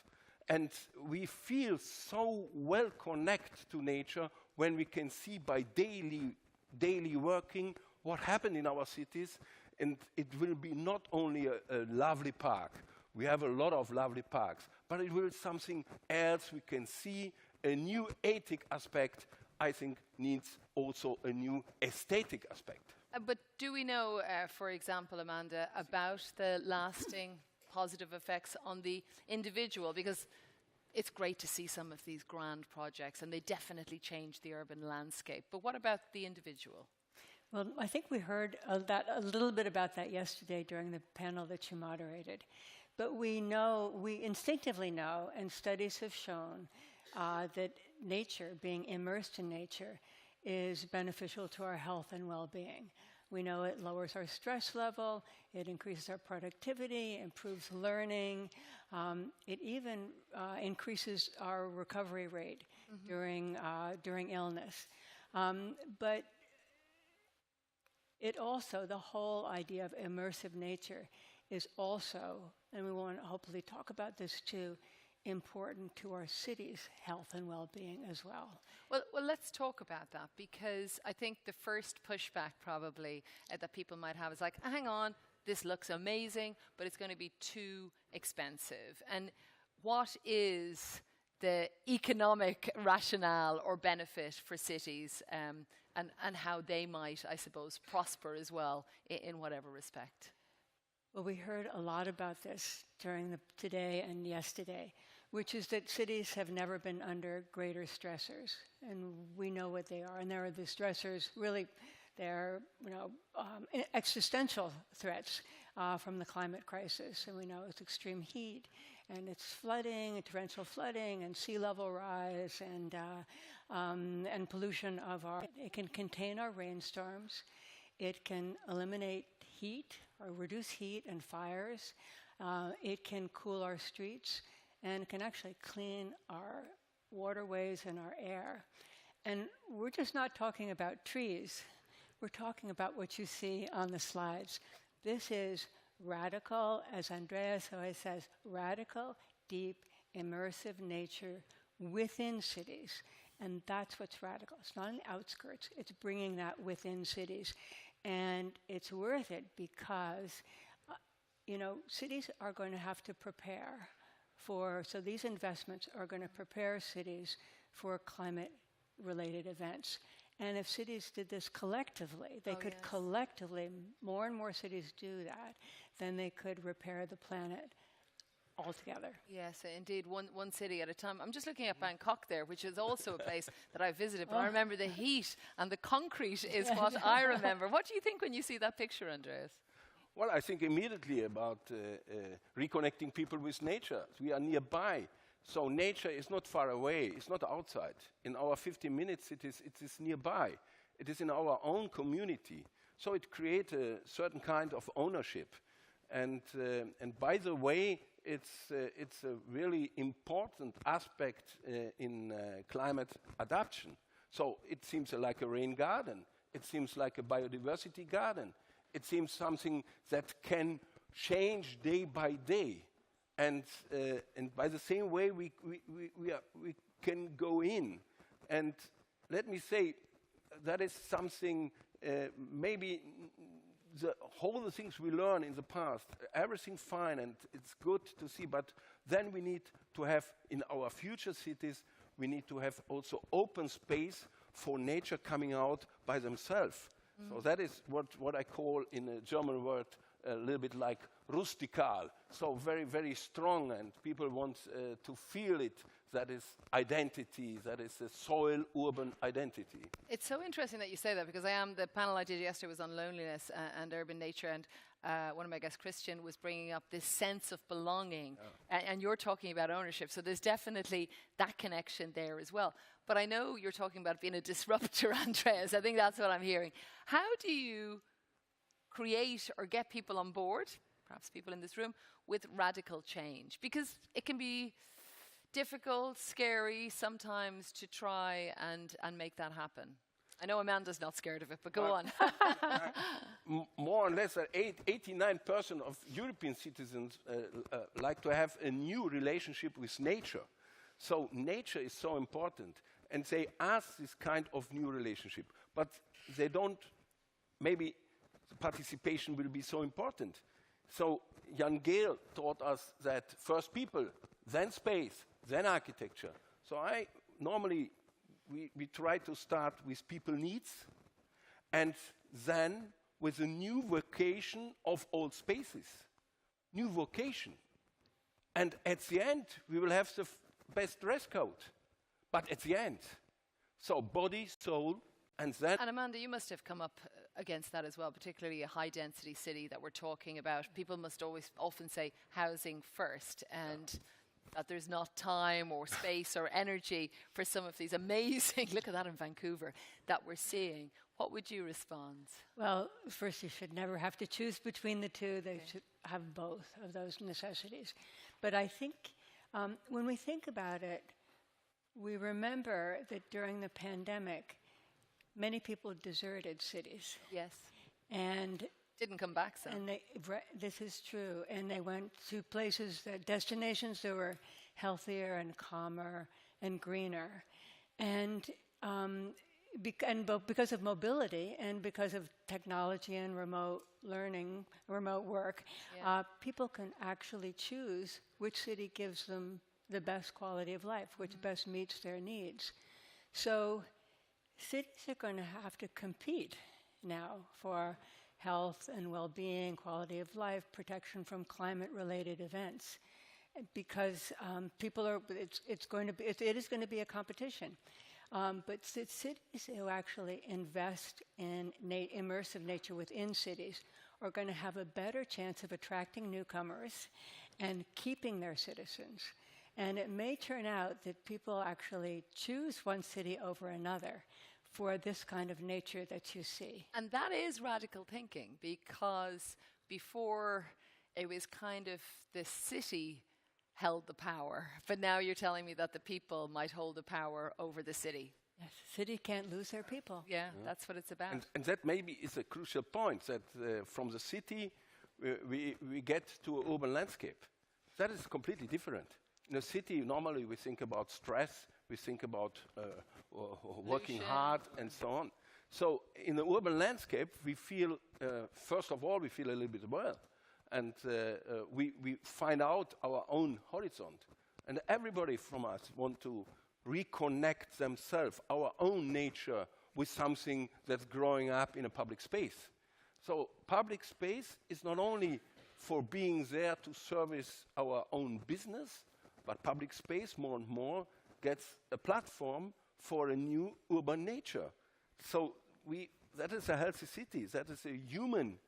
And we feel so well connected to nature when we can see by daily working what happened in our cities. And it will be not only a lovely park. We have a lot of lovely parks, but it will be something else we can see. A new ethic aspect, I think, needs also a new aesthetic aspect. But do we know, for example, Amanda, about the lasting positive effects on the individual? Because it's great to see some of these grand projects, and they definitely change the urban landscape. But what about the individual? Well, I think we heard a little bit about that yesterday during the panel that you moderated. But we instinctively know, and studies have shown, that nature, being immersed in nature, is beneficial to our health and well-being. We know it lowers our stress level, it increases our productivity, improves learning, it even increases our recovery rate during illness. But it also, the whole idea of immersive nature is also, and we want to hopefully talk about this too, important to our city's health and well-being as well. Well, let's talk about that, because I think the first pushback probably that people might have is like, hang on, this looks amazing, but it's going to be too expensive. And what is the economic rationale or benefit for cities, and how they might, I suppose, prosper as well in whatever respect? Well, we heard a lot about this during today and yesterday, which is that cities have never been under greater stressors, and we know what they are. And there are the stressors, really, they're existential threats from the climate crisis, and we know it's extreme heat, and it's flooding, and torrential flooding, and sea level rise, and pollution of our. It can contain our rainstorms. It can eliminate heat or reduce heat and fires. It can cool our streets, and it can actually clean our waterways and our air. And we're just not talking about trees. We're talking about what you see on the slides. This is radical, as Andreas always says, radical, deep, immersive nature within cities. And that's what's radical. It's not on the outskirts. It's bringing that within cities. And it's worth it because, cities are going to have to prepare so these investments are going to prepare cities for climate-related events. And if cities did this collectively, they could collectively, more and more cities do that, then they could repair the planet altogether. Yes, indeed, one city at a time. I'm just looking at Bangkok there, which is also a place that I visited, but I remember the heat and the concrete is what I remember. What do you think when you see that picture, Andreas? Well, I think immediately about reconnecting people with nature. We are nearby. So nature is not far away. It's not outside. In our 15 minutes, it is nearby. It is in our own community. So it creates a certain kind of ownership. And by the way, it's a really important aspect in climate adaptation. So it seems like a rain garden. It seems like a biodiversity garden. It seems something that can change day by day. And by the same way, we can go in. And let me say, that is something, maybe the things we learn in the past, everything fine and it's good to see, but then we need to have, in our future cities, we need to have also open space for nature coming out by themselves. So that is what I call in a German word a little bit like rustical, so very, very strong, and people want to feel it. That is identity, that is a soil urban identity. It's so interesting that you say that, because the panel I did yesterday was on loneliness and urban nature, and one of my guests, Christian, was bringing up this sense of belonging, and you're talking about ownership, so there's definitely that connection there as well. But I know you're talking about being a disruptor, Andreas. I think that's what I'm hearing. How do you create or get people on board, perhaps people in this room, with radical change? Because it can be difficult, scary sometimes to try and make that happen. I know Amanda's not scared of it, but go on. More or less 89% of European citizens like to have a new relationship with nature. So nature is so important, and they ask this kind of new relationship. But they don't, maybe the participation will be so important. So Jan Gehl taught us that first people, then space, then architecture. So normally we try to start with people needs, and then with a new vocation of all spaces, new vocation. And at the end, we will have the best dress code, but at the end. So body, soul, and then... And Amanda, you must have come up against that as well, particularly a high-density city that we're talking about. People must often say housing first, and that there's not time or space or energy for some of these amazing, look at that in Vancouver, that we're seeing. What would you respond? Well, first, you should never have to choose between the two. They should have both of those necessities. But I think when we think about it, we remember that during the pandemic, many people deserted cities. Yes. And didn't come back, so. And this is true. And they went to places, destinations that were healthier and calmer and greener. And because of mobility and because of technology and remote learning, remote work, people can actually choose which city gives them the best quality of life, which best meets their needs. So cities are going to have to compete now for health and well-being, quality of life, protection from climate-related events, because it is going to be a competition. But cities who actually invest in immersive nature within cities are going to have a better chance of attracting newcomers and keeping their citizens. And it may turn out that people actually choose one city over another for this kind of nature that you see. And that is radical thinking, because before it was kind of the city held the power, but now you're telling me that the people might hold the power over the city. Yes, the city can't lose their people. Yeah, that's what it's about. And that maybe is a crucial point, that from the city we get to an urban landscape. That is completely different. In a city, normally we think about stress, we think about working hard and so on. So in the urban landscape, we feel, first of all, we feel a little bit well. And we find out our own horizon. And everybody from us want to reconnect themselves, our own nature, with something that's growing up in a public space. So public space is not only for being there to service our own business, but public space more and more gets a platform for a new urban nature. So that is a healthy city, that is a human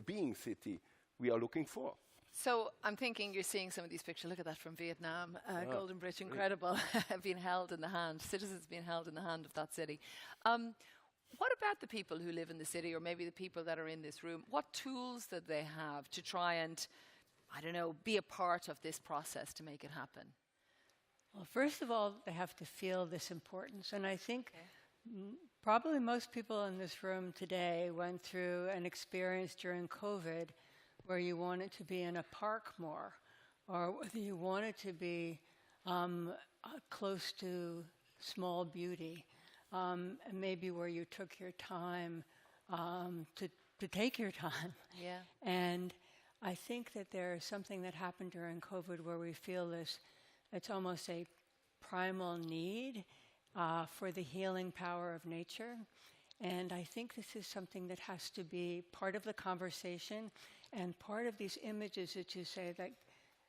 being city we are looking for. So I'm thinking you're seeing some of these pictures. Look at that from Vietnam. Golden Bridge, incredible. Being held in the hand, citizens being held in the hand of that city. What about the people who live in the city, or maybe the people that are in this room? What tools did they have to try and, I don't know, be a part of this process to make it happen? Well, first of all, they have to feel this importance. And I think probably most people in this room today went through an experience during COVID where you wanted to be in a park more, or whether you wanted to be close to small beauty, and maybe where you took your time to take your time. Yeah. And I think that there is something that happened during COVID where we feel this, it's almost a primal need for the healing power of nature. And I think this is something that has to be part of the conversation and part of these images that you say that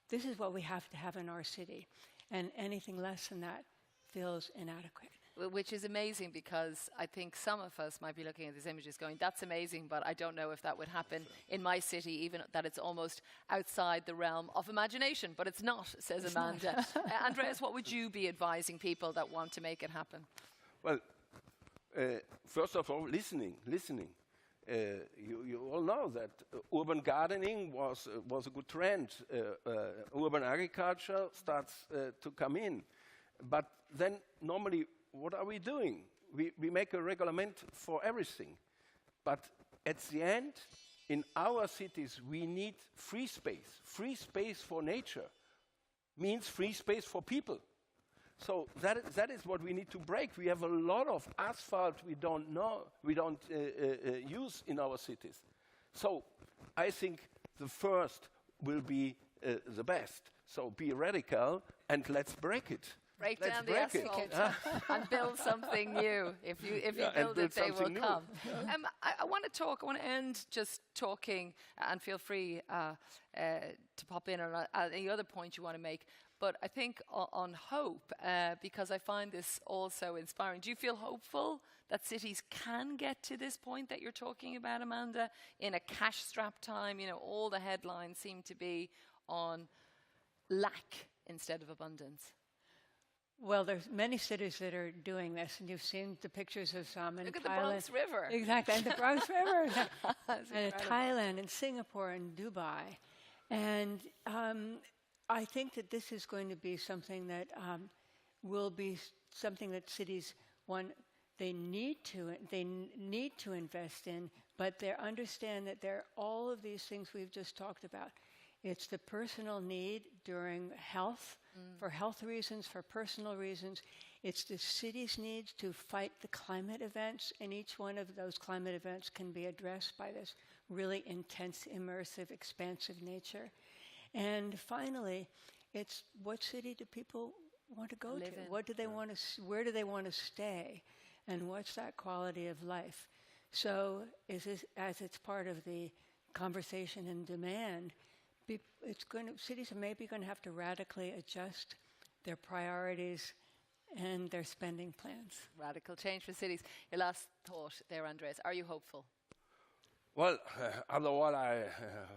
this is what we have to have in our city. And anything less than that feels inadequate. Which is amazing, because I think some of us might be looking at these images going, that's amazing, but I don't know if that would happen in my city, even that it's almost outside the realm of imagination. But it's not, says Amanda. Andreas, what would you be advising people that want to make it happen? Well, first of all, listening. You all know that urban gardening was a good trend. Urban agriculture starts to come in. But then normally, what are we doing? We make a regulation for everything. But at the end, in our cities, we need free space. Free space for nature means free space for people. So that is what we need to break. We have a lot of asphalt we don't use in our cities. So I think the first will be the best. So be radical and let's break it. Break down the asphalt and build something new. If you build it, they will come. I want to end just talking, and feel free to pop in on any other point you want to make. But I think on hope, because I find this also inspiring. Do you feel hopeful that cities can get to this point that you're talking about, Amanda, in a cash-strapped time? You know, all the headlines seem to be on lack instead of abundance. Well, there's many cities that are doing this, and you've seen the pictures of some in Thailand. Look at the Bronx River. Exactly, and the Bronx River. And Thailand and Singapore and Dubai. And I think that this is going to be something that will be something that cities, they need to invest in but they understand that there are all of these things we've just talked about. It's the personal need during health, for health reasons, for personal reasons. It's the city's needs to fight the climate events, and each one of those climate events can be addressed by this really intense, immersive, expansive nature. And finally, it's what city do people want to go to? What do they want to? Where do they want to stay? And what's that quality of life? So, as it's part of the conversation and demand, cities are maybe going to have to radically adjust their priorities and their spending plans. Radical change for cities. Your last thought there, Andreas. Are you hopeful? Well, otherwise I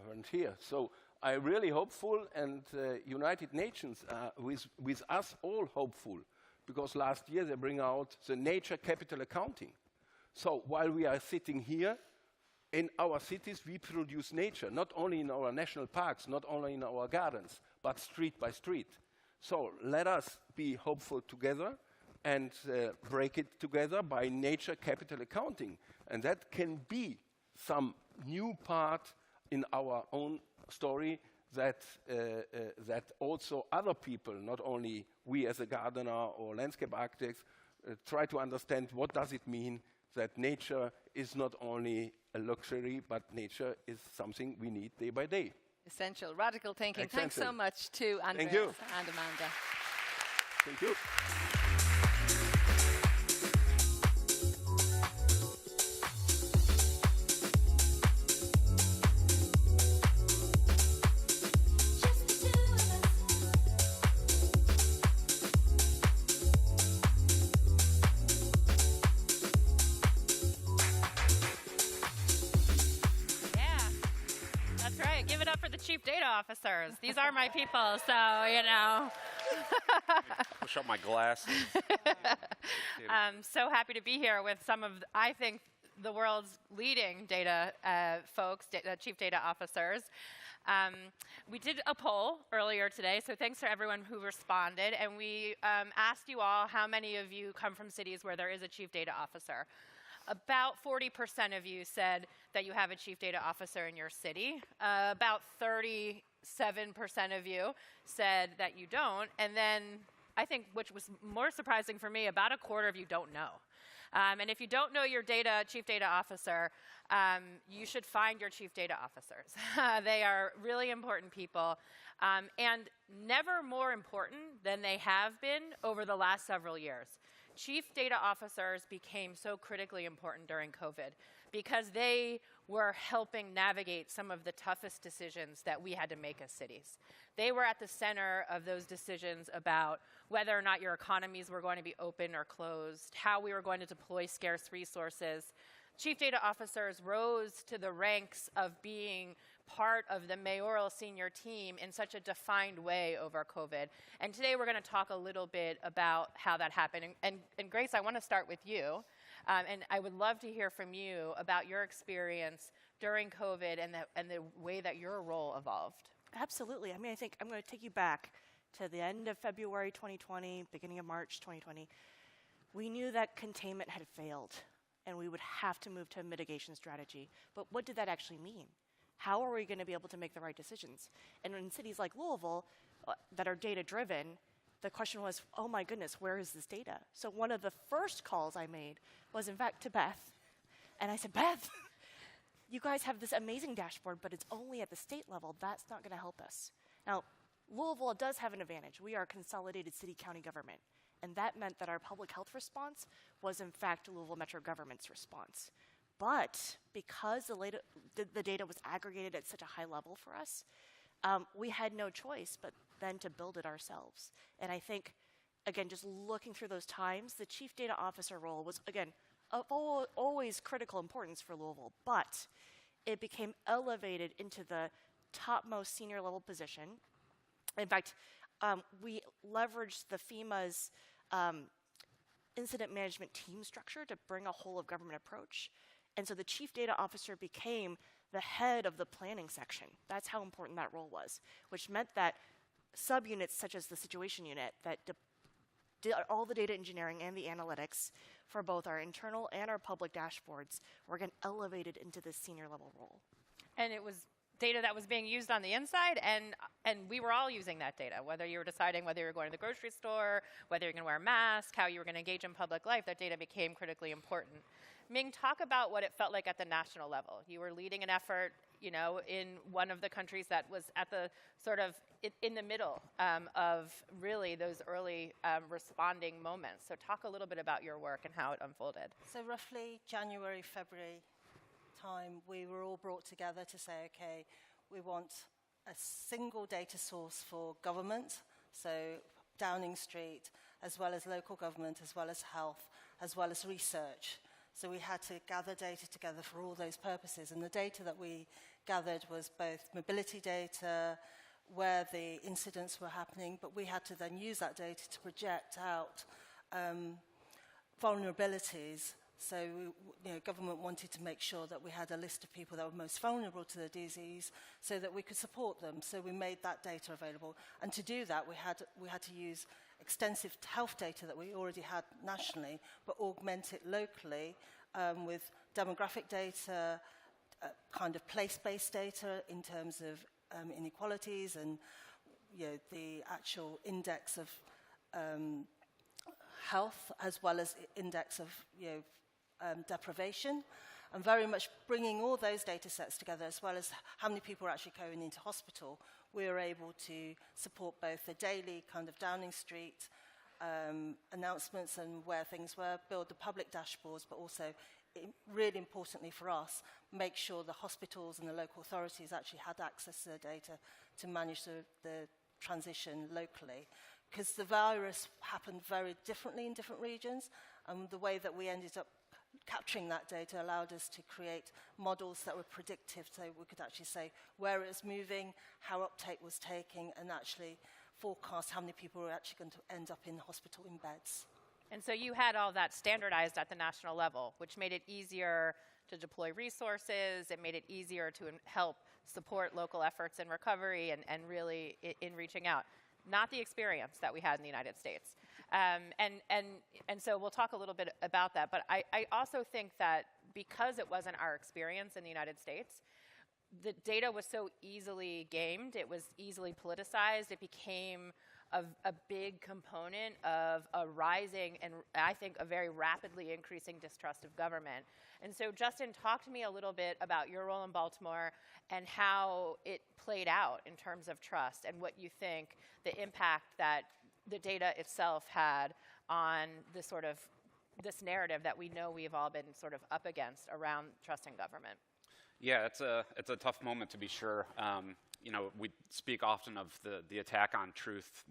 weren't here. So I'm really hopeful, and United Nations are with us all hopeful, because last year they bring out the nature capital accounting. So while we are sitting here, in our cities we produce nature, not only in our national parks, not only in our gardens, but street by street. So let us be hopeful together and break it together by nature capital accounting. And that can be some new part in our own story that also other people, not only we as a gardener or landscape architects, try to understand what does it mean that nature is not only a luxury, but nature is something we need day by day. Essential. Radical thinking. Essential. Thanks so much to Andreas and Amanda. Thank you. Chief data officers. These are my people, so, you know. Push up my glasses. I'm so happy to be here with some of, I think, the world's leading data folks, chief data officers. We did a poll earlier today, so thanks to everyone who responded, and we asked you all how many of you come from cities where there is a chief data officer. About 40% of you said that you have a chief data officer in your city. About 37% of you said that you don't. And then I think, which was more surprising for me, about a quarter of you don't know. And if you don't know your chief data officer, you should find your chief data officers. They are really important people, and never more important than they have been over the last several years. Chief data officers became so critically important during COVID because they were helping navigate some of the toughest decisions that we had to make as cities. They were at the center of those decisions about whether or not your economies were going to be open or closed, how we were going to deploy scarce resources. Chief data officers rose to the ranks of being part of the mayoral senior team in such a defined way over COVID. And today we're going to talk a little bit about how that happened. And Grace, I want to start with you. And I would love to hear from you about your experience during COVID and the way that your role evolved. Absolutely. I mean, I think I'm going to take you back to the end of February 2020, beginning of March 2020. We knew that containment had failed, and we would have to move to a mitigation strategy. But what did that actually mean? How are we going to be able to make the right decisions? And in cities like Louisville that are data-driven, the question was, oh my goodness, where is this data? So one of the first calls I made was, in fact, to Beth. And I said, Beth, you guys have this amazing dashboard, but it's only at the state level. That's not going to help us. Now, Louisville does have an advantage. We are a consolidated city-county government. And that meant that our public health response was, in fact, Louisville Metro government's response. But because the data was aggregated at such a high level for us, we had no choice but then to build it ourselves. And I think, again, just looking through those times, the chief data officer role was, again, of always critical importance for Louisville, but it became elevated into the topmost senior level position. In fact, we leveraged the FEMA's incident management team structure to bring a whole of government approach. And so the chief data officer became the head of the planning section. That's how important that role was, which meant that subunits such as the situation unit that all the data engineering and the analytics for both our internal and our public dashboards were again elevated into this senior level role. And it was data that was being used on the inside, and we were all using that data, whether you were deciding whether you were going to the grocery store, whether you're going to wear a mask, how you were going to engage in public life, that data became critically important. Ming, talk about what it felt like at the national level. You were leading an effort, you know, in one of the countries that was at the sort of in the middle of really those early responding moments. So talk a little bit about your work and how it unfolded. So roughly January, February time, we were all brought together to say, okay, we want a single data source for government, so Downing Street, as well as local government, as well as health, as well as research. So we had to gather data together for all those purposes. And the data that we gathered was both mobility data, where the incidents were happening, but we had to then use that data to project out vulnerabilities. So you know, government wanted to make sure that we had a list of people that were most vulnerable to the disease so that we could support them. So we made that data available. And to do that, we had to use extensive health data that we already had nationally, but augment it locally with demographic data, kind of place-based data in terms of inequalities and you know, the actual index of health, as well as index of you know, deprivation, and very much bringing all those data sets together, as well as how many people are actually going into hospital. We were able to support both the daily kind of Downing Street announcements and where things were, build the public dashboards, but also, really importantly for us, make sure the hospitals and the local authorities actually had access to the data to manage the transition locally. Because the virus happened very differently in different regions, and the way that we ended up capturing that data allowed us to create models that were predictive, so we could actually say where it was moving, how uptake was taking, and actually forecast how many people were actually going to end up in hospital in beds. And so you had all that standardized at the national level, which made it easier to deploy resources. It made it easier to help support local efforts in recovery and really in reaching out. Not the experience that we had in the United States. And so we'll talk a little bit about that. But I also think that because it wasn't our experience in the United States, the data was so easily gamed, it was easily politicized, it became a big component of a rising and I think a very rapidly increasing distrust of government. And so Justin, talk to me a little bit about your role in Baltimore and how it played out in terms of trust and what you think the impact that the data itself had on this sort of this narrative that we know we've all been sort of up against around trusting government. Yeah, it's a tough moment to be sure. You know, we speak often of the attack on truth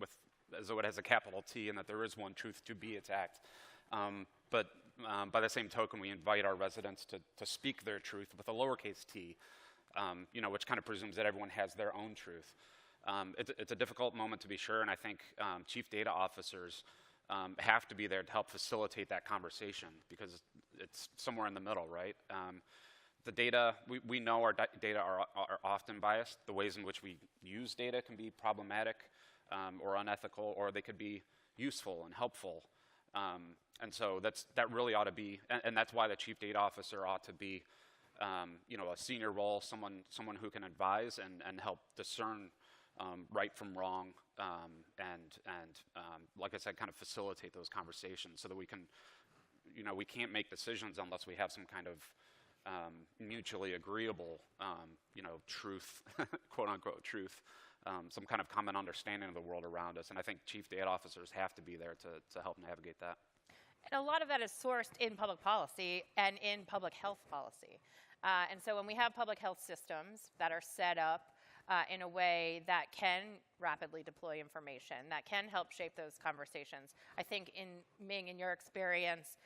as though it has a capital T and that there is one truth to be attacked. But by the same token, we invite our residents to speak their truth with a lowercase t, you know, which kind of presumes that everyone has their own truth. It's a difficult moment to be sure, and I think chief data officers have to be there to help facilitate that conversation because it's somewhere in the middle, right? The data, we know our data are often biased. The ways in which we use data can be problematic or unethical, or they could be useful and helpful. And so that really ought to be, and that's why the chief data officer ought to be, you know, a senior role, someone who can advise and help discern right from wrong, and like I said, kind of facilitate those conversations so that we can, you know, we can't make decisions unless we have some kind of mutually agreeable, you know, truth, quote unquote truth, some kind of common understanding of the world around us. And I think chief data officers have to be there to help navigate that. And a lot of that is sourced in public policy and in public health policy. And so when we have public health systems that are set up in a way that can rapidly deploy information, that can help shape those conversations, I think Ming, in your experience,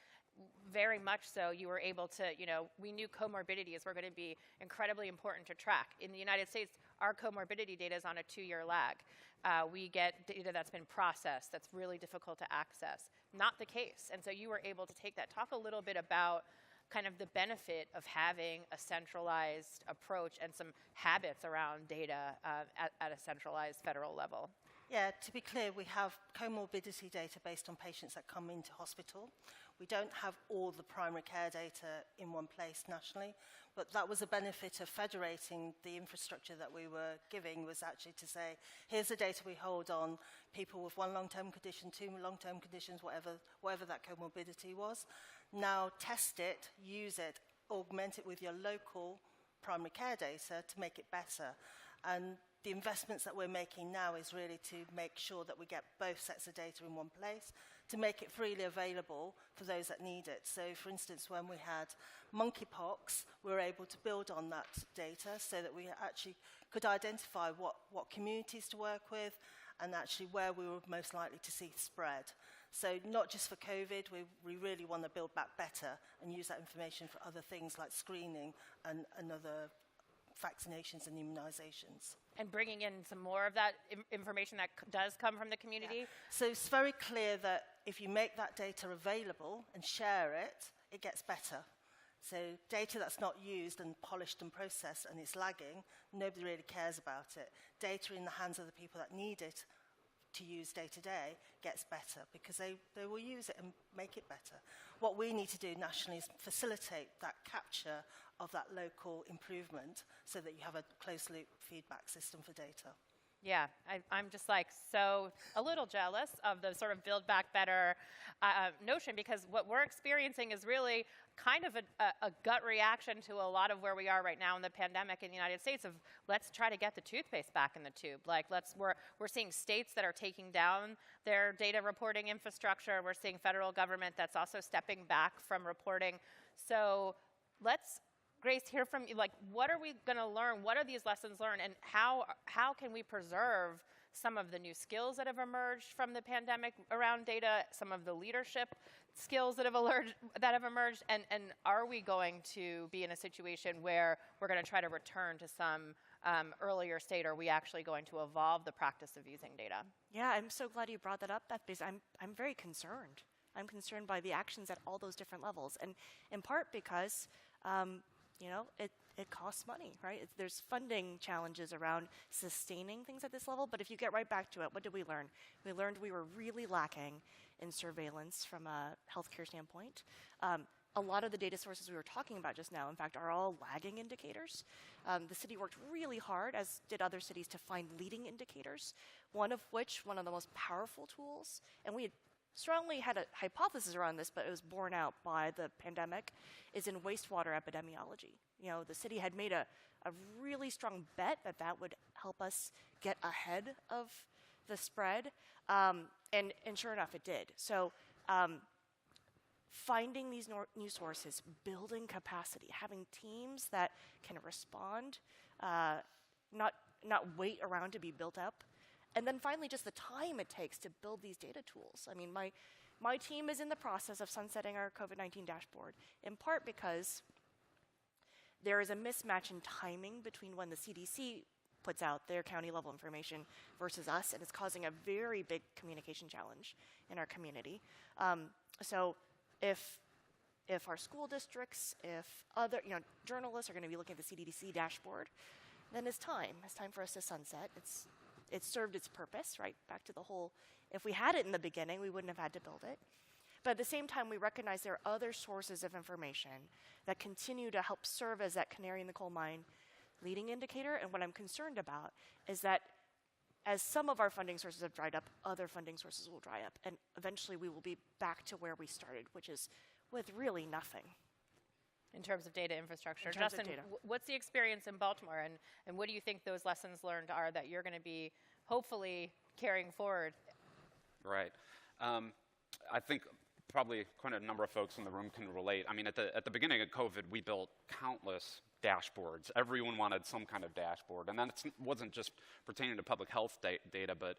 very much so, you were able to, you know, we knew comorbidities were going to be incredibly important to track. In the United States, our comorbidity data is on a 2-year lag. We get data that's been processed, that's really difficult to access. Not the case. And so you were able to take that. Talk a little bit about kind of the benefit of having a centralized approach and some habits around data at a centralized federal level. Yeah, to be clear, we have comorbidity data based on patients that come into hospital. We don't have all the primary care data in one place nationally, but that was a benefit of federating the infrastructure that we were giving, was actually to say, here's the data we hold on people with one long-term condition, two long-term conditions, whatever that comorbidity was. Now test it, use it, augment it with your local primary care data to make it better. And the investments that we're making now is really to make sure that we get both sets of data in one place, to make it freely available for those that need it. So, for instance, when we had monkeypox, we were able to build on that data so that we actually could identify what communities to work with and actually where we were most likely to see spread. So not just for COVID, we really want to build back better and use that information for other things like screening and other vaccinations and immunizations. And bringing in some more of that information that does come from the community? Yeah. So it's very clear that if you make that data available and share it, it gets better. So data that's not used and polished and processed and it's lagging, nobody really cares about it. Data in the hands of the people that need it to use day to day gets better because they will use it and make it better. What we need to do nationally is facilitate that capture of that local improvement so that you have a closed loop feedback system for data. Yeah, I'm just like so a little jealous of the sort of build back better notion, because what we're experiencing is really kind of a gut reaction to a lot of where we are right now in the pandemic in the United States of let's try to get the toothpaste back in the tube. Like we're seeing states that are taking down their data reporting infrastructure. We're seeing federal government that's also stepping back from reporting. So let's, Grace, hear from you, like, what are we going to learn? What are these lessons learned? And how can we preserve some of the new skills that have emerged from the pandemic around data, some of the leadership skills that have emerged, and are we going to be in a situation where we're going to try to return to some earlier state? Or are we actually going to evolve the practice of using data? Yeah, I'm so glad you brought that up, Beth, because I'm very concerned. I'm concerned by the actions at all those different levels, and in part because it costs money, right? There's funding challenges around sustaining things at this level, but if you get right back to it, what did we learn? We learned we were really lacking in surveillance from a healthcare standpoint. A lot of the data sources we were talking about just now, in fact, are all lagging indicators. The city worked really hard, as did other cities, to find leading indicators, one of the most powerful tools, and we had strongly had a hypothesis around this, but it was borne out by the pandemic, is in wastewater epidemiology. The city had made a really strong bet that would help us get ahead of the spread, and sure enough, it did. So finding these new sources, building capacity, having teams that can respond, not wait around to be built up, and then finally, just the time it takes to build these data tools. I mean, my team is in the process of sunsetting our COVID-19 dashboard, in part because there is a mismatch in timing between when the CDC puts out their county-level information versus us, and it's causing a very big communication challenge in our community. So if our school districts, if other journalists are going to be looking at the CDC dashboard, then it's time for us to sunset. It's served its purpose, right? Back to the whole, if we had it in the beginning, we wouldn't have had to build it. But at the same time, we recognize there are other sources of information that continue to help serve as that canary in the coal mine leading indicator. And what I'm concerned about is that as some of our funding sources have dried up, other funding sources will dry up. And eventually we will be back to where we started, which is with really nothing. In terms of data infrastructure. Justin, what's the experience in Baltimore, and what do you think those lessons learned are that you're going to be hopefully carrying forward? Right. I think probably quite a number of folks in the room can relate. I mean, at the beginning of COVID, we built countless dashboards. Everyone wanted some kind of dashboard, and then it wasn't just pertaining to public health data, but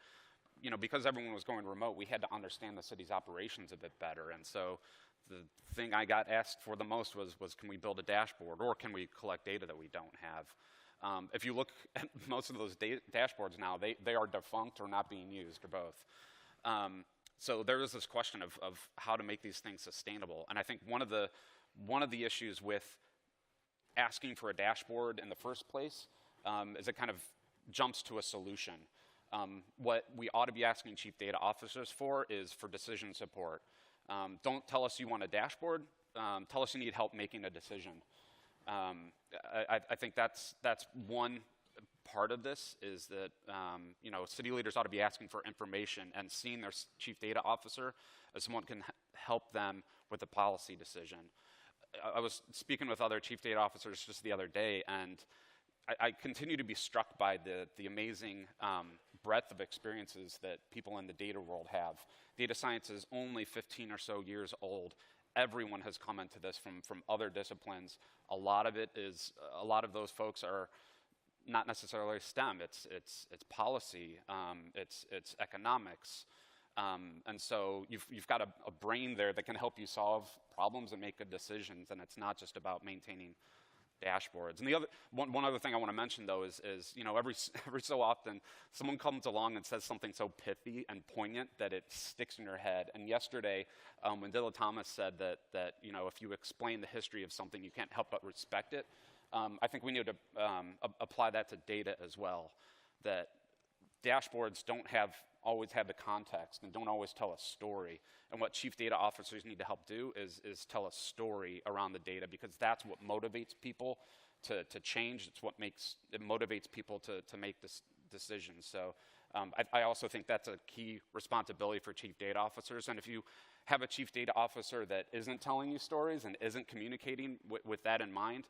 because everyone was going remote, we had to understand the city's operations a bit better, and so the thing I got asked for the most was can we build a dashboard, or can we collect data that we don't have? If you look at most of those dashboards now, they are defunct or not being used, or both. So there is this question of how to make these things sustainable. And I think one of the issues with asking for a dashboard in the first place is it kind of jumps to a solution. What we ought to be asking chief data officers for is for decision support. Don't tell us you want a dashboard. Tell us you need help making a decision. I think that's one part of this, is that city leaders ought to be asking for information and seeing their chief data officer as someone who can help them with a policy decision. I was speaking with other chief data officers just the other day, and I continue to be struck by the amazing breadth of experiences that people in the data world have. Data science is only 15 or so years old. Everyone has come into this from other disciplines. A lot of those folks are not necessarily STEM. It's policy. It's economics. And so you've got a brain there that can help you solve problems and make good decisions. And it's not just about maintaining dashboards. And the other one other thing I want to mention, though, is every so often someone comes along and says something so pithy and poignant that it sticks in your head. And yesterday, when Dylan Thomas said that if you explain the history of something, you can't help but respect it. I think we need to apply that to data as well. That dashboards don't always have the context and don't always tell a story. And what chief data officers need to help do is tell a story around the data, because that's what motivates people to change. It's what motivates people to make decisions. So I also think that's a key responsibility for chief data officers. And if you have a chief data officer that isn't telling you stories and isn't communicating with that in mind,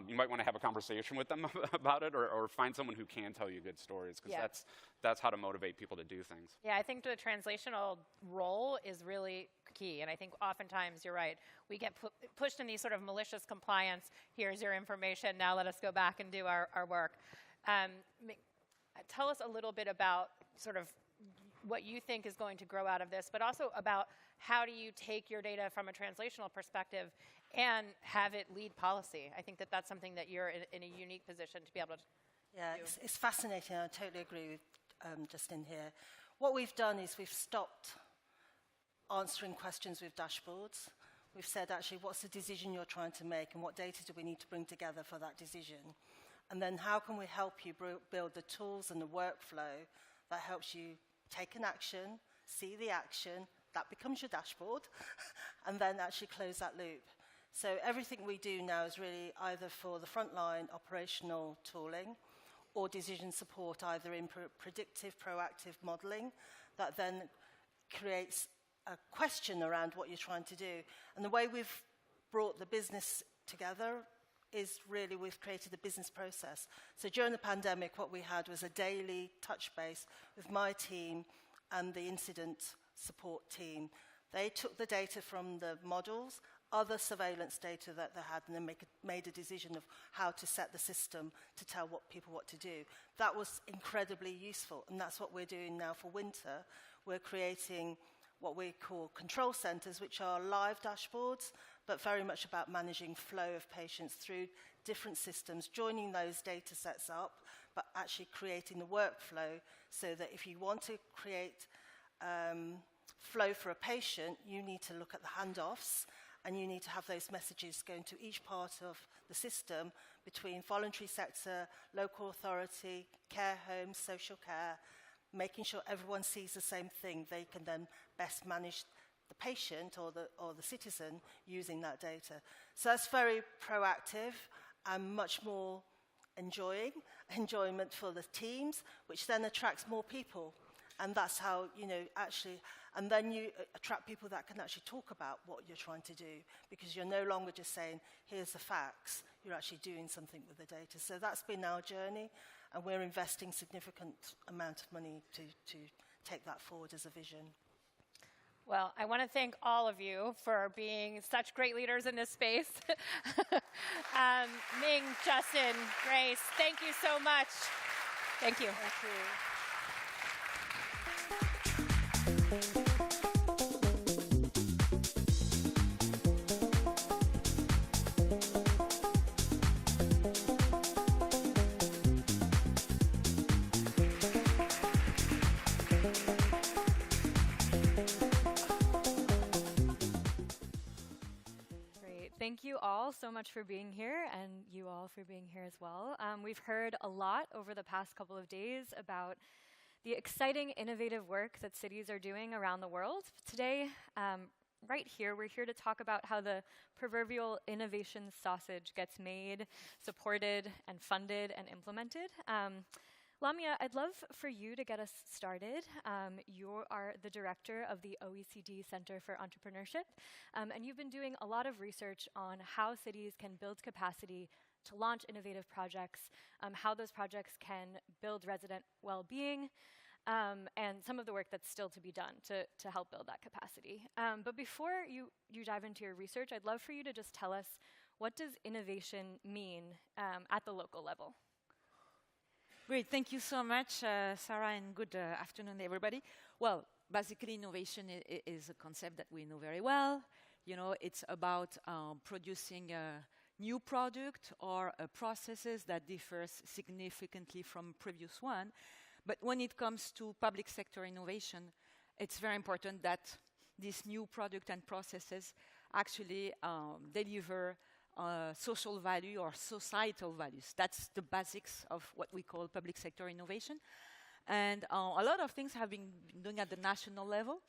you might want to have a conversation with them about it, or find someone who can tell you good stories, because that's how to motivate people to do things. Yeah, I think the translational role is really key. And I think oftentimes, you're right, we get pushed in these sort of malicious compliance. Here's your information. Now let us go back and do our work. Tell us a little bit about sort of what you think is going to grow out of this, but also about how do you take your data from a translational perspective and have it lead policy. I think that's something that you're in a unique position to be able to do. It's fascinating. I totally agree with Justin here. What we've done is we've stopped answering questions with dashboards. We've said, actually, what's the decision you're trying to make, and what data do we need to bring together for that decision? And then how can we help you build the tools and the workflow that helps you take an action, see the action, that becomes your dashboard, and then actually close that loop. So everything we do now is really either for the frontline operational tooling or decision support, either in predictive, proactive modeling, that then creates a question around what you're trying to do. And the way we've brought the business together is really we've created a business process. So during the pandemic, what we had was a daily touch base with my team and the incident support team. They took the data from the models, other surveillance data that they had, and then made a decision of how to set the system to tell people what to do. That was incredibly useful, and that's what we're doing now for winter. We're creating what we call control centers, which are live dashboards, but very much about managing flow of patients through different systems, joining those data sets up, but actually creating the workflow so that if you want to create flow for a patient, you need to look at the handoffs, and you need to have those messages going to each part of the system between voluntary sector, local authority, care homes, social care, making sure everyone sees the same thing. They can then best manage the patient or the citizen using that data. So that's very proactive and much more enjoyment for the teams, which then attracts more people. And that's how, actually, and then you attract people that can actually talk about what you're trying to do, because you're no longer just saying, here's the facts, you're actually doing something with the data. So that's been our journey, and we're investing significant amount of money to take that forward as a vision. Well, I want to thank all of you for being such great leaders in this space. Ming, Justin, Grace, thank you so much. Thank you. Thank you. Thank you all so much for being here, and you all for being here as well. We've heard a lot over the past couple of days about the exciting, innovative work that cities are doing around the world. Today, right here, we're here to talk about how the proverbial innovation sausage gets made, supported, and funded and implemented. Lamia, I'd love for you to get us started. You are the director of the OECD Center for Entrepreneurship, and you've been doing a lot of research on how cities can build capacity to launch innovative projects, how those projects can build resident well-being, and some of the work that's still to be done to help build that capacity. But before you dive into your research, I'd love for you to just tell us, what does innovation mean at the local level? Great, thank you so much, Sarah, and good afternoon, everybody. Well, basically, innovation is a concept that we know very well. You know, it's about producing a new product or processes that differs significantly from previous one. But when it comes to public sector innovation, it's very important that these new product and processes actually deliver social value or societal values. That's the basics of what we call public sector innovation. And a lot of things have been done at the national level.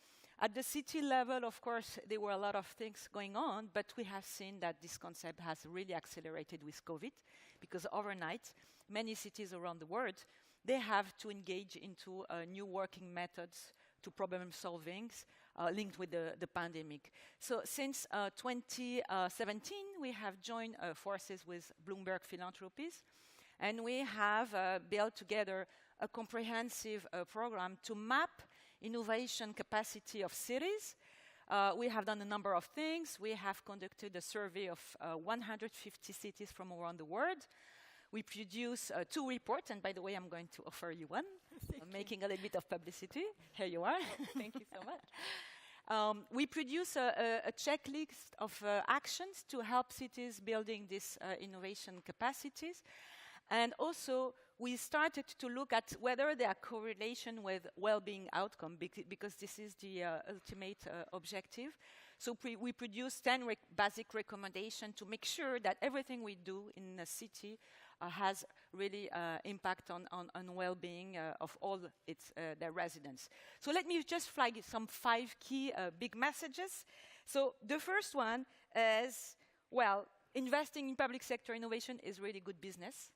At the city level, of course, there were a lot of things going on, but we have seen that this concept has really accelerated with COVID, because overnight, many cities around the world, they have to engage into new working methods to problem solving linked with the pandemic. So since 2017, we have joined forces with Bloomberg Philanthropies, and we have built together a comprehensive program to map innovation capacity of cities. We have done a number of things. We have conducted a survey of 150 cities from around the world. We produce 2 reports, and by the way, I'm going to offer you one. I'm making a little bit of publicity. Here you are. Thank you so much. We produce a checklist of actions to help cities building these innovation capacities. And also, we started to look at whether there are correlation with well-being outcome, because this is the ultimate objective. So we produce 10 basic recommendations to make sure that everything we do in a city has really impact on well-being of all their residents. So let me just flag some 5 key big messages. So the first one is, well, investing in public sector innovation is really good business.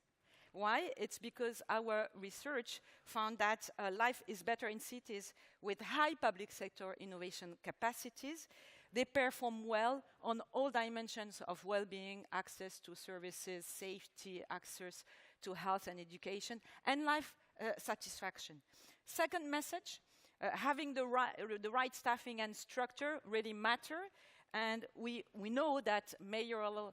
Why? It's because our research found that life is better in cities with high public sector innovation capacities. They perform well on all dimensions of well-being, access to services, safety, access to health and education, and life satisfaction. Second message, having the right staffing and structure really matter. And we know that mayoral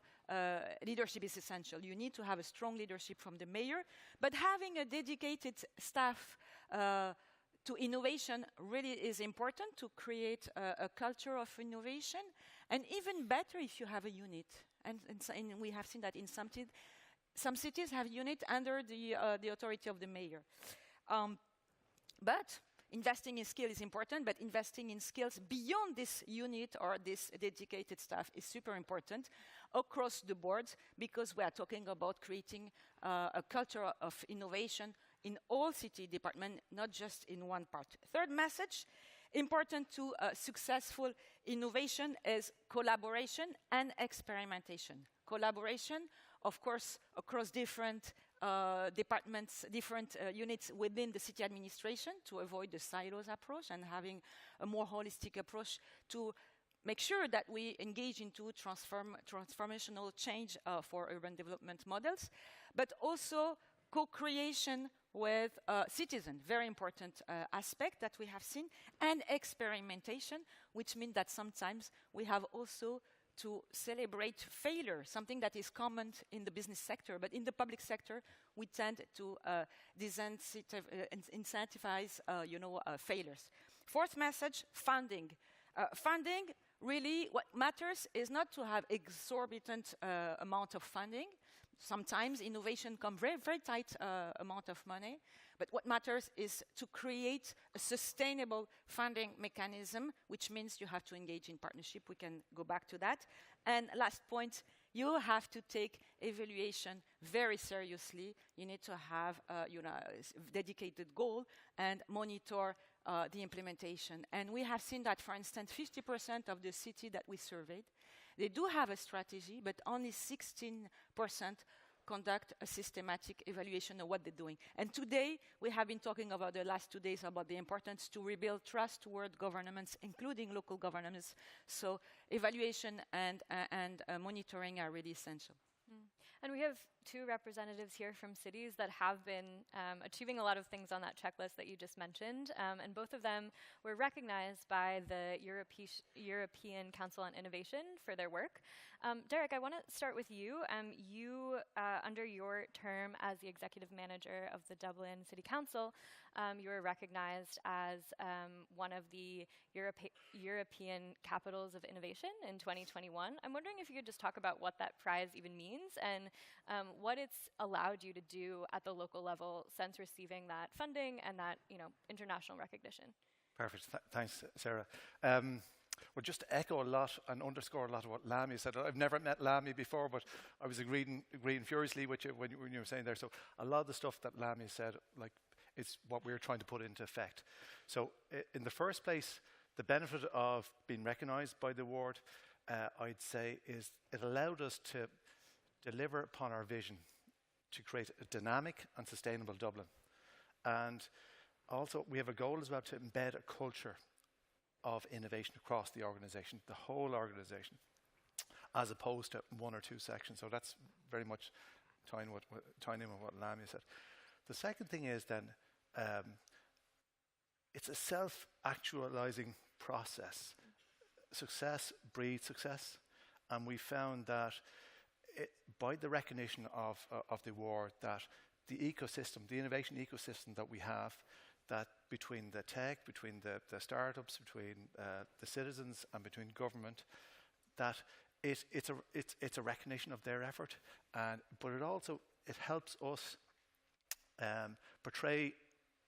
leadership is essential. You need to have a strong leadership from the mayor, but having a dedicated staff to innovation really is important to create a culture of innovation, and even better if you have a unit. And we have seen that in some cities have unit under the authority of the mayor. But investing in skill is important, but investing in skills beyond this unit or this dedicated staff is super important across the board, because we are talking about creating a culture of innovation in all city departments, not just in one part. Third message, important to successful innovation is collaboration and experimentation. Collaboration, of course, across different departments, different units within the city administration to avoid the silos approach and having a more holistic approach to make sure that we engage into transformational change for urban development models, but also co-creation with citizens, very important aspect that we have seen, and experimentation, which means that sometimes we have also to celebrate failure, something that is common in the business sector, but in the public sector, we tend to incentivize, failures. Fourth message, funding. Funding, really, what matters is not to have exorbitant amount of funding. Sometimes innovation comes very, very tight amount of money, but what matters is to create a sustainable funding mechanism, which means you have to engage in partnership. We can go back to that. And last point, you have to take evaluation very seriously. You need to have a dedicated goal and monitor the implementation. And we have seen that, for instance, 50% of the city that we surveyed, they do have a strategy, but only 16% conduct a systematic evaluation of what they're doing. And today, we have been talking about the last 2 days about the importance to rebuild trust toward governments, including local governments. So evaluation and monitoring are really essential. And we have 2 representatives here from cities that have been achieving a lot of things on that checklist that you just mentioned, and both of them were recognized by the European Council on Innovation for their work. Derek, I want to start with you. Under your term as the executive manager of the Dublin City Council, you were recognized as one of the European Capitals of Innovation in 2021. I'm wondering if you could just talk about what that prize even means and what it's allowed you to do at the local level since receiving that funding and that international recognition. Perfect. Thanks, Sarah. Well, just to echo a lot and underscore a lot of what Lamia said. I've never met Lamia before, but I was agreeing furiously with you when you were saying there. So a lot of the stuff that Lamia said, it's what we're trying to put into effect. So in the first place, the benefit of being recognized by the award, I'd say, is it allowed us to deliver upon our vision to create a dynamic and sustainable Dublin. And also, we have a goal as well to embed a culture of innovation across the organisation, the whole organisation, as opposed to 1 or 2 sections. So that's very much tying in with what Lamia said. The second thing is then, it's a self-actualizing process. Success breeds success, and we found that by the recognition of the award, that the ecosystem, the innovation ecosystem that we have, that between the tech, between the startups, between the citizens, and between government, that it's a recognition of their effort, but it helps us portray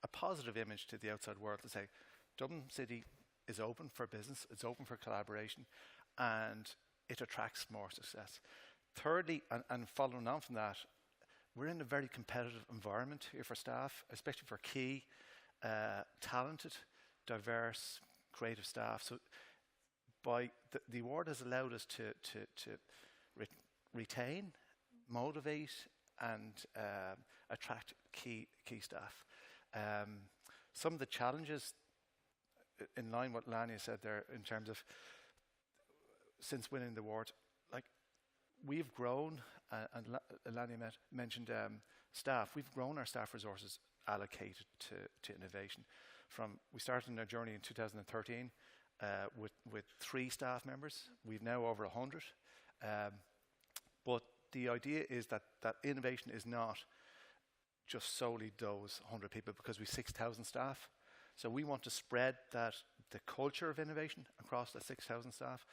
a positive image to the outside world to say, Dublin City is open for business, it's open for collaboration, and it attracts more success. Thirdly, and following on from that, we're in a very competitive environment here for staff, especially for key, talented, diverse, creative staff. So by the award has allowed us to retain, motivate, and attract key staff. Some of the challenges, in line with what Lania said there, in terms of since winning the award, we've grown, and Lania mentioned staff. We've grown our staff resources allocated to innovation. We started our journey in 2013 with 3 staff members. We've now over 100. But the idea is that innovation is not just solely those 100 people, because we've 6,000 staff. So we want to spread the culture of innovation across the 6,000 staff.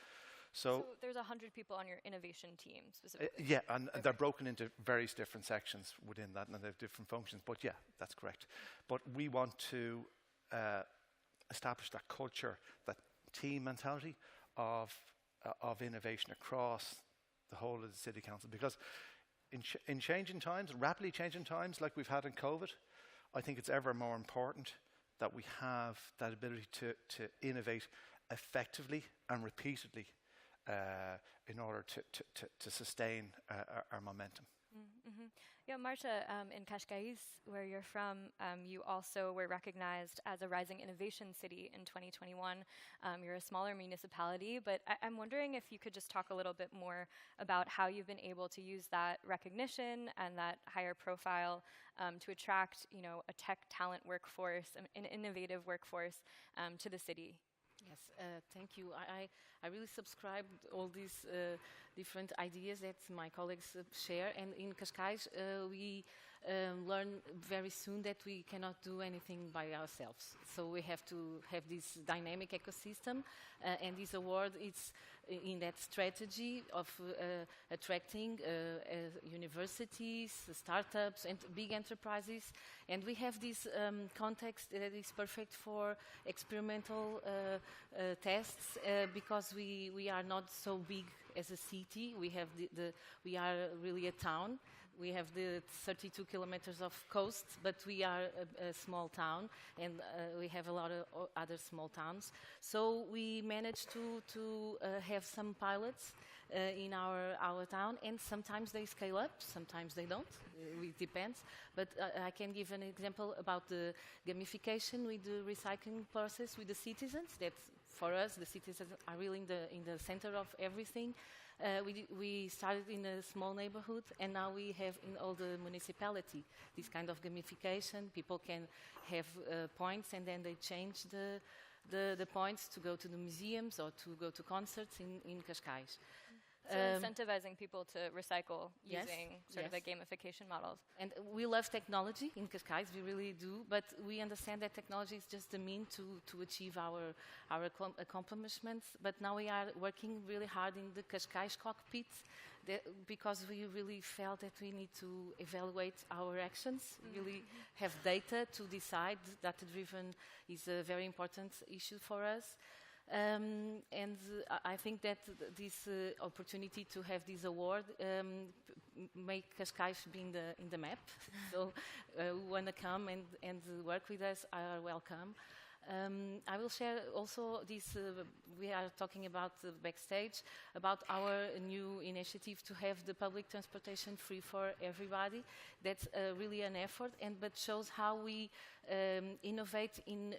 So there's 100 people on your innovation team specifically? Yeah, and they're broken into various different sections within that, and they have different functions. But yeah, that's correct. But we want to establish that culture, that team mentality of innovation across the whole of the City Council. Because in changing times, rapidly changing times like we've had in COVID, I think it's ever more important that we have that ability to innovate effectively and repeatedly in order to sustain our momentum. Mm-hmm. Yeah, Marta, in Cascais, where you're from, you also were recognized as a Rising Innovation City in 2021. You're a smaller municipality, but I'm wondering if you could just talk a little bit more about how you've been able to use that recognition and that higher profile to attract, a tech talent workforce, an innovative workforce to the city. Yes, thank you. I really subscribe all these different ideas that my colleagues share. And in Cascais, we learn very soon that we cannot do anything by ourselves. So we have to have this dynamic ecosystem, and this award is in that strategy of attracting universities, startups, and big enterprises. And we have this context that is perfect for experimental tests because we are not so big as a city. We have we are really a town. We have the 32 kilometers of coast, but we are a small town, and we have a lot of other small towns. So we managed to have some pilots in our town, and sometimes they scale up, sometimes they don't. It depends. But I can give an example about the gamification with the recycling process with the citizens. That for us, the citizens are really in the center of everything. We started in a small neighborhood, and now we have in all the municipality this kind of gamification. People can have points, and then they change the points to go to the museums or to go to concerts in Cascais. So incentivizing people to recycle Yes, using sort of a gamification model. And we love technology in Cascais, we really do, but we understand that technology is just a mean to achieve our accomplishments. But now we are working really hard in the Cascais cockpit because we really felt that we need to evaluate our actions, really have data to decide. Data-driven is a very important issue for us. And I think that this opportunity to have this award make Cascais be in the map. So who want to come and work with us are welcome. I will share also this, we are talking about backstage, about our new initiative to have the public transportation free for everybody. That's really an effort, but shows how we innovate in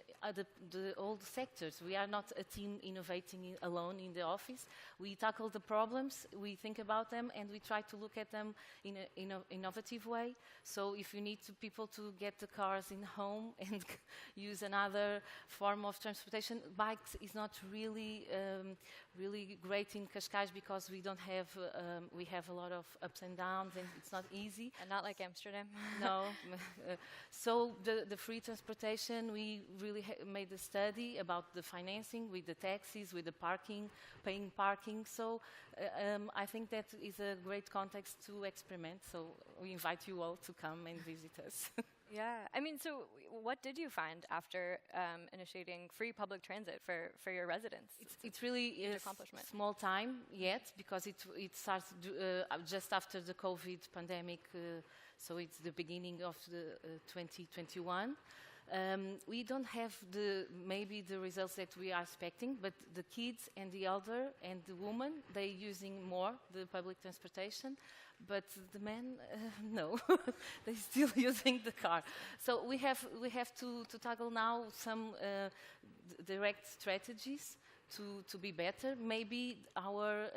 the old sectors. We are not a team innovating alone in the office. We tackle the problems, we think about them, and we try to look at them in an innovative way. So if you need people to get the cars in home and use another form of transportation, bikes is not really really great in Cascais because we don't have we have a lot of ups and downs, and it's not easy. And not like Amsterdam. No. So the free transportation, we really made a study about the financing with the taxis, with the parking, paying parking. So I think that is a great context to experiment. So we invite you all to come and visit us. Yeah, I mean, so what did you find after initiating free public transit for your residents? It's really a small time yet because it starts just after the COVID pandemic, so it's the beginning of the 2021. We don't have maybe the results that we are expecting, but the kids and the elder and the women, they're using more the public transportation. But the men, no, they're still using the car. So we have to tackle now some direct strategies to be better. Maybe our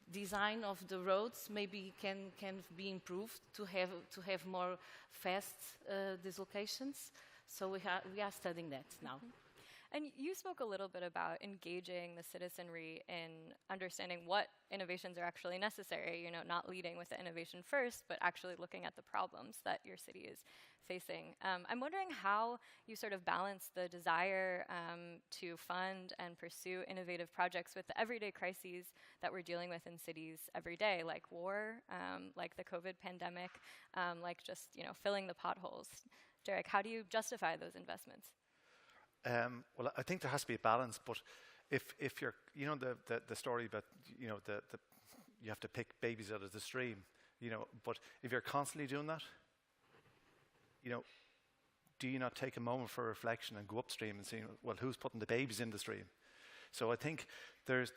design of the roads maybe can be improved to have more fast dislocations. So we are studying that now. And you spoke a little bit about engaging the citizenry in understanding what innovations are actually necessary, not leading with the innovation first, but actually looking at the problems that your city is facing. I'm wondering how you sort of balance the desire to fund and pursue innovative projects with the everyday crises that we're dealing with in cities every day, like war, like the COVID pandemic, like just, filling the potholes. Derek, how do you justify those investments? Well, I think there has to be a balance, but if you're, the story about, you have to pick babies out of the stream, but if you're constantly doing that, do you not take a moment for reflection and go upstream and see, well, who's putting the babies in the stream? So I think there's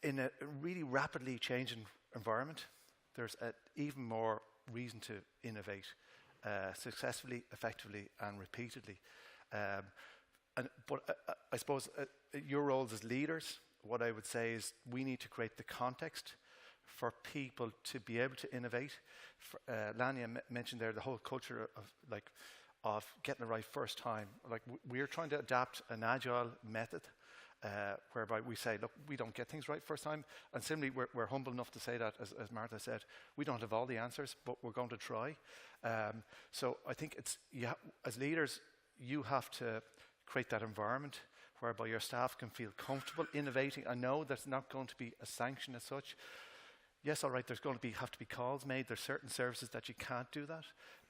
in a really rapidly changing environment, there's even more reason to innovate. Successfully, effectively, and repeatedly. But I suppose your roles as leaders, what I would say is we need to create the context for people to be able to innovate. Lania mentioned there the whole culture of getting it right first time. Like we're trying to adapt an agile method, whereby we say, look, we don't get things right first time, and similarly, we're humble enough to say that, as Martha said, we don't have all the answers, but we're going to try. So I think it's, as leaders, you have to create that environment whereby your staff can feel comfortable innovating. I know there's not going to be a sanction as such. Yes, all right, there's going to have to be calls made. There's certain services that you can't do that,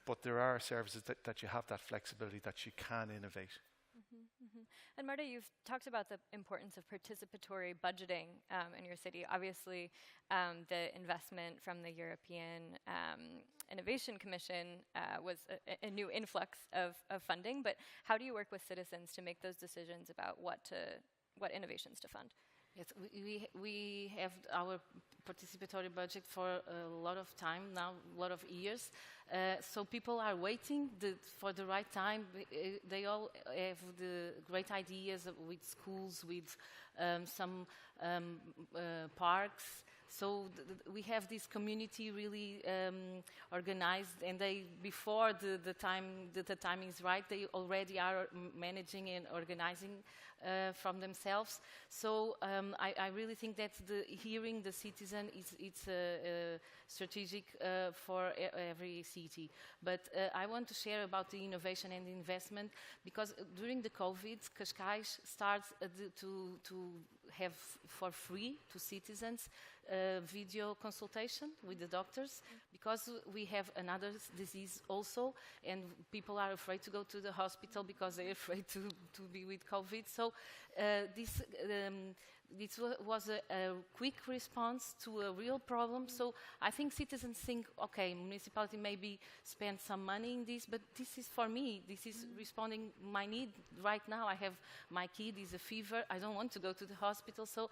but there are services that you have that flexibility that you can innovate. And Marta, you've talked about the importance of participatory budgeting in your city. Obviously, the investment from the European Innovation Commission was a new influx of funding, but how do you work with citizens to make those decisions about what innovations to fund? Yes, we have our participatory budget for a lot of time now, a lot of years. So people are waiting for the right time. They all have the great ideas with schools, with some parks. So we have this community really organized, and they, before the time is right, they already are managing and organizing from themselves. So I really think that hearing the citizen it's strategic for every city. But I want to share about the innovation and the investment, because during the COVID, Cascais starts to have for free to citizens video consultation with the doctors, because we have another disease also, and people are afraid to go to the hospital because they're afraid to be with COVID. So this was a quick response to a real problem. So I think citizens think, okay, municipality maybe spend some money in this, but this is for me. This is responding my need right now. I have my kid is a fever. I don't want to go to the hospital. So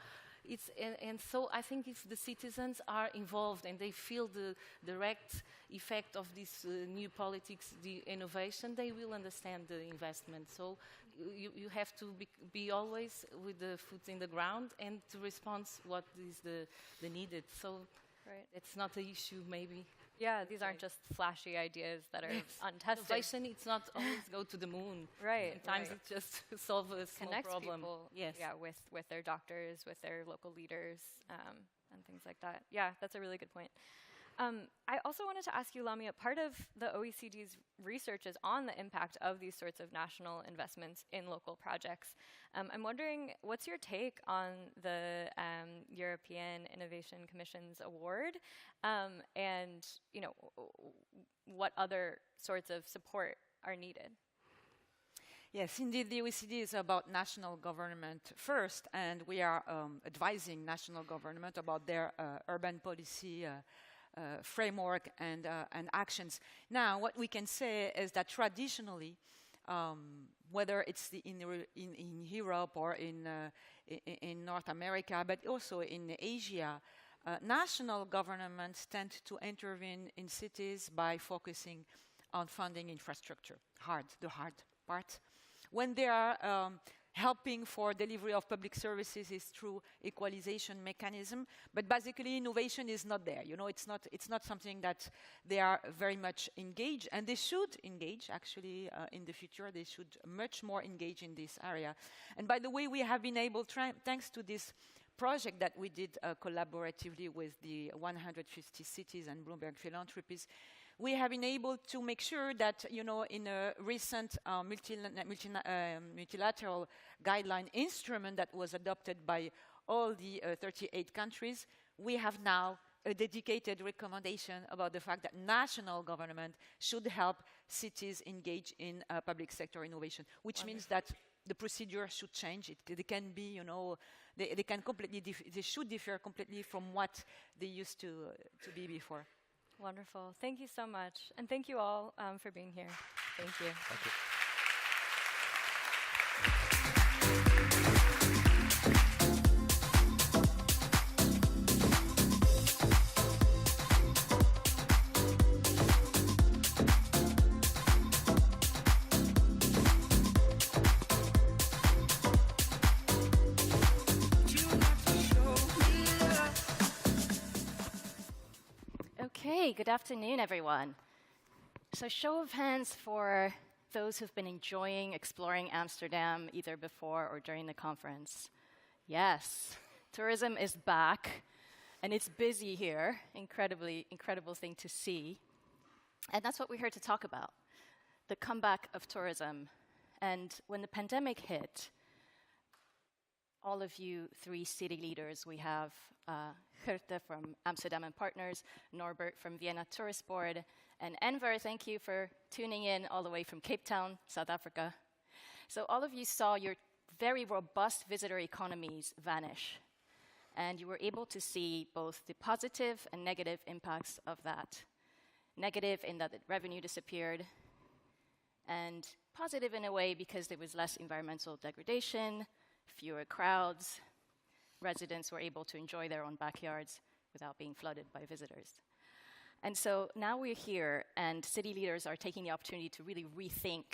it's and so I think if the citizens are involved and they feel the direct effect of this new politics, the innovation, they will understand the investment. So you have to be always with the foot in the ground and to respond what is the needed. So it's not an issue maybe. Yeah, these aren't just flashy ideas that are untested. Innovation, it's not always go to the moon. Right. Sometimes it's just to solve a small Connect problem. People, yes. Yeah, with their doctors, with their local leaders, and things like that. Yeah, that's a really good point. I also wanted to ask you, Lamia, part of the OECD's research is on the impact of these sorts of national investments in local projects. I'm wondering, what's your take on the European Innovation Commission's award, and what other sorts of support are needed? Yes, indeed, the OECD is about national government first, and we are advising national government about their urban policy framework and actions. Now, what we can say is that traditionally, whether it's in Europe or in North America, but also in Asia, national governments tend to intervene in cities by focusing on funding infrastructure, the hard part. When they are helping for delivery of public services is through equalization mechanism, but basically innovation is not there. It's not something that they are very much engaged, and they should engage actually in the future. They should much more engage in this area. And by the way, we have been able, thanks to this project that we did collaboratively with the 150 cities and Bloomberg Philanthropies, we have been able to make sure that, in a recent multilateral guideline instrument that was adopted by all the 38 countries, we have now a dedicated recommendation about the fact that national government should help cities engage in public sector innovation, which means that the procedure should change. They can be, they can completely, they should differ completely from what they used to be before. Wonderful. Thank you so much. And thank you all for being here. Thank you. Thank you. Okay, good afternoon, everyone. So show of hands for those who've been enjoying exploring Amsterdam either before or during the conference. Yes, tourism is back, and it's busy here. Incredible thing to see. And that's what we're here to talk about, the comeback of tourism. And when the pandemic hit, all of you 3 city leaders, we have Geerte from Amsterdam and Partners, Norbert from Vienna Tourist Board, and Enver, thank you for tuning in all the way from Cape Town, South Africa. So all of you saw your very robust visitor economies vanish, and you were able to see both the positive and negative impacts of that. Negative in that the revenue disappeared, and positive in a way because there was less environmental degradation, fewer crowds, residents were able to enjoy their own backyards without being flooded by visitors. And so now we're here, and city leaders are taking the opportunity to really rethink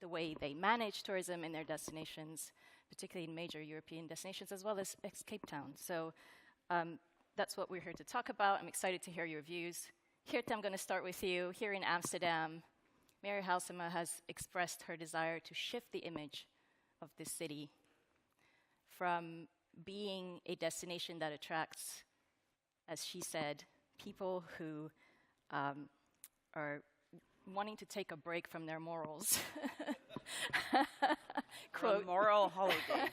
the way they manage tourism in their destinations, particularly in major European destinations, as well as Cape Town. So that's what we're here to talk about. I'm excited to hear your views. Geerte, I'm going to start with you. Here in Amsterdam, Mayor Halsema has expressed her desire to shift the image of this city from being a destination that attracts, as she said, people who are wanting to take a break from their morals. Quote. A moral holiday.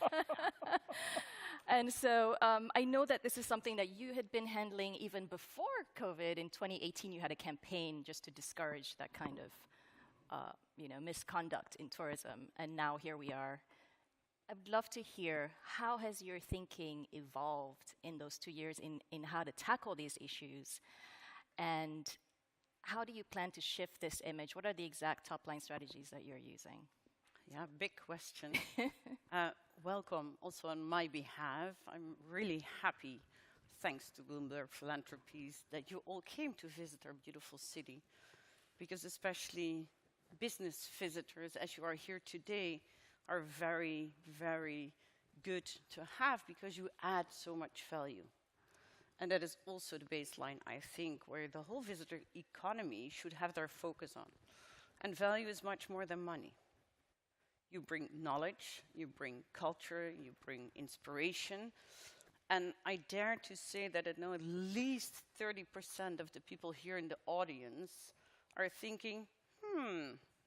And so I know that this is something that you had been handling even before COVID. In 2018, you had a campaign just to discourage that kind of misconduct in tourism. And now here we are. I'd love to hear, how has your thinking evolved in those 2 years in how to tackle these issues? And how do you plan to shift this image? What are the exact top-line strategies that you're using? Yeah, big question. Welcome also on my behalf. I'm really happy, thanks to Bloomberg Philanthropies, that you all came to visit our beautiful city. Because especially business visitors, as you are here today, are very, very good to have because you add so much value. And that is also the baseline, I think, where the whole visitor economy should have their focus on. And value is much more than money. You bring knowledge, you bring culture, you bring inspiration. And I dare to say that I know at least 30% of the people here in the audience are thinking,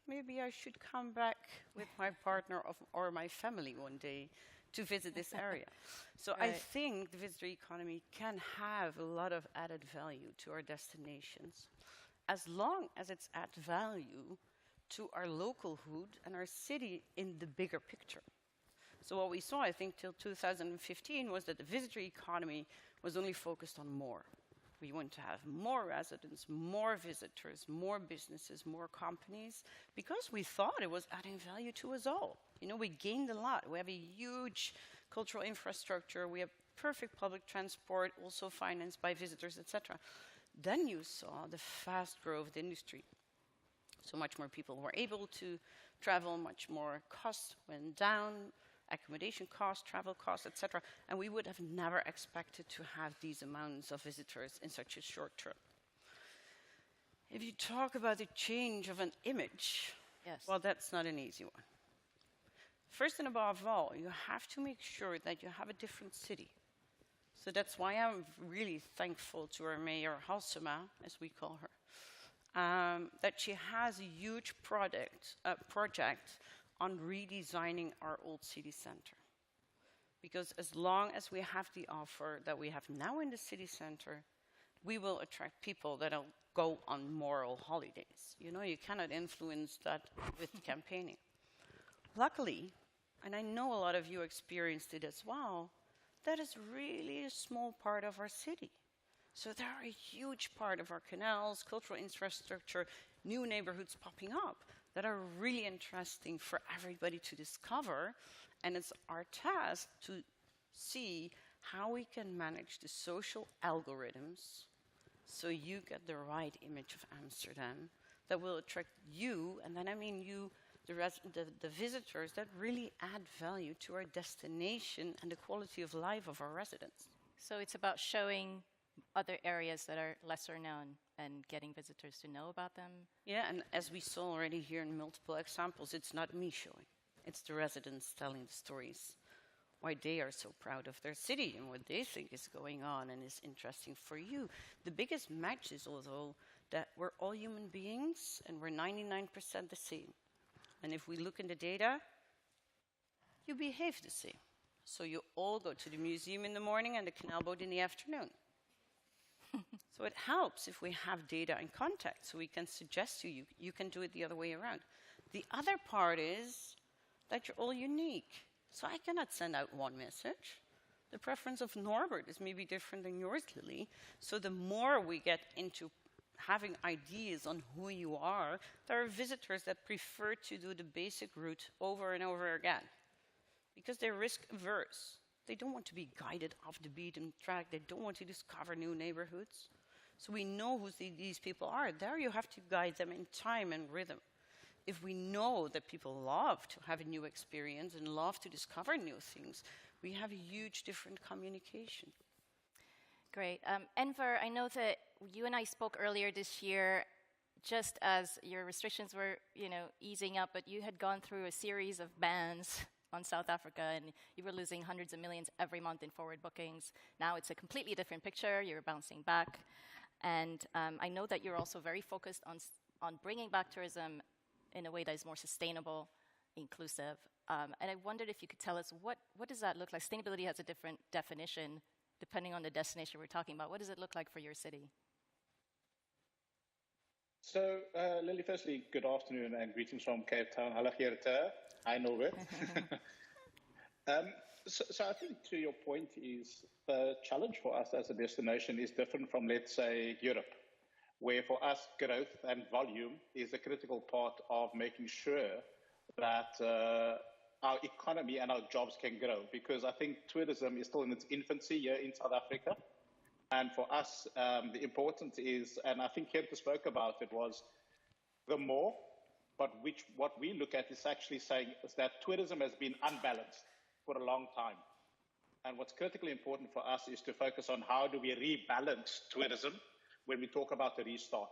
maybe I should come back with my partner or my family one day to visit this area. So Right. I think the visitor economy can have a lot of added value to our destinations, as long as it's add value to our localhood and our city in the bigger picture. So what we saw, I think, till 2015 was that the visitor economy was only focused on more. We want to have more residents, more visitors, more businesses, more companies, because we thought it was adding value to us all. You know, we gained a lot. We have a huge cultural infrastructure. We have perfect public transport, also financed by visitors, etc. Then you saw the fast growth of the industry. So much more people were able to travel, much more costs went down, accommodation costs, travel costs, etc. And we would have never expected to have these amounts of visitors in such a short term. If you talk about the change of an image, well, that's not an easy one. First and above all, you have to make sure that you have a different city. So that's why I'm really thankful to our mayor, Halsema, as we call her, that she has a huge project on redesigning our old city center. Because as long as we have the offer that we have now in the city center, we will attract people that will go on moral holidays. You know, you cannot influence that with campaigning. Luckily, and I know a lot of you experienced it as well, that is really a small part of our city. So there are a huge part of our canals, cultural infrastructure, new neighborhoods popping up that are really interesting for everybody to discover. And it's our task to see how we can manage the social algorithms so you get the right image of Amsterdam that will attract you, and then I mean you, the visitors that really add value to our destination and the quality of life of our residents. So it's about showing other areas that are lesser known and getting visitors to know about them. Yeah, and as we saw already here in multiple examples, it's not me showing. It's the residents telling the stories why they are so proud of their city and what they think is going on and is interesting for you. The biggest match is also that we're all human beings and we're 99% the same. And if we look in the data, you behave the same. So you all go to the museum in the morning and the canal boat in the afternoon. So it helps if we have data and contact, so we can suggest to you, you can do it the other way around. The other part is that you're all unique. So I cannot send out one message. The preference of Norbert is maybe different than yours, Lily. So the more we get into having ideas on who you are, there are visitors that prefer to do the basic route over and over again because they're risk averse. They don't want to be guided off the beaten track. They don't want to discover new neighborhoods. So we know who these people are. There you have to guide them in time and rhythm. If we know that people love to have a new experience and love to discover new things, we have a huge different communication. Great. Enver, I know that you and I spoke earlier this year, just as your restrictions were, easing up, but you had gone through a series of bans on South Africa, and you were losing hundreds of millions every month in forward bookings. Now it's a completely different picture. You're bouncing back. And I know that you're also very focused on bringing back tourism in a way that is more sustainable, inclusive. And I wondered if you could tell us, what does that look like? Sustainability has a different definition depending on the destination we're talking about. What does it look like for your city? So, Lily, firstly, good afternoon and greetings from Cape Town. Hallo Geerte. Hi, Norbert. So I think to your point is the challenge for us as a destination is different from, let's say, Europe, where for us growth and volume is a critical part of making sure that our economy and our jobs can grow, because I think tourism is still in its infancy here in South Africa. And for us, the importance is, and I think Geerte spoke about it, was the more, but what we look at is actually saying is that tourism has been unbalanced for a long time. And what's critically important for us is to focus on how do we rebalance tourism when we talk about the restart.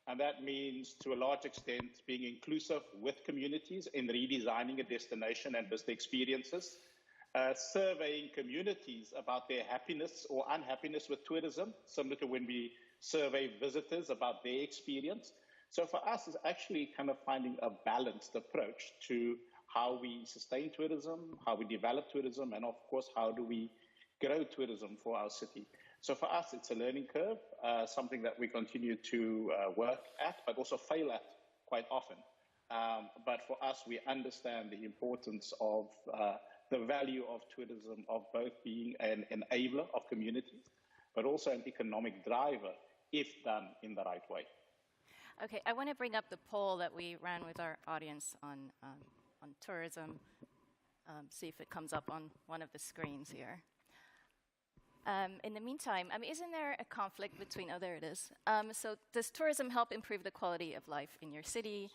And that means, to a large extent, being inclusive with communities in redesigning a destination and business experiences, surveying communities about their happiness or unhappiness with tourism, similar to when we survey visitors about their experience. So for us, it's actually kind of finding a balanced approach to how we sustain tourism, how we develop tourism, and of course, how do we grow tourism for our city. So for us, it's a learning curve, something that we continue to work at, but also fail at quite often. But for us, we understand the importance of the value of tourism, of both being an enabler of communities, but also an economic driver if done in the right way. Okay, I want to bring up the poll that we ran with our audience on tourism, see if it comes up on one of the screens here. In the meantime, isn't there a conflict between, oh, there it is. So does tourism help improve the quality of life in your city?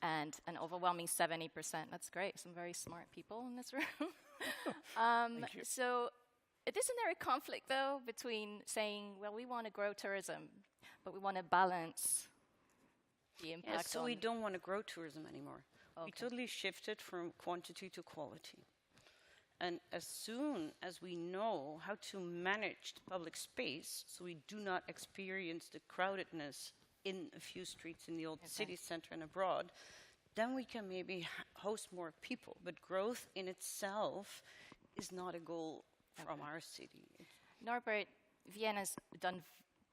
And an overwhelming 70%, that's great, some very smart people in this room. Thank you. So isn't there a conflict, though, between saying, well, we want to grow tourism, but we want to balance the impact on... So we don't want to grow tourism anymore. Okay. We totally shifted from quantity to quality. And as soon as we know how to manage the public space, so we do not experience the crowdedness in a few streets in the old city center and abroad, then we can maybe host more people. But growth in itself is not a goal from our city. Norbert, Vienna's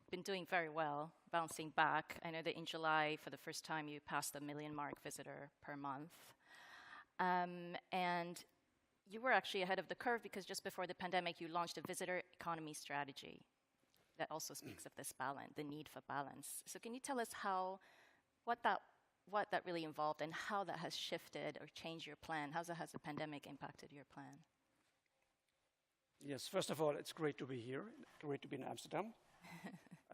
been doing very well, bouncing back. I know that in July, for the first time, you passed the 1 million mark visitor per month. And you were actually ahead of the curve because just before the pandemic, you launched a visitor economy strategy that also speaks of this balance, the need for balance. So can you tell us what that really involved and how that has shifted or changed your plan? How has the pandemic impacted your plan? Yes, first of all, it's great to be here, great to be in Amsterdam.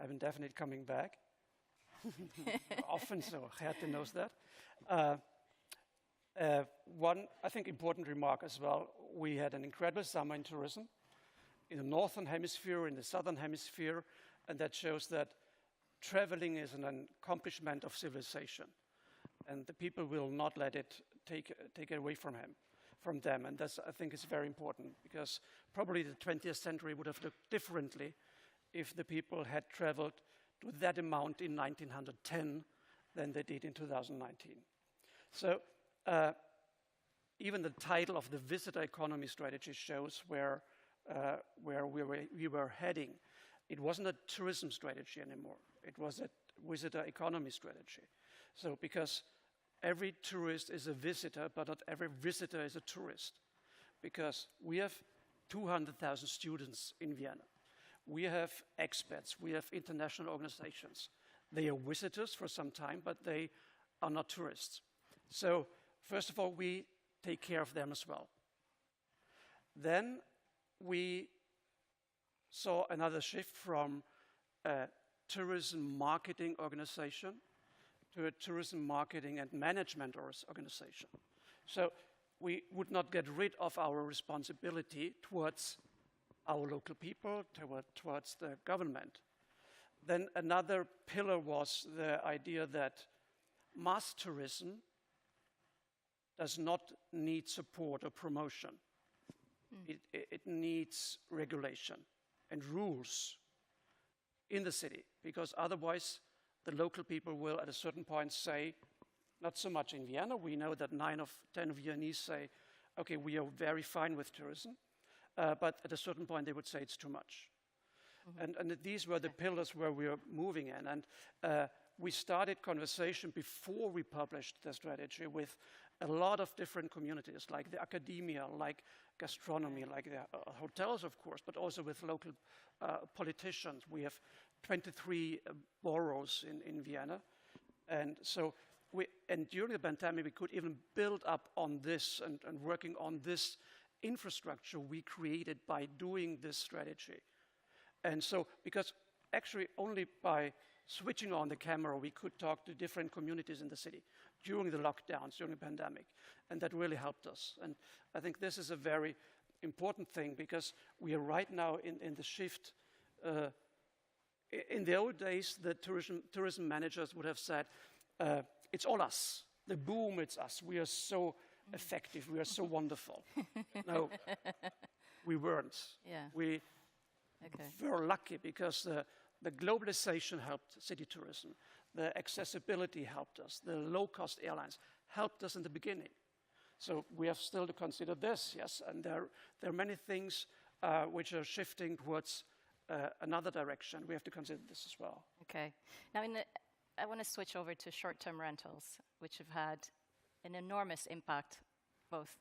I'm definitely coming back. Often, so Geerte knows that. One, I think, important remark as well, we had an incredible summer in tourism in the northern hemisphere, in the southern hemisphere, and that shows that traveling is an accomplishment of civilization, and the people will not let it take away from from them. And that's, I think, is very important, because probably the 20th century would have looked differently if the people had traveled to that amount in 1910 than they did in 2019. So even the title of the visitor economy strategy shows where we were heading. It wasn't a tourism strategy anymore. It was a visitor economy strategy. So because every tourist is a visitor, but not every visitor is a tourist. Because we have 200,000 students in Vienna. We have expats, we have international organizations. They are visitors for some time, but they are not tourists. So first of all, we take care of them as well. Then we saw another shift from a tourism marketing organization to a tourism marketing and management organization. So we would not get rid of our responsibility towards our local people, towards the government. Then another pillar was the idea that mass tourism does not need support or promotion. It needs regulation and rules in the city, because otherwise the local people will at a certain point say, not so much in Vienna, we know that 9 of 10 Viennese say, okay, we are very fine with tourism, but at a certain point they would say it's too much. And these were the pillars where we were moving in. And we started conversation before we published the strategy with a lot of different communities, like the academia, like gastronomy, like the hotels, of course, but also with local politicians. We have 23 boroughs in Vienna. And so and during the pandemic, we could even build up on this and working on this infrastructure we created by doing this strategy. And so, because actually only by switching on the camera, we could talk to different communities in the city during the lockdowns, during the pandemic. And that really helped us. And I think this is a very important thing, because we are right now in the shift. In the old days, the tourism managers would have said, it's all us. The boom, it's us. We are so effective. We are so wonderful. No, we weren't. Yeah. We were lucky because the globalization helped city tourism. The accessibility helped us. The low-cost airlines helped us in the beginning. So we have still to consider this, yes. And there are many things which are shifting towards another direction. We have to consider this as well. Okay. Now, I want to switch over to short-term rentals, which have had an enormous impact, both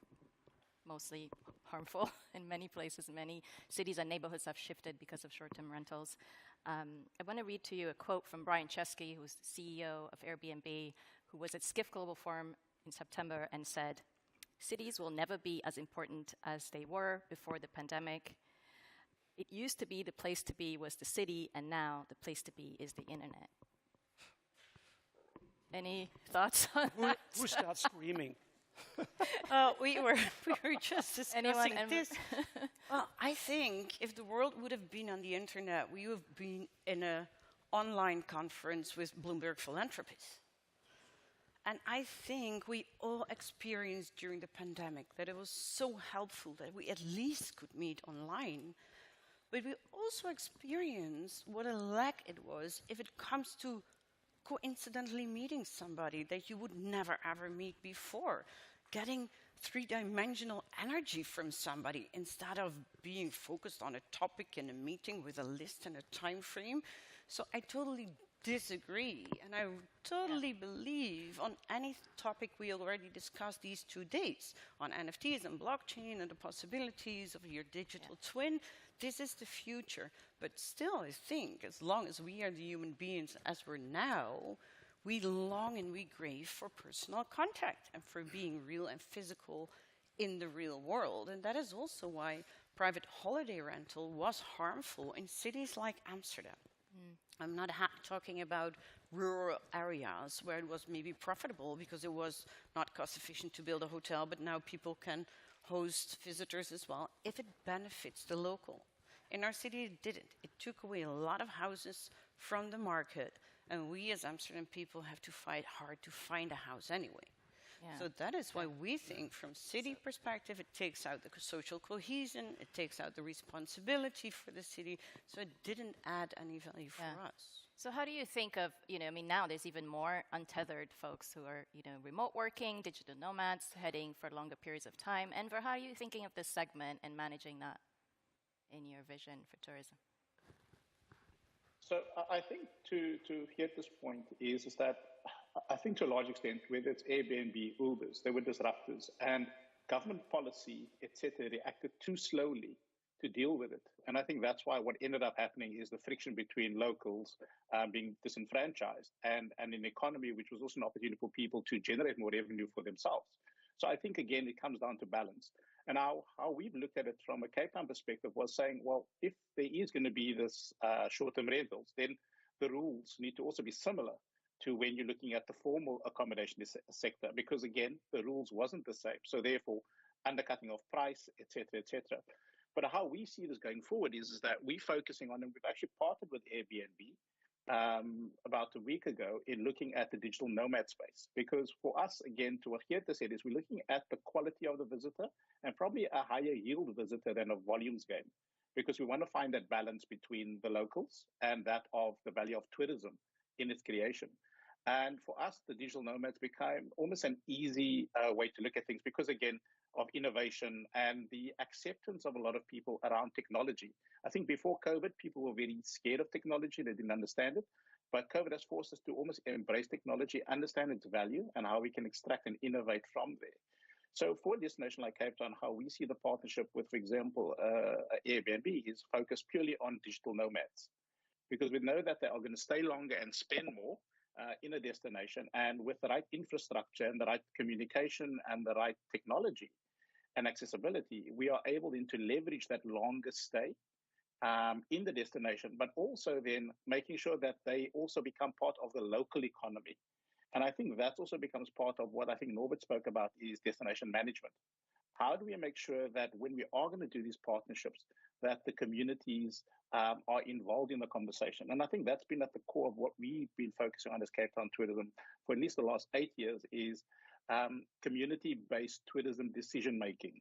mostly harmful in many places. Many cities and neighborhoods have shifted because of short-term rentals. I want to read to you a quote from Brian Chesky, who's the CEO of Airbnb, who was at Skift Global Forum in September and said, "Cities will never be as important as they were before the pandemic. It used to be the place to be was the city, and now the place to be is the internet." Any thoughts on that? Who starts screaming? We were just discussing this. Well, I think if the world would have been on the internet, we would have been in an online conference with Bloomberg Philanthropies. And I think we all experienced during the pandemic that it was so helpful that we at least could meet online. But we also experienced what a lack it was if it comes to coincidentally meeting somebody that you would never ever meet before, getting three-dimensional energy from somebody instead of being focused on a topic in a meeting with a list and a time frame. So I totally disagree, and I totally believe on any topic we already discussed these 2 days, on NFTs and blockchain and the possibilities of your digital twin. This is the future. But still, I think, as long as we are the human beings as we're now, we long and we crave for personal contact and for being real and physical in the real world. And that is also why private holiday rental was harmful in cities like Amsterdam. I'm not talking about rural areas where it was maybe profitable because it was not cost efficient to build a hotel, but now people can host visitors as well if it benefits the local. In our city, it didn't. It took away a lot of houses from the market, and we as Amsterdam people have to fight hard to find a house anyway. So that is why we think from city perspective, it takes out the social cohesion, it takes out the responsibility for the city, so it didn't add any value for us. So how do you think of, I mean, now there's even more untethered folks who are, remote working, digital nomads, heading for longer periods of time. Enver, how are you thinking of this segment and managing that in your vision for tourism? So I think to hit this point is that I think to a large extent, whether it's Airbnb, Ubers, they were disruptors, and government policy, etc., reacted too slowly to deal with it. And I think that's why what ended up happening is the friction between locals being disenfranchised and an economy which was also an opportunity for people to generate more revenue for themselves. So I think, again, it comes down to balance. And how we've looked at it from a Cape Town perspective was saying, well, if there is going to be this short-term rentals, then the rules need to also be similar to when you're looking at the formal accommodation sector, because, again, the rules wasn't the same. So therefore, undercutting of price, et cetera, et cetera. But how we see this going forward is that we're focusing on, and we've actually partnered with Airbnb about a week ago in looking at the digital nomad space. Because for us, again, to adhere to this, we're looking at the quality of the visitor and probably a higher yield visitor than a volumes game, because we want to find that balance between the locals and that of the value of tourism in its creation. And for us, the digital nomads became almost an easy way to look at things because, again, of innovation and the acceptance of a lot of people around technology. I think before COVID, people were very scared of technology. They didn't understand it. But COVID has forced us to almost embrace technology, understand its value, and how we can extract and innovate from there. So for a destination like Cape Town, how we see the partnership with, for example, Airbnb is focused purely on digital nomads, because we know that they are going to stay longer and spend more in a destination. And with the right infrastructure and the right communication and the right technology and accessibility, we are able then to leverage that longer stay in the destination, but also then making sure that they also become part of the local economy. And I think that also becomes part of what I think Norbert spoke about is destination management. How do we make sure that when we are going to do these partnerships, that the communities are involved in the conversation? And I think that's been at the core of what we've been focusing on as Cape Town Tourism for at least the last 8 years is community-based tourism decision-making.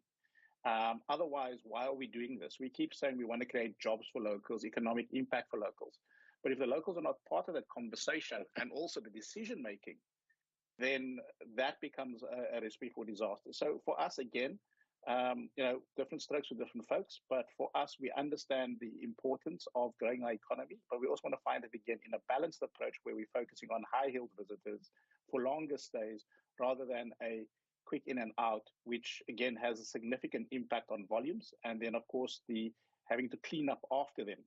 Otherwise, why are we doing this? We keep saying we want to create jobs for locals, economic impact for locals. But if the locals are not part of that conversation and also the decision-making, then that becomes a recipe for disaster. So for us, again, different strokes for different folks. But for us, we understand the importance of growing our economy, but we also want to find it again in a balanced approach where we're focusing on high-yield visitors for longer stays rather than a quick in and out, which again has a significant impact on volumes. And then, of course, the having to clean up after them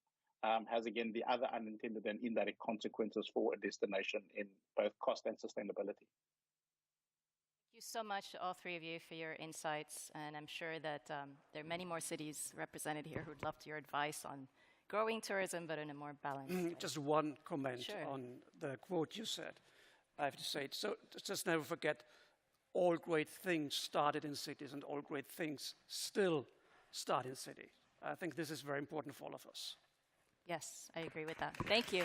has again the other unintended and indirect consequences for a destination in both cost and sustainability. Thank you so much, all three of you, for your insights. And I'm sure that there are many more cities represented here who'd love your advice on growing tourism, but in a more balanced way. Just one comment Sure. on the quote you said. I have to say it. So just never forget, all great things started in cities and all great things still start in cities. I think this is very important for all of us. Yes, I agree with that. Thank you.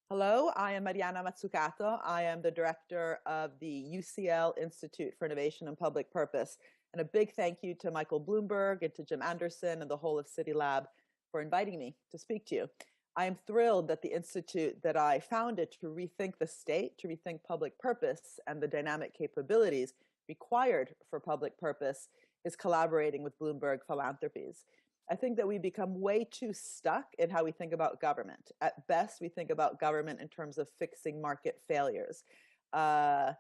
Hello, I am Mariana Mazzucato. I am the director of the UCL Institute for Innovation and Public Purpose. And a big thank you to Michael Bloomberg and to Jim Anderson and the whole of CityLab for inviting me to speak to you. I am thrilled that the institute that I founded to rethink the state, to rethink public purpose and the dynamic capabilities required for public purpose is collaborating with Bloomberg Philanthropies. I think that we become way too stuck in how we think about government. At best, we think about government in terms of fixing market failures. At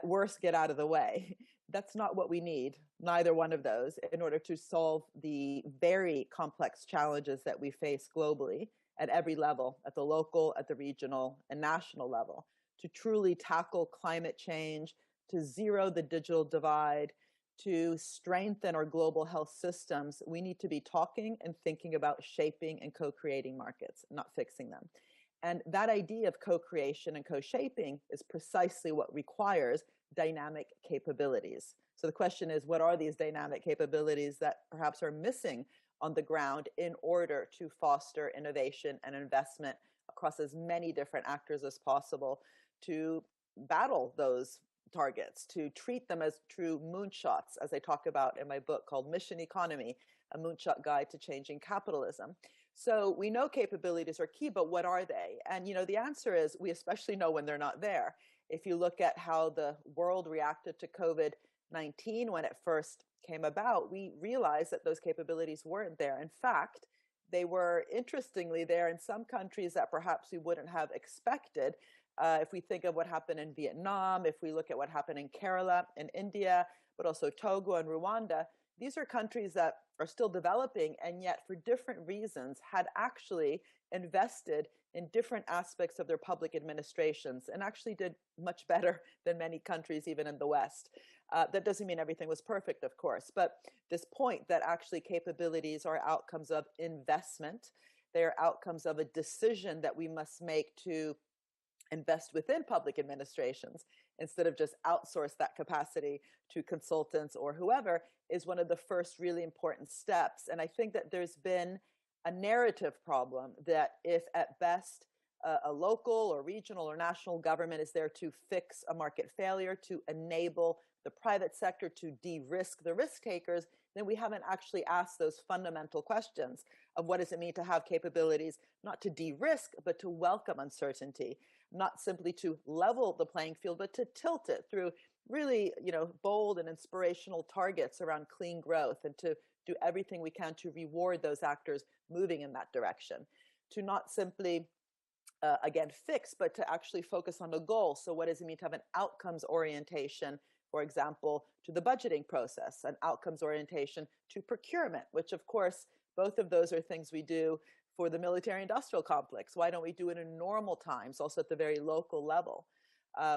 worst, get out of the way. That's not what we need, neither one of those, in order to solve the very complex challenges that we face globally at every level, at the local, at the regional, and national level, to truly tackle climate change, to zero the digital divide, to strengthen our global health systems. We need to be talking and thinking about shaping and co-creating markets, not fixing them. And that idea of co-creation and co-shaping is precisely what requires dynamic capabilities. So the question is, what are these dynamic capabilities that perhaps are missing on the ground in order to foster innovation and investment across as many different actors as possible to battle those targets, to treat them as true moonshots, as I talk about in my book called Mission Economy, a moonshot guide to changing capitalism. So we know capabilities are key, but what are they? And the answer is we especially know when they're not there. If you look at how the world reacted to COVID-19 when it first came about, we realized that those capabilities weren't there. In fact, they were interestingly there in some countries that perhaps we wouldn't have expected. If we think of what happened in Vietnam, if we look at what happened in Kerala, in India, but also Togo and Rwanda, these are countries that are still developing and yet for different reasons had actually invested in different aspects of their public administrations and actually did much better than many countries even in the West. That doesn't mean everything was perfect, of course, but this point that actually capabilities are outcomes of investment, they are outcomes of a decision that we must make to invest within public administrations instead of just outsource that capacity to consultants or whoever is one of the first really important steps. And I think that there's been a narrative problem that if at best a local or regional or national government is there to fix a market failure, to enable the private sector to de-risk the risk takers, then we haven't actually asked those fundamental questions of what does it mean to have capabilities, not to de-risk, but to welcome uncertainty, not simply to level the playing field, but to tilt it through really, bold and inspirational targets around clean growth and to do everything we can to reward those actors moving in that direction, to not simply again, fix, but to actually focus on the goal. So what does it mean to have an outcomes orientation, for example, to the budgeting process, an outcomes orientation to procurement, which of course, both of those are things we do for the military industrial complex. Why don't we do it in normal times, also at the very local level?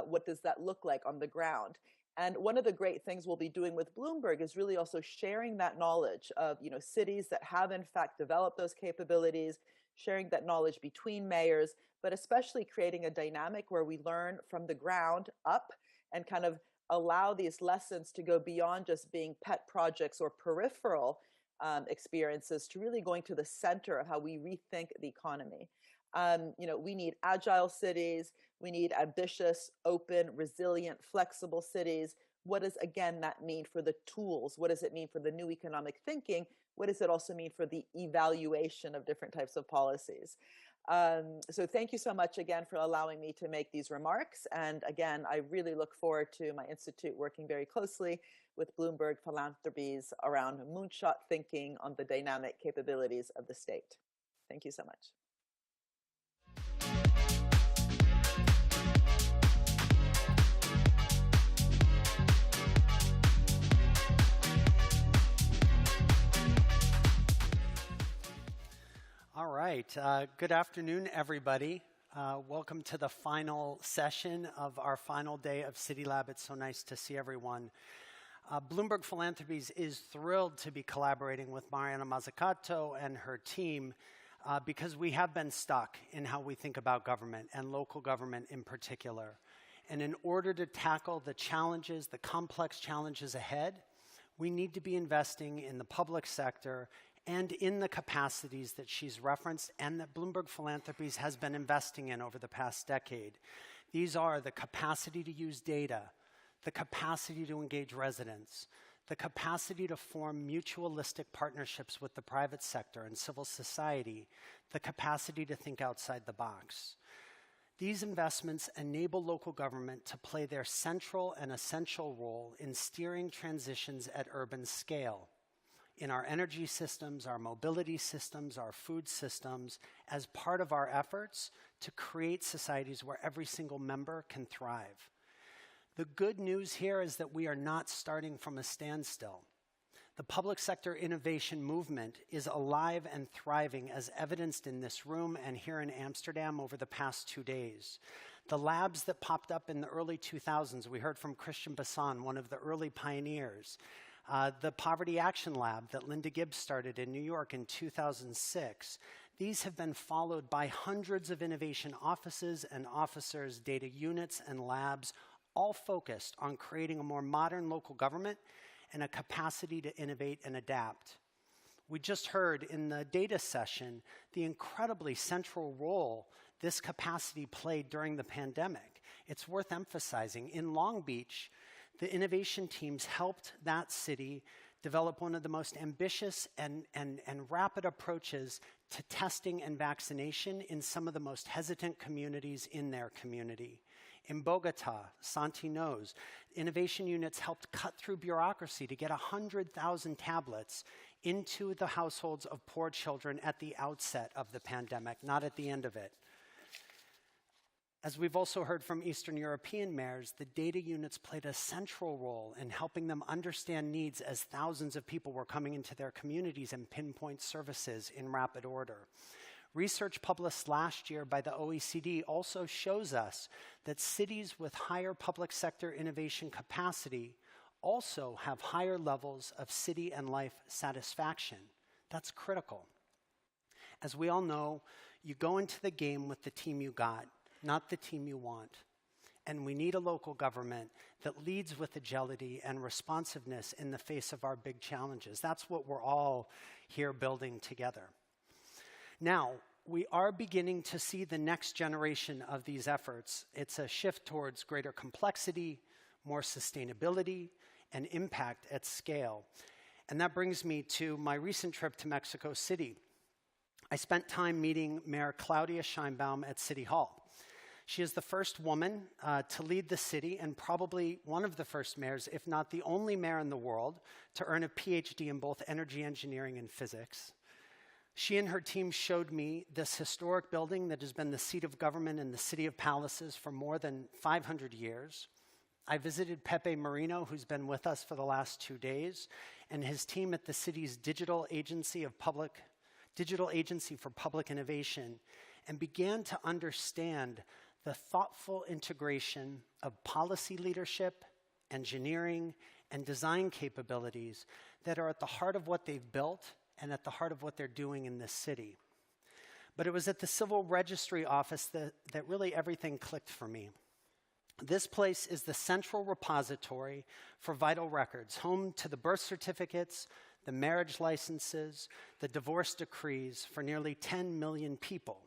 What does that look like on the ground? And one of the great things we'll be doing with Bloomberg is really also sharing that knowledge of cities that have in fact developed those capabilities, sharing that knowledge between mayors, but especially creating a dynamic where we learn from the ground up and kind of allow these lessons to go beyond just being pet projects or peripheral experiences to really going to the center of how we rethink the economy. We need agile cities. We need ambitious, open, resilient, flexible cities. What does, again, that mean for the tools? What does it mean for the new economic thinking? What does it also mean for the evaluation of different types of policies? So thank you so much again for allowing me to make these remarks. And again, I really look forward to my institute working very closely with Bloomberg Philanthropies around moonshot thinking on the dynamic capabilities of the state. Thank you so much. All right. Good afternoon, everybody. Welcome to the final session of our final day of CityLab. It's so nice to see everyone. Bloomberg Philanthropies is thrilled to be collaborating with Mariana Mazzucato and her team because we have been stuck in how we think about government and local government in particular. And in order to tackle the challenges, the complex challenges ahead, we need to be investing in the public sector and in the capacities that she's referenced and that Bloomberg Philanthropies has been investing in over the past decade. These are the capacity to use data, the capacity to engage residents, the capacity to form mutualistic partnerships with the private sector and civil society, the capacity to think outside the box. These investments enable local government to play their central and essential role in steering transitions at urban scale, in our energy systems, our mobility systems, our food systems, as part of our efforts to create societies where every single member can thrive. The good news here is that we are not starting from a standstill. The public sector innovation movement is alive and thriving, as evidenced in this room and here in Amsterdam over the past 2 days. The labs that popped up in the early 2000s, we heard from Christian Bassan, one of the early pioneers. The Poverty Action Lab that Linda Gibbs started in New York in 2006. These have been followed by hundreds of innovation offices and officers, data units and labs, all focused on creating a more modern local government and a capacity to innovate and adapt. We just heard in the data session the incredibly central role this capacity played during the pandemic. It's worth emphasizing. In Long Beach, the innovation teams helped that city develop one of the most ambitious and rapid approaches to testing and vaccination in some of the most hesitant communities in their community. In Bogota, Santi knows, innovation units helped cut through bureaucracy to get 100,000 tablets into the households of poor children at the outset of the pandemic, not at the end of it. As we've also heard from Eastern European mayors, the data units played a central role in helping them understand needs as thousands of people were coming into their communities and pinpoint services in rapid order. Research published last year by the OECD also shows us that cities with higher public sector innovation capacity also have higher levels of city and life satisfaction. That's critical. As we all know, you go into the game with the team you got, not the team you want. And we need a local government that leads with agility and responsiveness in the face of our big challenges. That's what we're all here building together. Now, we are beginning to see the next generation of these efforts. It's a shift towards greater complexity, more sustainability, and impact at scale. And that brings me to my recent trip to Mexico City. I spent time meeting Mayor Claudia Sheinbaum at City Hall. She is the first woman to lead the city and probably one of the first mayors, if not the only mayor in the world, to earn a PhD in both energy engineering and physics. She and her team showed me this historic building that has been the seat of government in the City of Palaces for more than 500 years. I visited Pepe Marino, who's been with us for the last 2 days, and his team at the city's Digital Agency for Public Innovation, and began to understand the thoughtful integration of policy leadership, engineering, and design capabilities that are at the heart of what they've built and at the heart of what they're doing in this city. But it was at the Civil Registry Office that really everything clicked for me. This place is the central repository for vital records, home to the birth certificates, the marriage licenses, the divorce decrees for nearly 10 million people.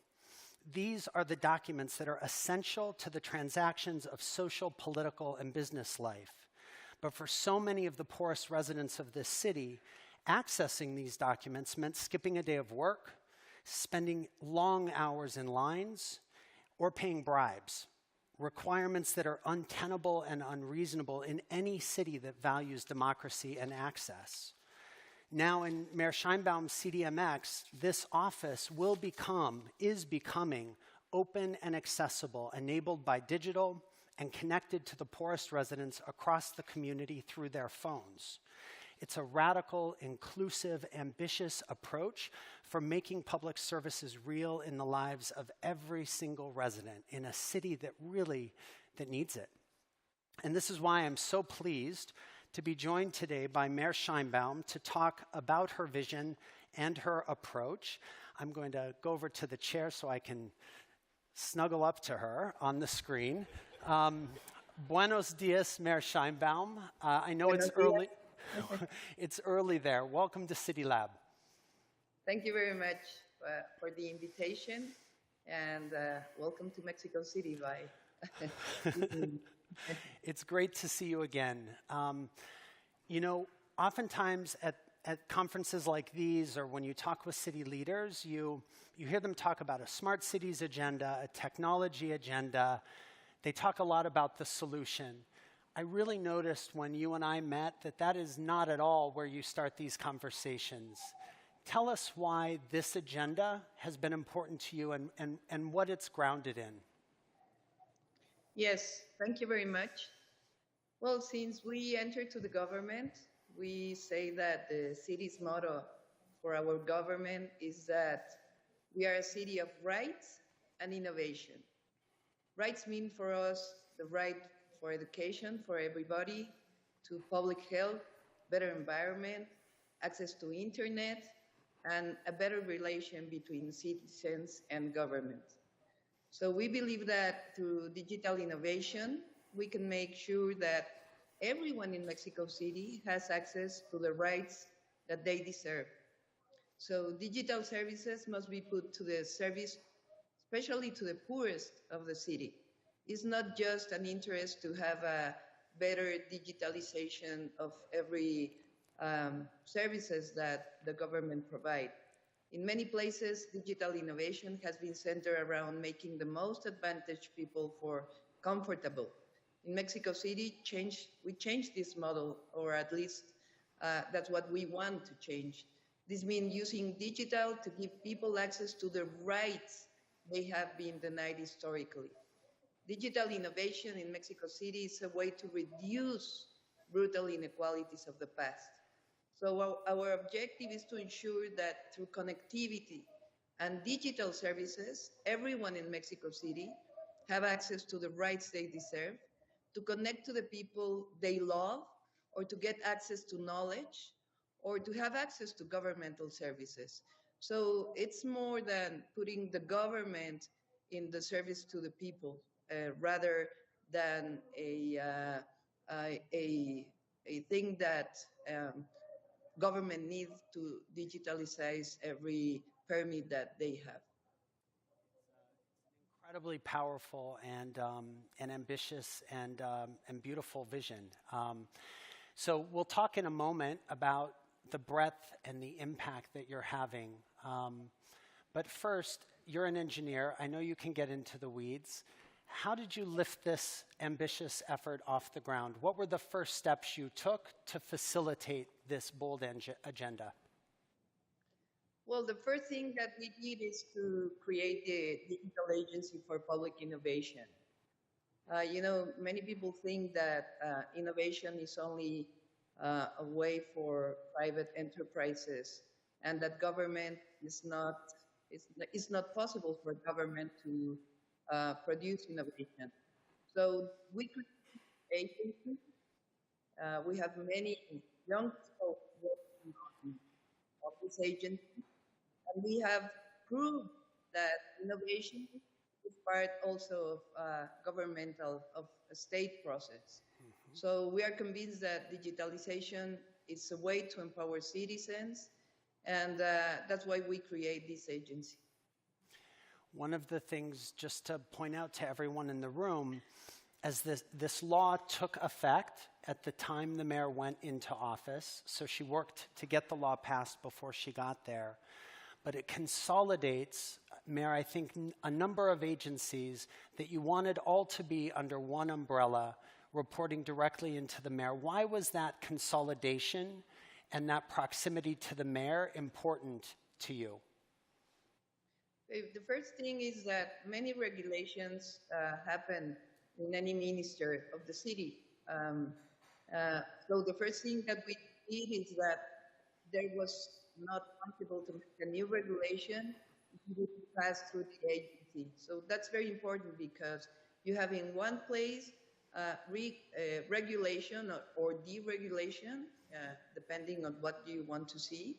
These are the documents that are essential to the transactions of social, political, and business life. But for so many of the poorest residents of this city, accessing these documents meant skipping a day of work, spending long hours in lines, or paying bribes, requirements that are untenable and unreasonable in any city that values democracy and access. Now in Mayor Sheinbaum's CDMX, this office is becoming open and accessible, enabled by digital and connected to the poorest residents across the community through their phones. It's a radical, inclusive, ambitious approach for making public services real in the lives of every single resident in a city that needs it. And this is why I'm so pleased to be joined today by Mayor Sheinbaum to talk about her vision and her approach. I'm going to go over to the chair so I can snuggle up to her on the screen. Buenos dias, Mayor Sheinbaum. I know it's early. It's early there. Welcome to CityLab. Thank you very much for the invitation, and welcome to Mexico City. Bye. It's great to see you again. Oftentimes at conferences like these, or when you talk with city leaders, you hear them talk about a smart cities agenda, a technology agenda. They talk a lot about the solution. I really noticed when you and I met that is not at all where you start these conversations. Tell us why this agenda has been important to you and what it's grounded in. Yes, thank you very much. Well, since we entered to the government, we say that the city's motto for our government is that we are a city of rights and innovation. Rights mean for us the right for education for everybody, to public health, better environment, access to internet, and a better relation between citizens and government. So we believe that through digital innovation, we can make sure that everyone in Mexico City has access to the rights that they deserve. So digital services must be put to the service, especially to the poorest of the city. It's not just an interest to have a better digitalization of every services that the government provide. In many places, digital innovation has been centered around making the most advantaged people for comfortable. In Mexico City, we changed this model, or at least that's what we want to change. This means using digital to give people access to the rights they have been denied historically. Digital innovation in Mexico City is a way to reduce brutal inequalities of the past. So our objective is to ensure that through connectivity and digital services, everyone in Mexico City have access to the rights they deserve, to connect to the people they love, or to get access to knowledge, or to have access to governmental services. So it's more than putting the government in the service to the people, rather than a thing that government needs to digitalize every permit that they have. Incredibly powerful and ambitious and beautiful vision. So we'll talk in a moment about the breadth and the impact that you're having. But first, you're an engineer. I know you can get into the weeds. How did you lift this ambitious effort off the ground? What were the first steps you took to facilitate this bold agenda? Well, the first thing that we did is to create the Digital Agency for Public Innovation. Many people think that innovation is only a way for private enterprises, and that government is not, it's not possible for government to produce innovation. So we created an agency. We have many young people working on this agency, and we have proved that innovation is part also of governmental, of a state process. So we are convinced that digitalization is a way to empower citizens, and that's why we create this agency. One of the things, just to point out to everyone in the room, as this law took effect at the time the mayor went into office, so she worked to get the law passed before she got there, but it consolidates, Mayor, I think, a number of agencies that you wanted all to be under one umbrella, reporting directly into the mayor. Why was that consolidation and that proximity to the mayor important to you? The first thing is that many regulations happen in any minister of the city. So the first thing that we did is that there was not possible to make a new regulation if you pass through the agency. So that's very important because you have in one place regulation or deregulation, depending on what you want to see.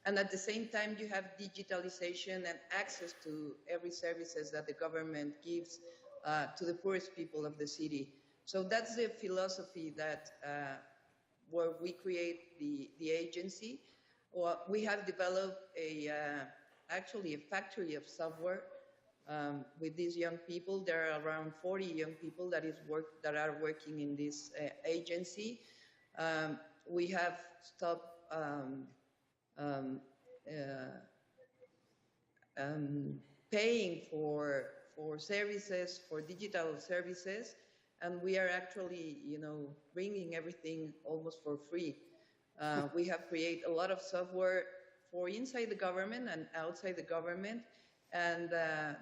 And at the same time, you have digitalization and access to every services that the government gives to the poorest people of the city. So that's the philosophy that where we create the agency. We have developed actually a factory of software with these young people. There are around 40 young people that are working in this agency. We have stopped paying for services, for digital services, and we are actually, bringing everything almost for free. We have created a lot of software for inside the government and outside the government, and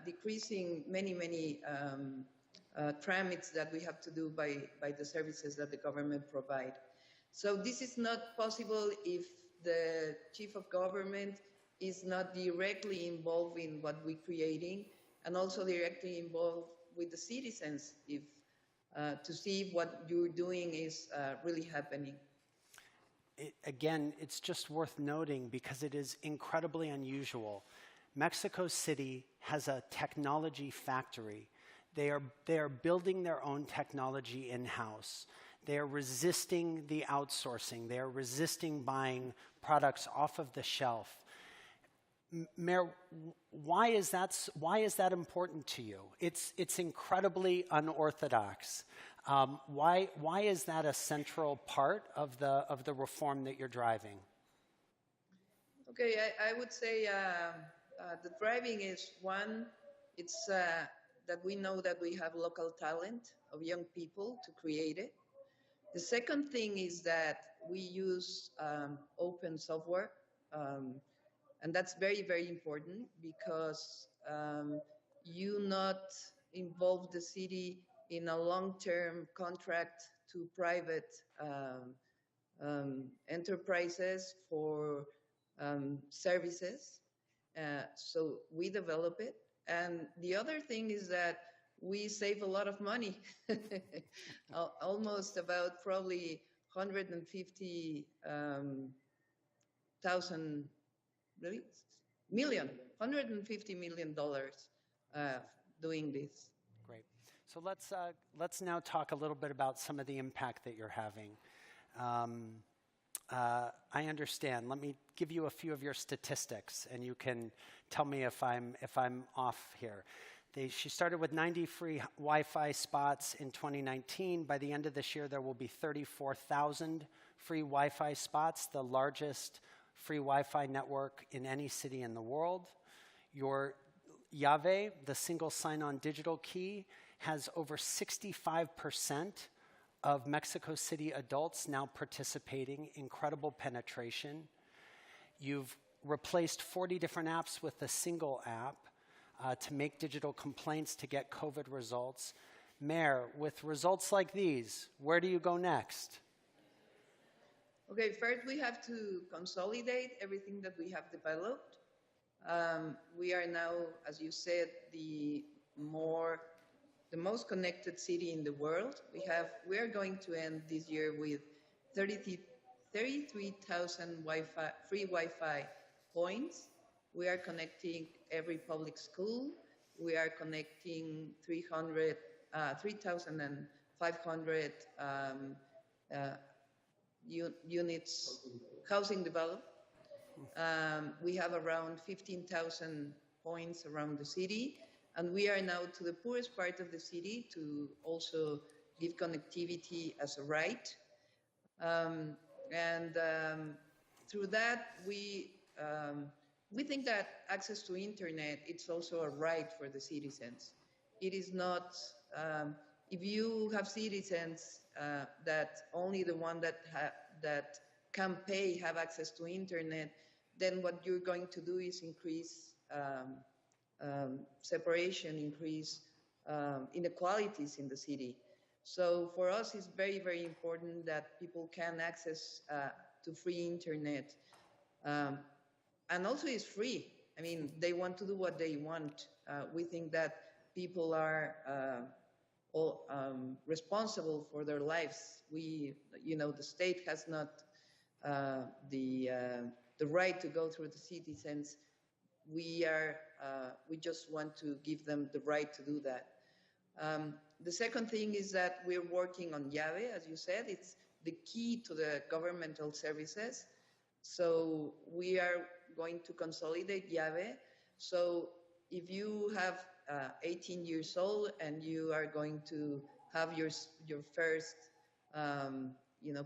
decreasing many tramits that we have to do by the services that the government provide. So this is not possible if the chief of government is not directly involved in what we're creating, and also directly involved with the citizens to see if what you're doing is really happening. again, it's just worth noting because it is incredibly unusual. Mexico City has a technology factory. They are building their own technology in-house. They are resisting the outsourcing. They are resisting buying products off of the shelf. Mayor, why is that important to you? It's incredibly unorthodox. Why is that a central part of the reform that you're driving? Okay, I would say the driving is one. It's that we know that we have local talent of young people to create it. The second thing is that we use open software. And that's very, very important because you not involve the city in a long-term contract to private enterprises for services. So we develop it. And the other thing is that we save a lot of money, almost about probably 150,000 really? $150 million doing this. Great. So let's now talk a little bit about some of the impact that you're having. I understand. Let me give you a few of your statistics, and you can tell me if I'm off here. She started with 90 free Wi-Fi spots in 2019. By the end of this year, there will be 34,000 free Wi-Fi spots, the largest free Wi-Fi network in any city in the world. Your Llave, the single sign-on digital key, has over 65% of Mexico City adults now participating, incredible penetration. You've replaced 40 different apps with a single app to make digital complaints to get COVID results. Mayor, with results like these, where do you go next? Okay, first we have to consolidate everything that we have developed. We are now, as you said, the most connected city in the world. We are going to end this year with 33,000 free Wi-Fi points. We are connecting every public school. We are connecting 3,500 units, housing development. We have around 15,000 points around the city, and we are now to the poorest part of the city to also give connectivity as a right. Through that, we think that access to internet, it's also a right for the citizens. It is not, if you have citizens that only the one that can pay have access to internet, then what you're going to do is increase separation, increase inequalities in the city. So for us, it's very, very important that people can access to free internet. And also it's free. I mean, they want to do what they want. We think that people are all responsible for their lives. The state has not the right to go through the citizens. We just want to give them the right to do that. The second thing is that we're working on Llave, as you said. It's the key to the governmental services. So we are going to consolidate Llave. So if you have 18 years old and you are going to have your first,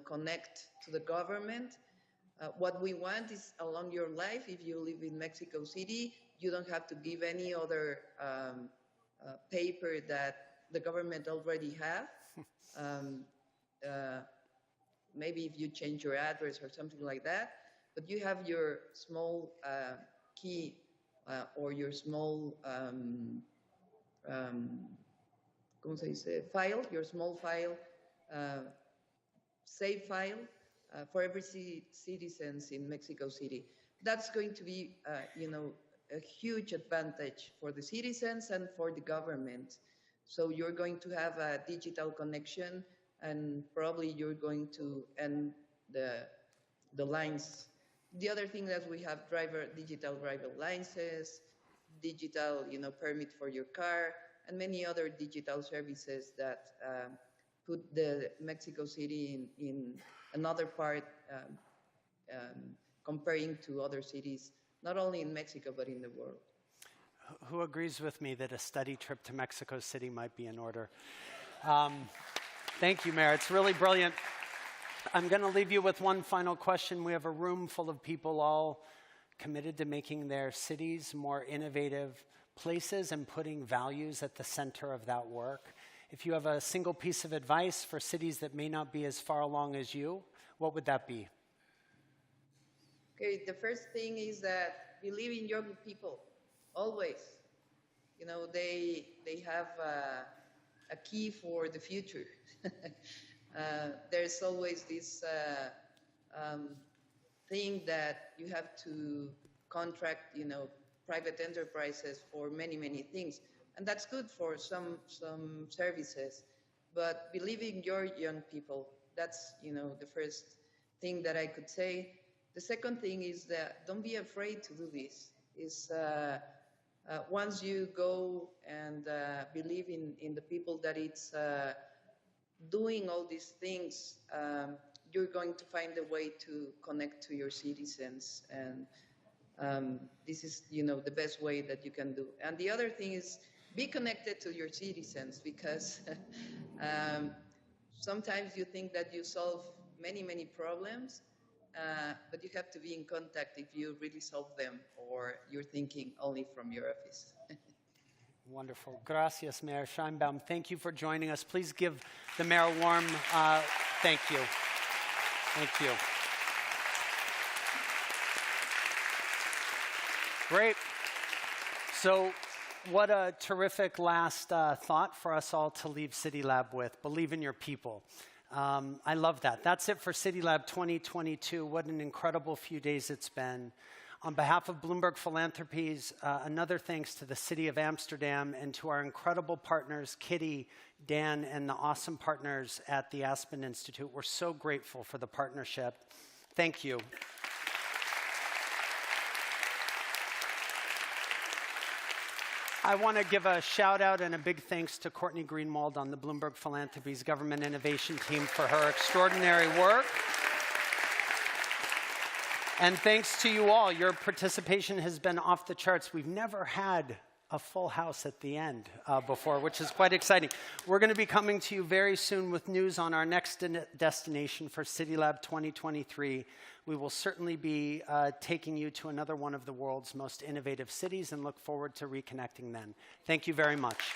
connect to the government, what we want is along your life, if you live in Mexico City, you don't have to give any other paper that the government already have. Maybe if you change your address or something like that, but you have your small key or your small file, your small file, save file for every citizens in Mexico City. That's going to be, a huge advantage for the citizens and for the government. So you're going to have a digital connection, and probably you're going to end the lines. The other thing that we have digital driver licenses, digital, permit for your car, and many other digital services that put the Mexico City in another part, comparing to other cities, not only in Mexico, but in the world. Who agrees with me that a study trip to Mexico City might be in order? Thank you, Mayor. It's really brilliant. I'm going to leave you with one final question. We have a room full of people all committed to making their cities more innovative places and putting values at the center of that work. If you have a single piece of advice for cities that may not be as far along as you, what would that be? Okay, the first thing is that believe in young people, always. They have a key for the future. There's always this thing that you have to contract, private enterprises for many, many things. And that's good for some services. But believe in your young people. That's, the first thing that I could say. The second thing is that don't be afraid to do this. Once you go and believe in the people that it's doing all these things, you're going to find a way to connect to your citizens, and this is, the best way that you can do. And the other thing is be connected to your citizens, because sometimes you think that you solve many, many problems, but you have to be in contact if you really solve them, or you're thinking only from your office. Wonderful. Gracias, Mayor Scheinbaum. Thank you for joining us. Please give the mayor a warm thank you. Thank you. Great. So what a terrific last thought for us all to leave CityLab with. Believe in your people. I love that. That's it for CityLab 2022. What an incredible few days it's been. On behalf of Bloomberg Philanthropies, another thanks to the City of Amsterdam and to our incredible partners, Kitty, Dan, and the awesome partners at the Aspen Institute. We're so grateful for the partnership. Thank you. I want to give a shout out and a big thanks to Courtney Greenwald on the Bloomberg Philanthropies Government Innovation Team for her extraordinary work. And thanks to you all. Your participation has been off the charts. We've never had a full house at the end before, which is quite exciting. We're going to be coming to you very soon with news on our next destination for CityLab 2023. We will certainly be taking you to another one of the world's most innovative cities and look forward to reconnecting then. Thank you very much.